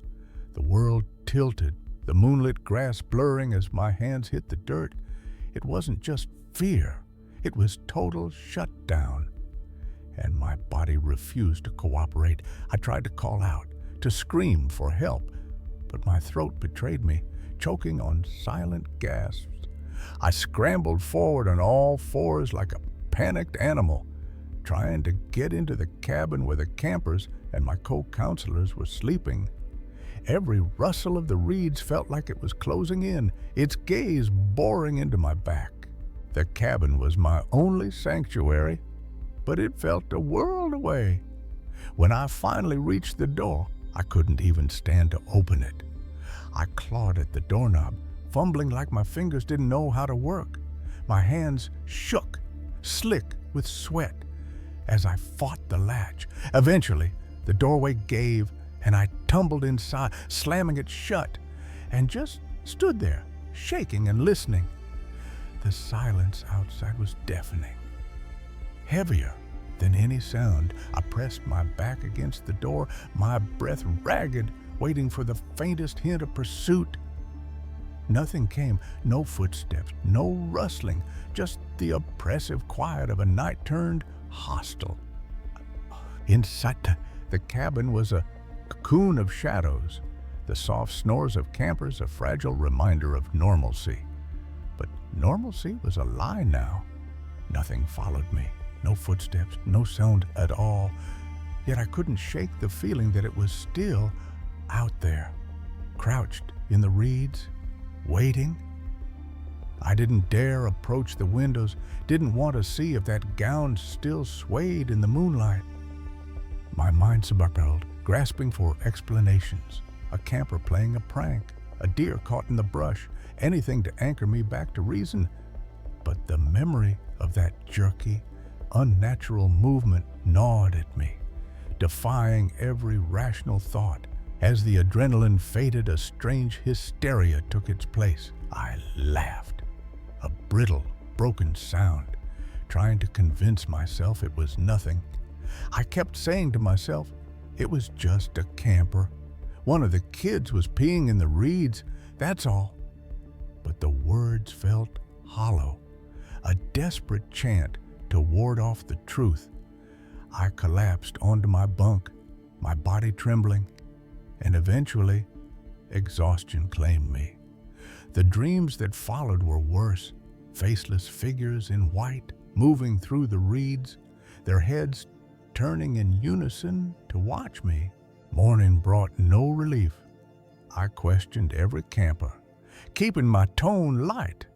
The world tilted, the moonlit grass blurring as my hands hit the dirt. It wasn't just fear, it was total shutdown. And my body refused to cooperate. I tried to call out, to scream for help, but my throat betrayed me, choking on silent gasps. I scrambled forward on all fours like a panicked animal, trying to get into the cabin where the campers and my co-counselors were sleeping. Every rustle of the reeds felt like it was closing in, its gaze boring into my back. The cabin was my only sanctuary, but it felt a world away. When I finally reached the door, I couldn't even stand to open it. I clawed at the doorknob, fumbling like my fingers didn't know how to work. My hands shook, slick with sweat, as I fought the latch. Eventually, the doorway gave, and I tumbled inside, slamming it shut, and just stood there, shaking and listening. The silence outside was deafening. Heavier than any sound, I pressed my back against the door, my breath ragged, waiting for the faintest hint of pursuit. Nothing came, no footsteps, no rustling, just the oppressive quiet of a night turned hostile. Inside the cabin was a cocoon of shadows, the soft snores of campers a fragile reminder of normalcy. But normalcy was a lie now. Nothing followed me, no footsteps, no sound at all. Yet I couldn't shake the feeling that it was still out there, crouched in the reeds, waiting. I didn't dare approach the windows, didn't want to see if that gown still swayed in the moonlight. My mind spiraled, grasping for explanations. A camper playing a prank, a deer caught in the brush, anything to anchor me back to reason. But the memory of that jerky, unnatural movement gnawed at me, defying every rational thought. As the adrenaline faded, a strange hysteria took its place. I laughed, a brittle, broken sound, trying to convince myself it was nothing. I kept saying to myself, it was just a camper. One of the kids was peeing in the reeds, that's all. But the words felt hollow, a desperate chant to ward off the truth. I collapsed onto my bunk, my body trembling, and eventually, exhaustion claimed me. The dreams that followed were worse, faceless figures in white, moving through the reeds, their heads turning in unison to watch me. Morning brought no relief. I questioned every camper, keeping my tone light,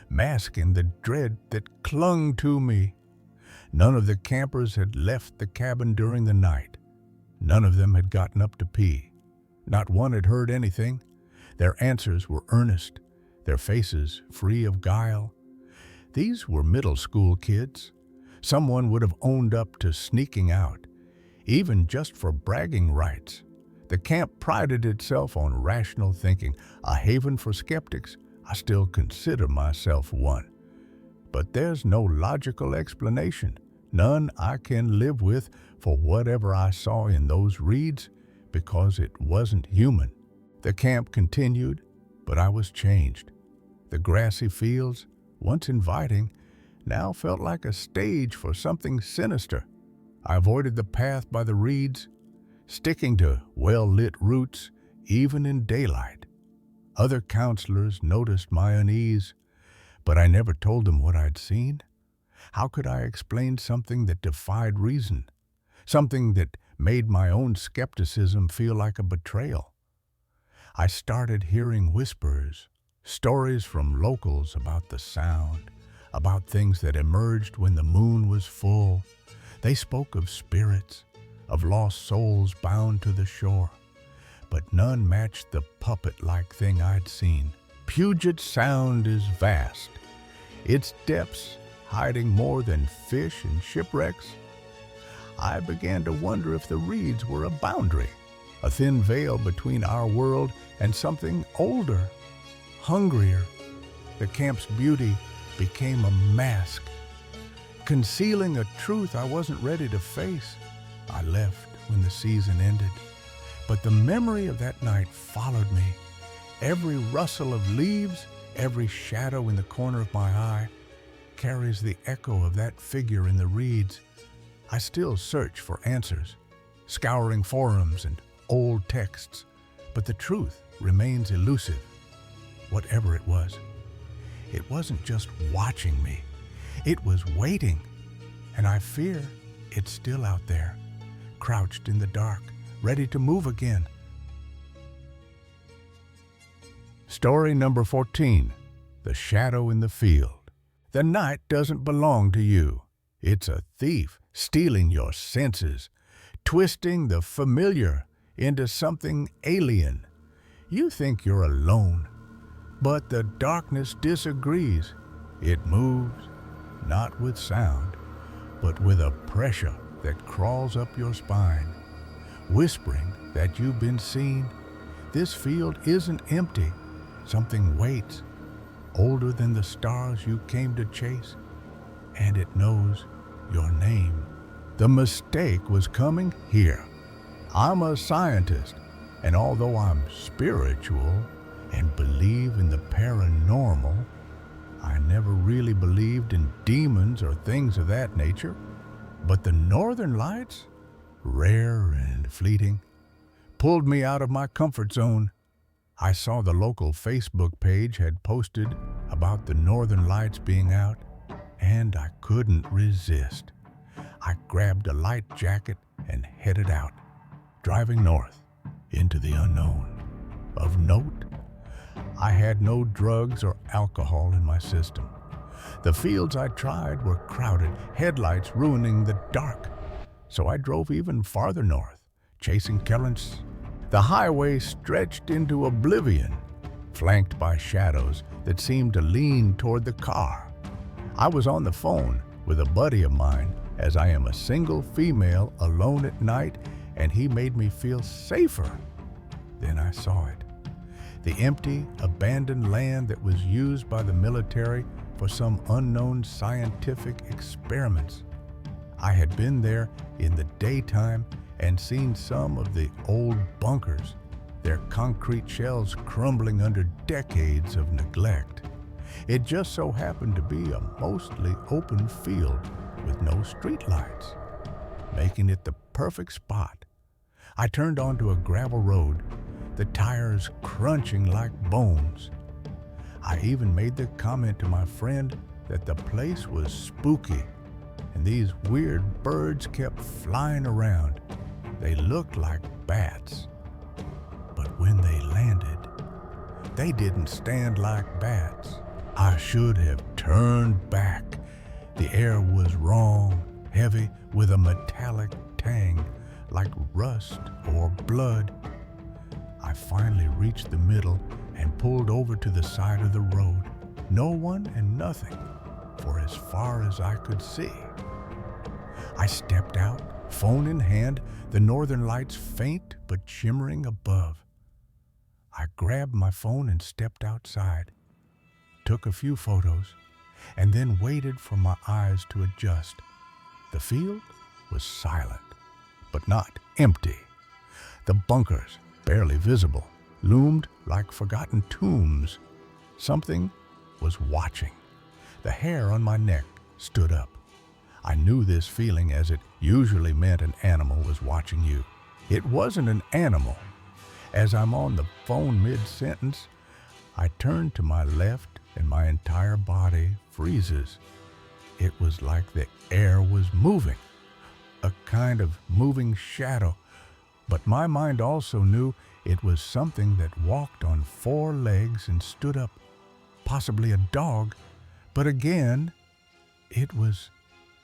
masking the dread that clung to me. None of the campers had left the cabin during the night. None of them had gotten up to pee. Not one had heard anything. Their answers were earnest, their faces free of guile. These were middle school kids. Someone would have owned up to sneaking out, even just for bragging rights. The camp prided itself on rational thinking, a haven for skeptics. I still consider myself one. But there's no logical explanation, none I can live with for whatever I saw in those reeds, because it wasn't human. The camp continued, but I was changed. The grassy fields, once inviting, now felt like a stage for something sinister. I avoided the path by the reeds, sticking to well-lit routes, even in daylight. Other counselors noticed my unease, but I never told them what I'd seen. How could I explain something that defied reason? Something that made my own skepticism feel like a betrayal? I started hearing whispers, stories from locals about the sound, about things that emerged when the moon was full. They spoke of spirits, of lost souls bound to the shore. but none matched the puppet-like thing I'd seen. Puget Sound is vast, its depths hiding more than fish and shipwrecks. I began to wonder if the reeds were a boundary, a thin veil between our world and something older, hungrier. The camp's beauty became a mask, concealing a truth I wasn't ready to face. I left when the season ended, but the memory of that night followed me. Every rustle of leaves, every shadow in the corner of my eye carries the echo of that figure in the reeds. I still search for answers, scouring forums and old texts, but the truth remains elusive. Whatever it wasn't just watching me, it was waiting, and I fear it's still out there, crouched in the dark, ready to move again. Story number 14, The Shadow in the Field. The night doesn't belong to you. It's a thief stealing your senses, twisting the familiar into something alien. You think you're alone, but the darkness disagrees. It moves, not with sound, but with a pressure that crawls up your spine, whispering that you've been seen. This field isn't empty. Something waits, older than the stars you came to chase, and it knows your name. The mistake was coming here. I'm a scientist, and although I'm spiritual and believe in the paranormal, I never really believed in demons or things of that nature. But the northern lights, rare and fleeting, pulled me out of my comfort zone. I saw the local Facebook page had posted about the northern lights being out, and I couldn't resist. I grabbed a light jacket and headed out, driving north into the unknown. Of note, I had no drugs or alcohol in my system. The fields I tried were crowded, headlights ruining the dark. So I drove even farther north, chasing currents. The highway stretched into oblivion, flanked by shadows that seemed to lean toward the car. I was on the phone with a buddy of mine, as I am a single female alone at night, and he made me feel safer. Then I saw it. The empty, abandoned land that was used by the military for some unknown scientific experiments. I had been there in the daytime and seen some of the old bunkers, their concrete shells crumbling under decades of neglect. It just so happened to be a mostly open field with no streetlights, making it the perfect spot. I turned onto a gravel road, the tires crunching like bones. I even made the comment to my friend that the place was spooky, and these weird birds kept flying around. They looked like bats. But when they landed, they didn't stand like bats. I should have turned back. The air was wrong, heavy with a metallic tang, like rust or blood. I finally reached the middle and pulled over to the side of the road. No one and nothing, for as far as I could see. I stepped out, phone in hand, the northern lights faint but shimmering above. I grabbed my phone and stepped outside, took a few photos, and then waited for my eyes to adjust. The field was silent, but not empty. The bunkers, barely visible, loomed like forgotten tombs. Something was watching. The hair on my neck stood up. I knew this feeling, as it usually meant an animal was watching you. It wasn't an animal. As I'm on the phone mid-sentence, I turn to my left and my entire body freezes. It was like the air was moving, a kind of moving shadow. But my mind also knew it was something that walked on 4 legs and stood up, possibly a dog. But again, it was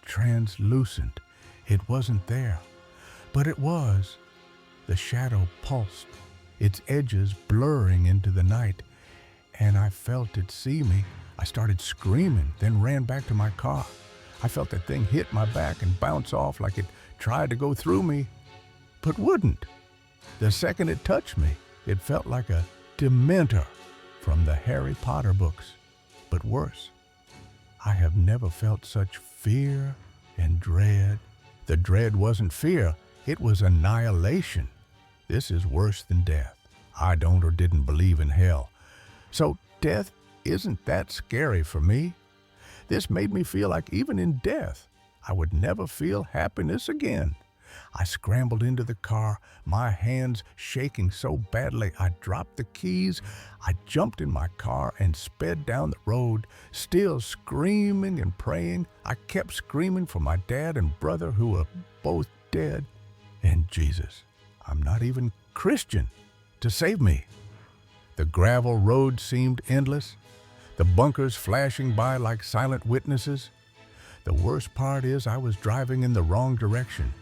translucent. It wasn't there, but it was. The shadow pulsed, its edges blurring into the night, and I felt it see me. I started screaming, then ran back to my car. I felt that thing hit my back and bounce off like it tried to go through me, but wouldn't. The second it touched me, it felt like a Dementor from the Harry Potter books, but worse. I have never felt such fear and dread. The dread wasn't fear, it was annihilation. This is worse than death. I don't or didn't believe in hell. So death isn't that scary for me. This made me feel like even in death, I would never feel happiness again. I scrambled into the car, my hands shaking so badly I dropped the keys. I jumped in my car and sped down the road, still screaming and praying. I kept screaming for my dad and brother who were both dead, and Jesus, I'm not even Christian, to save me. The gravel road seemed endless, the bunkers flashing by like silent witnesses. The worst part is I was driving in the wrong direction.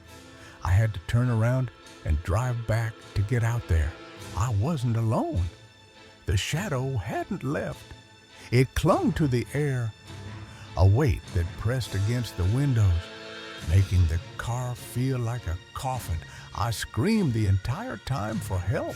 I had to turn around and drive back to get out there. I wasn't alone. The shadow hadn't left. It clung to the air, a weight that pressed against the windows, making the car feel like a coffin. I screamed the entire time for help.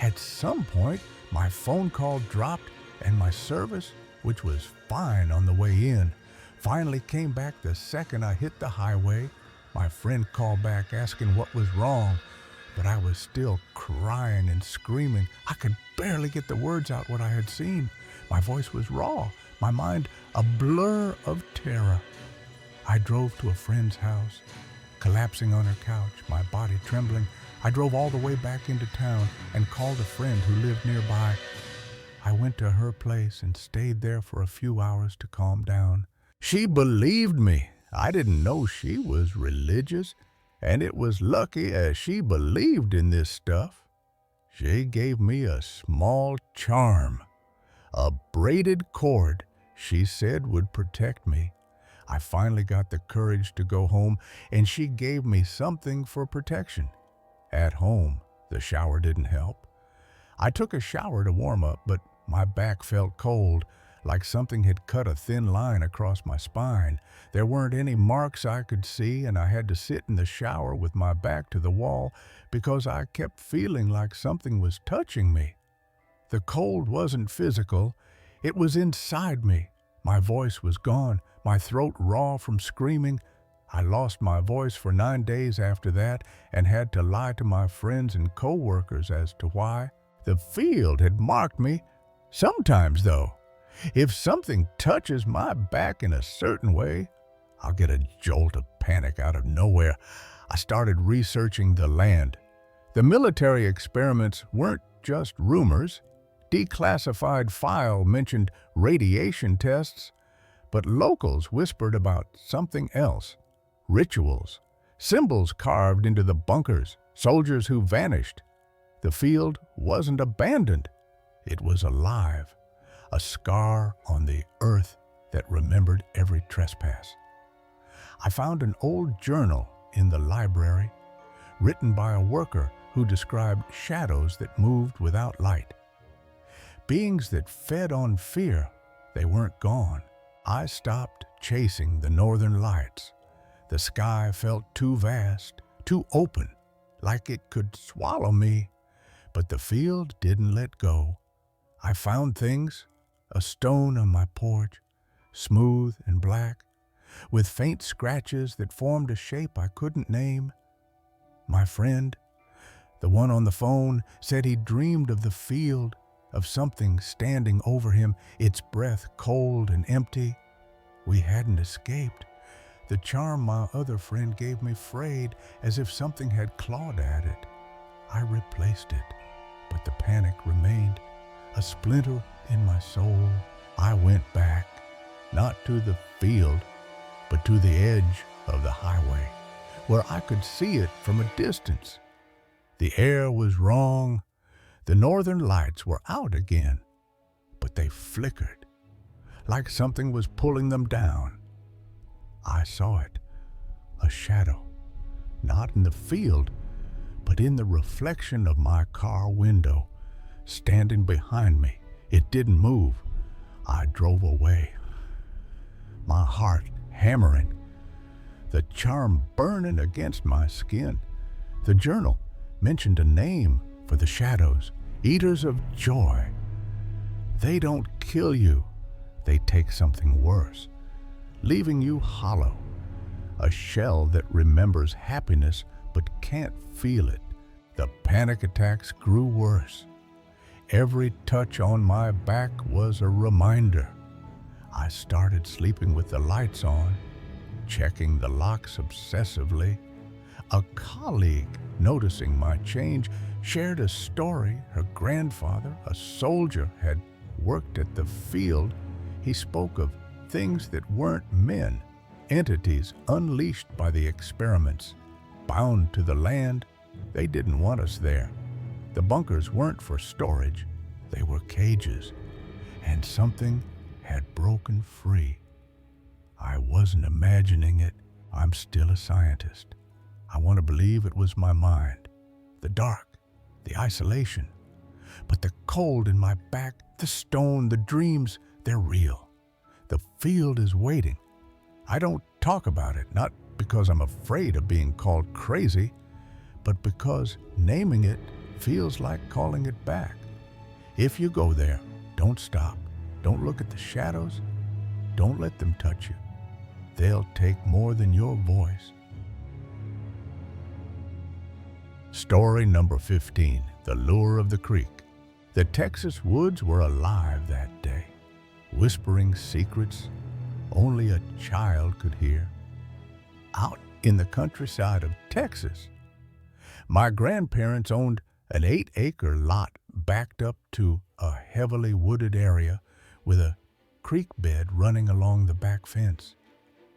At some point, my phone call dropped and my service, which was fine on the way in, finally came back the second I hit the highway. My friend called back asking what was wrong, but I was still crying and screaming. I could barely get the words out what I had seen. My voice was raw, my mind a blur of terror. I drove to a friend's house, collapsing on her couch, my body trembling. I drove all the way back into town and called a friend who lived nearby. I went to her place and stayed there for a few hours to calm down. She believed me. I didn't know she was religious, and it was lucky as she believed in this stuff. She gave me a small charm, a braided cord she said would protect me. I finally got the courage to go home, and she gave me something for protection. At home, the shower didn't help. I took a shower to warm up, but my back felt cold, like something had cut a thin line across my spine. There weren't any marks I could see, and I had to sit in the shower with my back to the wall because I kept feeling like something was touching me. The cold wasn't physical, it was inside me. My voice was gone, my throat raw from screaming. I lost my voice for 9 days after that and had to lie to my friends and co-workers as to why. The field had marked me. Sometimes, though, if something touches my back in a certain way, I'll get a jolt of panic out of nowhere. I started researching the land. The military experiments weren't just rumors. Declassified file mentioned radiation tests, but locals whispered about something else. Rituals, symbols carved into the bunkers, soldiers who vanished. The field wasn't abandoned. It was alive. A scar on the earth that remembered every trespass. I found an old journal in the library, written by a worker who described shadows that moved without light. Beings that fed on fear, they weren't gone. I stopped chasing the northern lights. The sky felt too vast, too open, like it could swallow me. But the field didn't let go. I found things. A stone on my porch, smooth and black, with faint scratches that formed a shape I couldn't name. My friend, the one on the phone, said he dreamed of the field, of something standing over him, its breath cold and empty. We hadn't escaped. The charm my other friend gave me frayed as if something had clawed at it. I replaced it, but the panic remained, a splinter in my soul. I went back, not to the field, but to the edge of the highway, where I could see it from a distance. The air was wrong. The northern lights were out again, but they flickered, like something was pulling them down. I saw it, a shadow, not in the field, But in the reflection of my car window, standing behind me, it didn't move. I drove away, my heart hammering, the charm burning against my skin. The journal mentioned a name for the shadows, eaters of joy. They don't kill you, they take something worse, leaving you hollow, a shell that remembers happiness but can't feel it. The panic attacks grew worse. Every touch on my back was a reminder. I started sleeping with the lights on, checking the locks obsessively. A colleague, noticing my change, shared a story. Her grandfather, a soldier, had worked at the field. He spoke of things that weren't men, entities unleashed by the experiments, bound to the land. They didn't want us there. The bunkers weren't for storage, they were cages, and something had broken free. I wasn't imagining it. I'm still a scientist. I want to believe it was my mind, the dark, the isolation. But the cold in my back, the stone, the dreams, they're real. The field is waiting. I don't talk about it, not because I'm afraid of being called crazy, but because naming it feels like calling it back. If you go there, don't stop. Don't look at the shadows. Don't let them touch you. They'll take more than your voice. Story number 15, The Lure of the Creek. The Texas woods were alive that day, whispering secrets only a child could hear. Out in the countryside of Texas, my grandparents owned an 8-acre lot backed up to a heavily wooded area with a creek bed running along the back fence.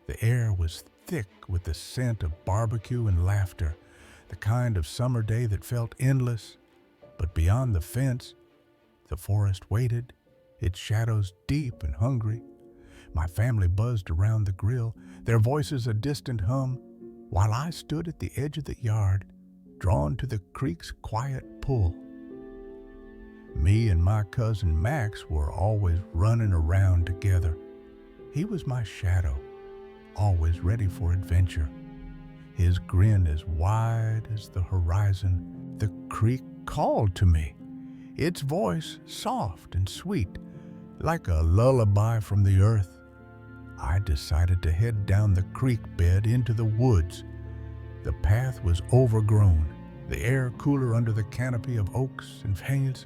The air was thick with the scent of barbecue and laughter, the kind of summer day that felt endless. But beyond the fence, the forest waited, its shadows deep and hungry. My family buzzed around the grill, their voices a distant hum, while I stood at the edge of the yard, drawn to the creek's quiet pull. Me and my cousin Max were always running around together. He was my shadow, always ready for adventure. His grin as wide as the horizon. The creek called to me, its voice soft and sweet, like a lullaby from the earth. I decided to head down the creek bed into the woods. The path was overgrown, the air cooler under the canopy of oaks and vines.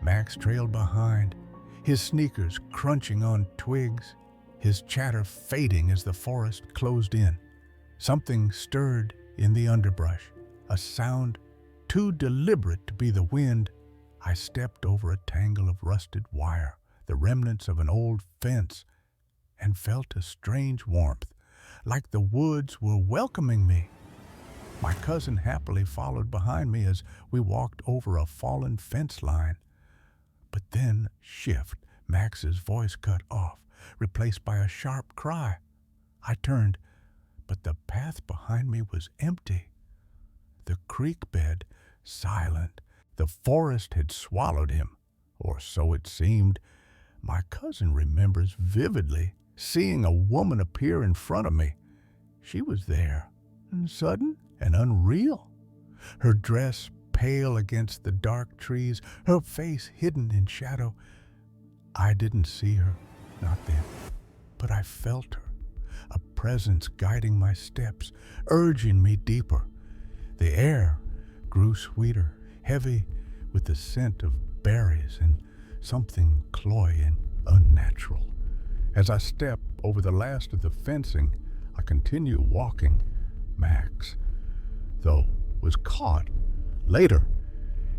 Max trailed behind, his sneakers crunching on twigs, his chatter fading as the forest closed in. Something stirred in the underbrush, a sound too deliberate to be the wind. I stepped over a tangle of rusted wire, the remnants of an old fence, and felt a strange warmth, like the woods were welcoming me. My cousin happily followed behind me as we walked over a fallen fence line. But then, shift, Max's voice cut off, replaced by a sharp cry. I turned, but the path behind me was empty. The creek bed, silent. The forest had swallowed him, or so it seemed. My cousin remembers vividly seeing a woman appear in front of me. She was there, sudden and unreal. Her dress pale against the dark trees, her face hidden in shadow. I didn't see her, not then, but I felt her, a presence guiding my steps, urging me deeper. The air grew sweeter, heavy with the scent of berries and something cloy and unnatural. As I stepped over the last of the fencing, I continued walking. Max, though, was caught. Later,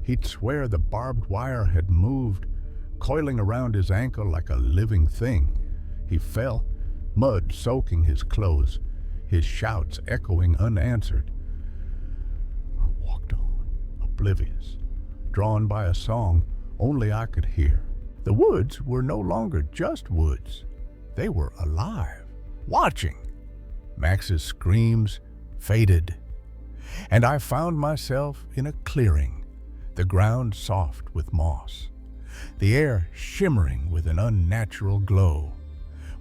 he'd swear the barbed wire had moved, coiling around his ankle like a living thing. He fell, mud soaking his clothes, his shouts echoing unanswered. I walked on, oblivious, drawn by a song only I could hear. The woods were no longer just woods. They were alive, watching. Max's screams faded. and I found myself in a clearing, the ground soft with moss, the air shimmering with an unnatural glow.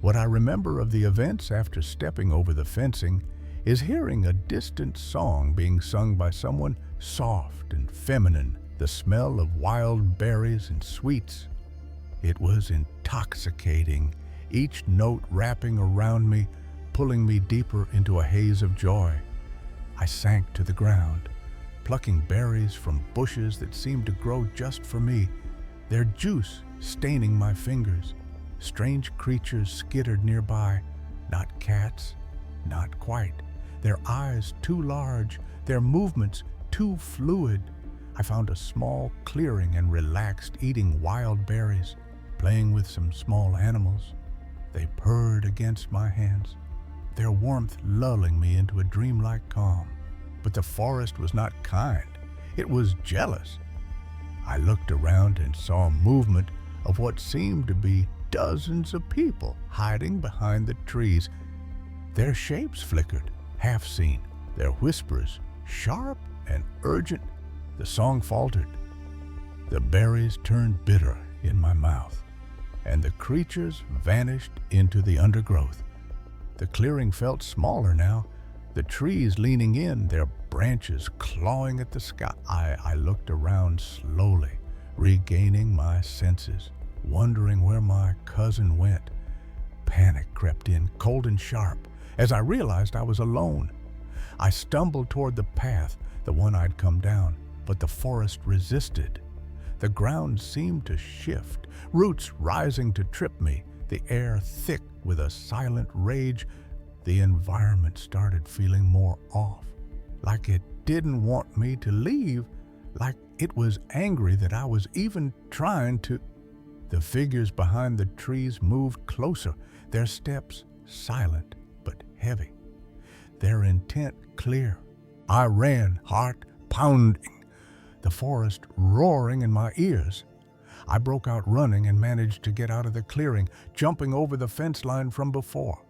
What I remember of the events after stepping over the fencing is hearing a distant song being sung by someone soft and feminine, the smell of wild berries and sweets. It was intoxicating, each note wrapping around me, pulling me deeper into a haze of joy. I sank to the ground, plucking berries from bushes that seemed to grow just for me, their juice staining my fingers. Strange creatures skittered nearby, not cats, not quite. Their eyes too large, their movements too fluid. I found a small clearing and relaxed, eating wild berries, playing with some small animals. They purred against my hands, their warmth lulling me into a dreamlike calm. But the forest was not kind. It was jealous. I looked around and saw movement of what seemed to be dozens of people hiding behind the trees. Their shapes flickered, half seen, their whispers sharp and urgent. The song faltered. The berries turned bitter in my mouth, and the creatures vanished into the undergrowth. The clearing felt smaller now, the trees leaning in, their branches clawing at the sky. I looked around slowly, regaining my senses, wondering where my cousin went. Panic crept in, cold and sharp, as I realized I was alone. I stumbled toward the path, the one I'd come down, but the forest resisted. The ground seemed to shift, roots rising to trip me, the air thick with a silent rage. The environment started feeling more off, like it didn't want me to leave, like it was angry that I was even trying to. The figures behind the trees moved closer, their steps silent but heavy, their intent clear. I ran, heart pounding, the forest roaring in my ears. I broke out running and managed to get out of the clearing, jumping over the fence line from before.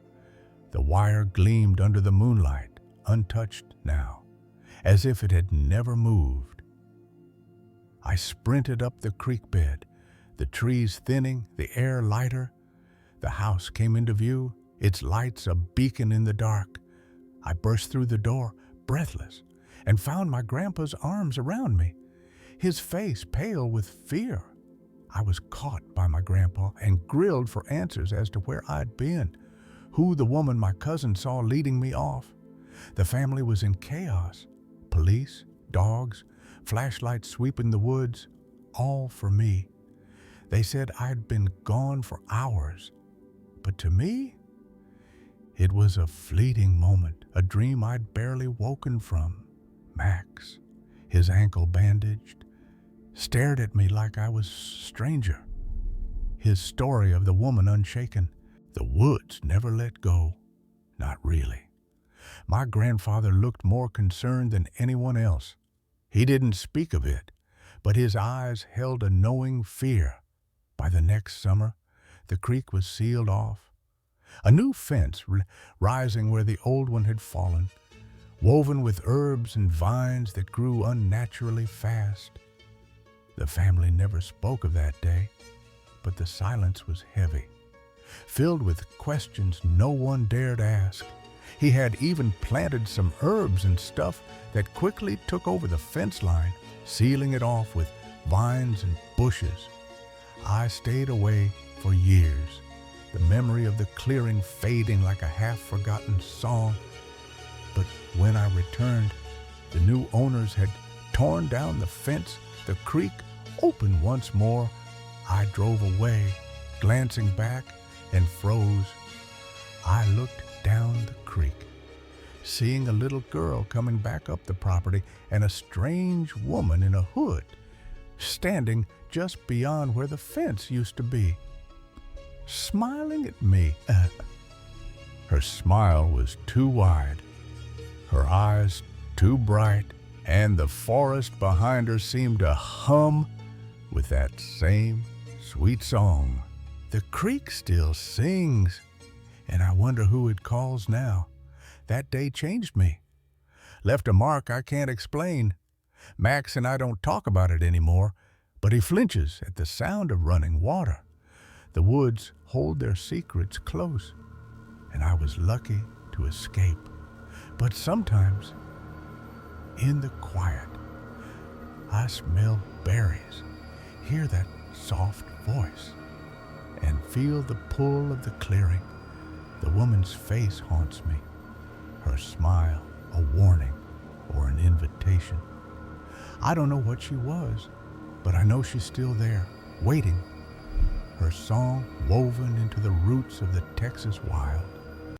The wire gleamed under the moonlight, untouched now, as if it had never moved. I sprinted up the creek bed, the trees thinning, the air lighter. The house came into view, its lights a beacon in the dark. I burst through the door, breathless, and found my grandpa's arms around me, his face pale with fear. I was caught by my grandpa and grilled for answers as to where I'd been, who the woman my cousin saw leading me off. The family was in chaos. Police, dogs, flashlights sweeping the woods, all for me. They said I'd been gone for hours. But to me, it was a fleeting moment, a dream I'd barely woken from. Max, his ankle bandaged, stared at me like I was a stranger. His story of the woman unshaken. The woods never let go. Not really. My grandfather looked more concerned than anyone else. He didn't speak of it, but his eyes held a knowing fear. By the next summer, the creek was sealed off. A new fence rising where the old one had fallen, woven with herbs and vines that grew unnaturally fast. The family never spoke of that day, but the silence was heavy, filled with questions no one dared ask. He had even planted some herbs and stuff that quickly took over the fence line, sealing it off with vines and bushes. I stayed away for years, the memory of the clearing fading like a half-forgotten song. But when I returned, the new owners had torn down the fence, the creek opened once more. I drove away, glancing back, and froze. I looked down the creek, seeing a little girl coming back up the property and a strange woman in a hood standing just beyond where the fence used to be, smiling at me. Her smile was too wide, her eyes too bright, and the forest behind her seemed to hum with that same sweet song. The creek still sings, and I wonder who it calls now. That day changed me, Left a mark I can't explain. Max and I don't talk about it anymore, but he flinches at the sound of running water. The woods hold their secrets close, and I was lucky to escape. But sometimes, in the quiet, I smell berries, hear that soft voice, and feel the pull of the clearing. The woman's face haunts me, her smile a warning or an invitation. I don't know what she was, but I know she's still there, waiting, her song woven into the roots of the Texas wild.